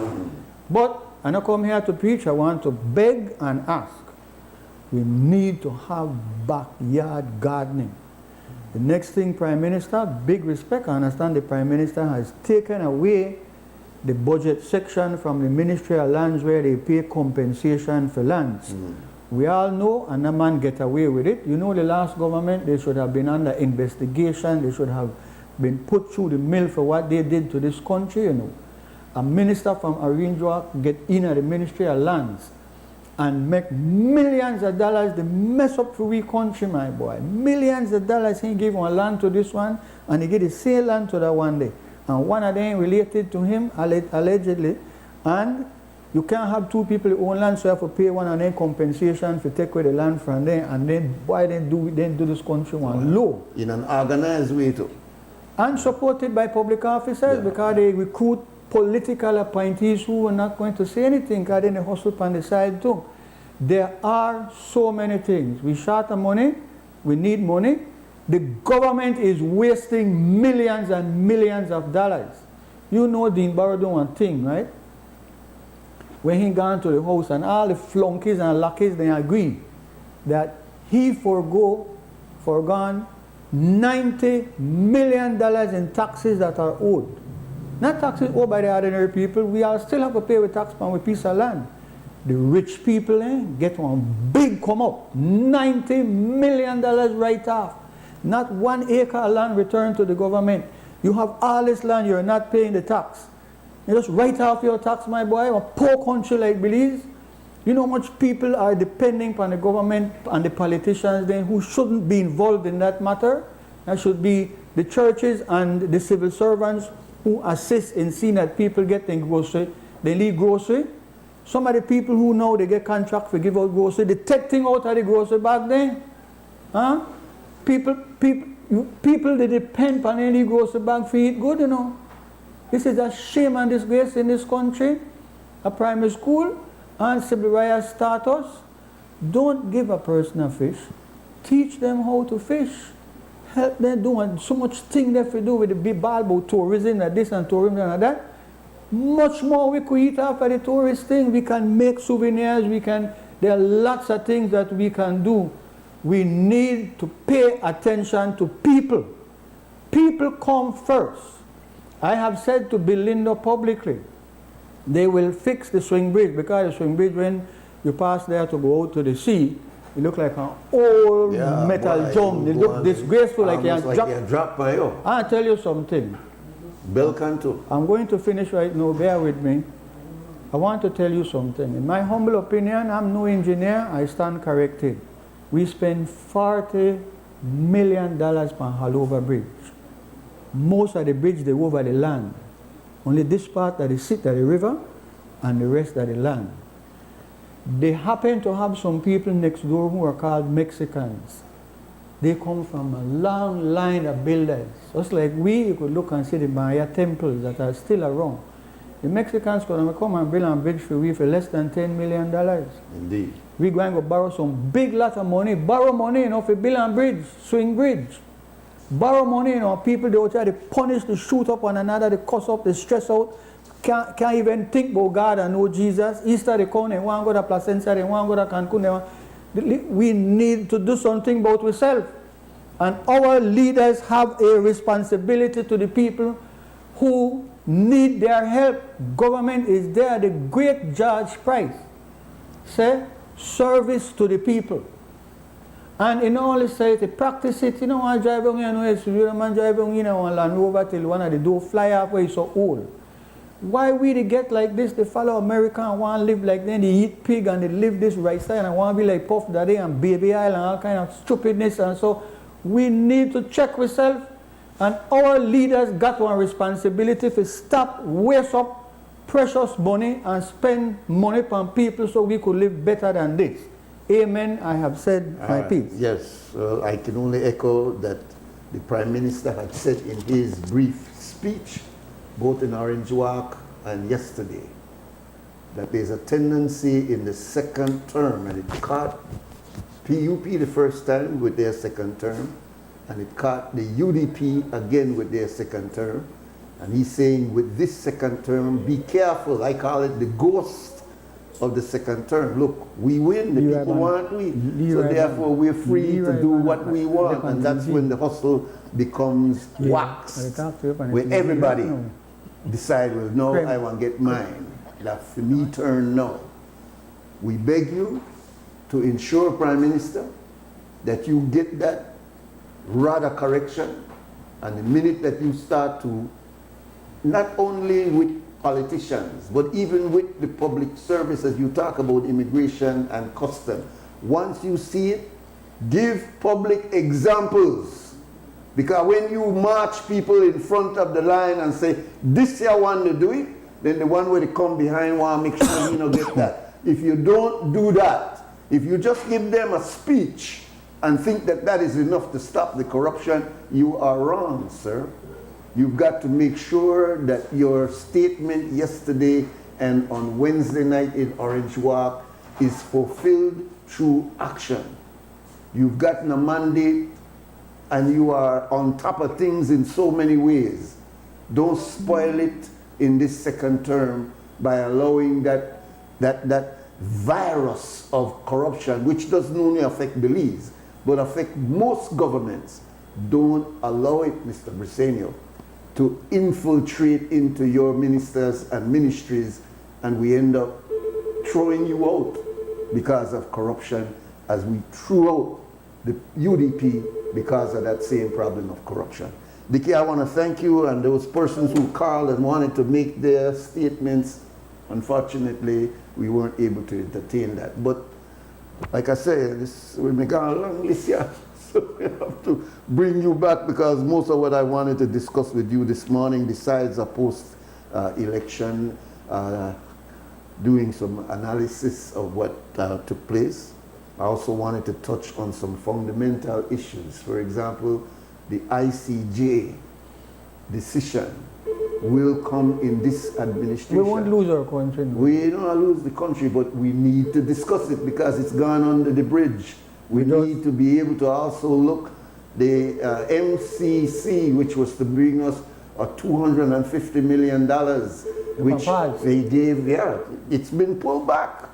But I don't come here to preach, I want to beg and ask. We need to have backyard gardening. The next thing, Prime Minister, big respect, I understand the Prime Minister has taken away the budget section from the Ministry of Lands where they pay compensation for lands. We all know, and no man get away with it. You know, the last government, they should have been under investigation. They should have been put through the mill for what they did to this country, you know. A minister from Arinjoa get in at the Ministry of Lands and make millions of dollars. They mess up for we country, my boy. Millions of dollars. He give one land to this one, and he get the same land to that one day. And one of them related to him, allegedly, and you can't have two people who own land, so you have to pay one of them compensation to take away the land from them, and then why they do this country one low. In an organized way too. And supported by public officers, because they recruit political appointees who are not going to say anything, because then they hustle on the side too. There are so many things. We short of money, we need money. The government is wasting millions and millions of dollars. You know Dean Barrow doing one thing, right? When he gone to the house and all the flunkies and lackeys, they agree that he forgone $90 million in taxes that are owed. Not taxes owed by the ordinary people. We all still have to pay with tax on a piece of land. The rich people get one big come up. $90 million right off. Not 1 acre of land returned to the government. You have all this land, you're not paying the tax. You just write off your tax, my boy. A poor country like Belize, you know how much people are depending on the government and the politicians then who shouldn't be involved in that matter. That should be the churches and the civil servants who assist in seeing that people get in grocery. They need grocery. Some of the people who know they get contract for give out grocery, they take thing out of the grocery back then. Huh? People, they depend on any grocery bag for eat good, you know. This is a shame and disgrace in this country. A primary school and civil rights status. Don't give a person a fish. Teach them how to fish. Help them do so much thing they do with the big ball about tourism and this and tourism and that. Much more we could eat after the tourist thing. We can make souvenirs. There are lots of things that we can do. We need to pay attention to people. People come first. I have said to Belinda publicly, they will fix the swing bridge, because the swing bridge, when you pass there to go out to the sea, it looks like an old metal drum. They look disgraceful, like you're dropped by you. I'll tell you something. Belcanto. I'm going to finish right now, bear with me. I want to tell you something. In my humble opinion, I'm no engineer, I stand corrected. We spend $40 million on Halover Bridge. Most of the bridge, they over the land. Only this part that is sit at the river and the rest of the land. They happen to have some people next door who are called Mexicans. They come from a long line of builders. Just like you could look and see the Maya temples that are still around. The Mexicans could come and build a bridge for we for less than $10 million. Indeed. We're going to borrow some big lot of money. Borrow money, you know, for build a bridge, swing bridge. Borrow money, you know, people, they will try to punish, to shoot up one another, they cuss up, they stress out. Can't even think about God and know Jesus. Easter they come, they want to go to Placencia, they want to go to Cancun. We need to do something about ourselves. And our leaders have a responsibility to the people who need their help. Government is there. The great George Price said, service to the people. And in all society, practice it. You know, I drive on here, you man drive on here, one Land Rover till one of the door fly halfway so old. Why we they get like this? They follow America and want to live like them. They eat pig and they live this right side and want to be like Puff Daddy and Baby Isle and all kind of stupidness. And so we need to check ourselves. And our leaders got one responsibility to stop waste up precious money and spend money on people so we could live better than this. Amen. I have said my piece. Yes, I can only echo that the Prime Minister had said in his brief speech, both in Orange Walk and yesterday, that there's a tendency in the second term, and it caught PUP the first time with their second term, and it caught the UDP again with their second term. And he's saying with this second term, be careful. I call it the ghost of the second term. Look, we win, the people want we. So therefore we're free to do what we want. And that's when the hustle becomes waxed, where everybody decide, well, no, I want to get mine. That for me turn now. We beg you to ensure, Prime Minister, that you get that rather correction. And the minute that you start to, not only with politicians, but even with the public service, as you talk about immigration and custom, once you see it, give public examples. Because when you march people in front of the line and say, this year want to do it, then the one where they come behind want to make sure you don't get that. If you don't do that, if you just give them a speech and think that that is enough to stop the corruption, you are wrong, sir. You've got to make sure that your statement yesterday and on Wednesday night in Orange Walk is fulfilled through action. You've gotten a mandate and you are on top of things in so many ways. Don't spoil it in this second term by allowing that virus of corruption, which doesn't only affect Belize, but affect most governments. Don't allow it, Mr. Briceño, to infiltrate into your ministers and ministries, and we end up throwing you out because of corruption, as we threw out the UDP because of that same problem of corruption. Dickie, I want to thank you, and those persons who called and wanted to make their statements. Unfortunately, we weren't able to entertain that. But like I said, we may go along this year. So we have to bring you back, because most of what I wanted to discuss with you this morning, besides a post-election, doing some analysis of what took place, I also wanted to touch on some fundamental issues. For example, the ICJ decision will come in this administration. We won't lose our country. We don't lose the country, but we need to discuss it because it's gone under the bridge. We need to be able to also look the MCC, which was to bring us a $250 million, which they gave, it's been pulled back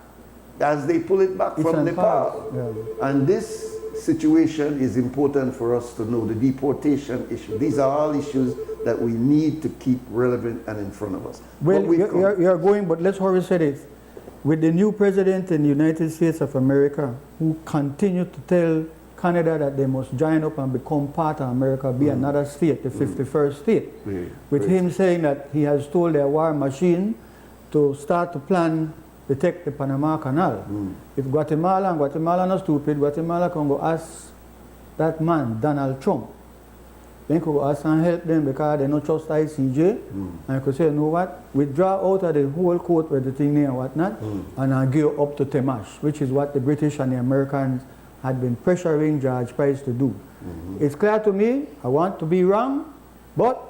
as they pull it back from Nepal. Yeah. And this situation is important for us to know, the deportation issue. These are all issues that we need to keep relevant and in front of us. Well, you're going, but let's hurry say this. With the new president in the United States of America, who continued to tell Canada that they must join up and become part of America, be another state, the 51st state, with him saying that he has told their war machine to start to plan to take the Panama Canal. If Guatemala not stupid, Guatemala can go ask that man, Donald Trump. Then could go ask and help them because they don't trust ICJ. And you could say, you know what, withdraw out of the whole court with the thing there and whatnot, and I'll give up to Temash, which is what the British and the Americans had been pressuring George Price to do. It's clear to me, I want to be wrong, but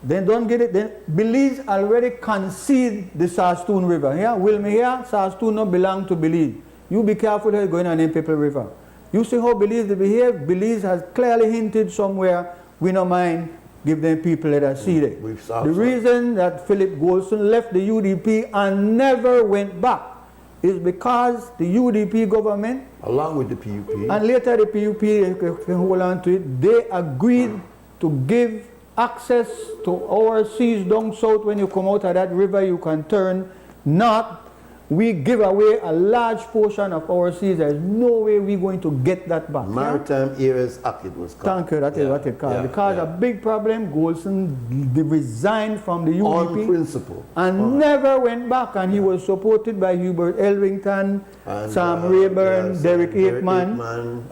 then don't get it. Then Belize already concede the Saskatoon River. Here, Wilma here, Saskatoon not belong to Belize. You be careful how you're going on the People River. You see how Belize they behave? Belize has clearly hinted somewhere, we don't mind, give them people let us see it. The reason that Philip Goldson left the UDP and never went back is because the UDP government, along with the PUP, and later the PUP can hold on to it, they agreed to give access to our seas down south. When you come out of that river, you can turn north We give away a large portion of our seas. There's no way we're going to get that back. Maritime Areas Act it was called. Thank you, that is what it called. Because a big problem, Golson resigned from the UDP. On principle. And never went back, and he was supported by Hubert Elvington, And, Sam Rayburn, yes, Derek Derek Aikman,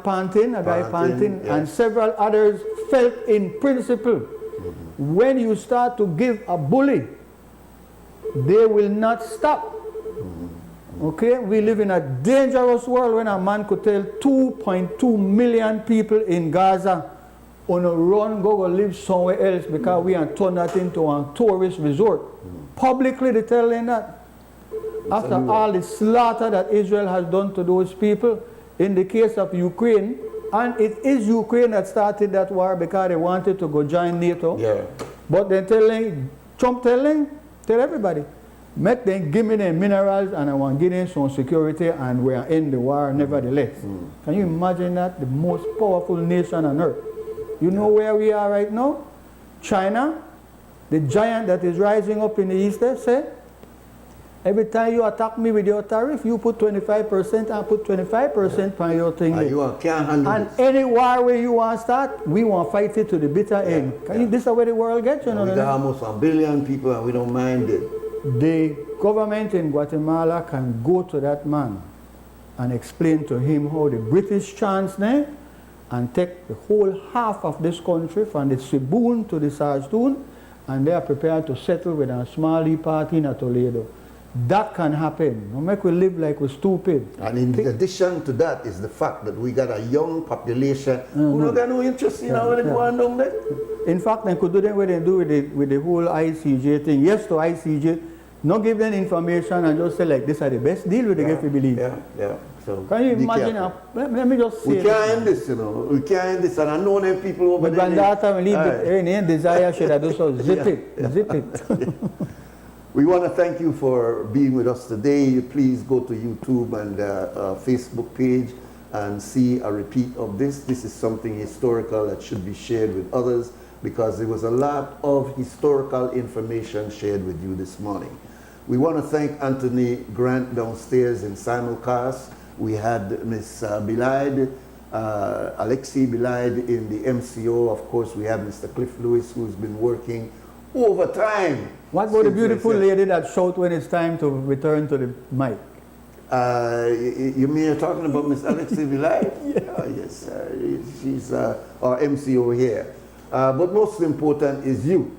Pantin, a guy Pantin, yes. and several others felt in principle, when you start to give a bully, they will not stop. Okay, we live in a dangerous world when a man could tell 2.2 million people in Gaza on a run, go live somewhere else because we are turned that into a tourist resort. Publicly they tell them that. After all the slaughter that Israel has done to those people, in the case of Ukraine, and it is Ukraine that started that war because they wanted to go join NATO. Yeah. But they're telling, Trump tell everybody, make them give me the minerals and I want to give them some security and we are in the war nevertheless. Can you imagine that? The most powerful nation on earth. You know where we are right now? China, the giant that is rising up in the east, say, every time you attack me with your tariff, you put 25%, I put 25% on your thing. You can't handle and this. any war where you want to start, we want to fight it to the bitter end. This is where the world gets, you know. We got almost 1 billion people and we don't mind it. The government in Guatemala can go to that man and explain to him how the British chance there and take the whole half of this country from the Sibun to the Sarstoon, and they are prepared to settle with a small party in Toledo. That can happen. Don't make we live like we're stupid. And in addition to that is the fact that we got a young population who don't got no interest in how they go on down there. In fact, they could do them what they do with the whole ICJ thing. Yes to ICJ, not give them information and just say like this are the best deal with the get to believe. So can you imagine? Let me just say we can't end this, you know. We can't end this, and I know them people over there. My granddaughter will leave any desire should I do so. Zip it, zip it. We want to thank you for being with us today. Please go to YouTube and Facebook page and see a repeat of this. This is something historical that should be shared with others because there was a lot of historical information shared with you this morning. We want to thank Anthony Grant downstairs in simulcast. We had Ms. Belaid, Alexi Belaid in the MCO. Of course, we have Mr. Cliff Lewis, who's been working overtime. What about the beautiful lady that shout when it's time to return to the mic? You mean you're talking about Miss Alexi Belaid? Yes, she's our MCO here. But most important is you.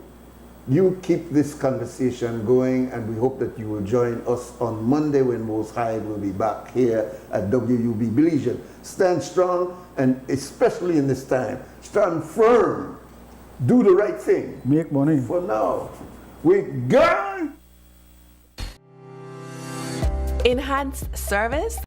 You keep this conversation going, and we hope that you will join us on Monday when Most High will be back here at WUB Belizean. Stand strong, and especially in this time, stand firm. Do the right thing. Make money. For now, we gone. Enhanced service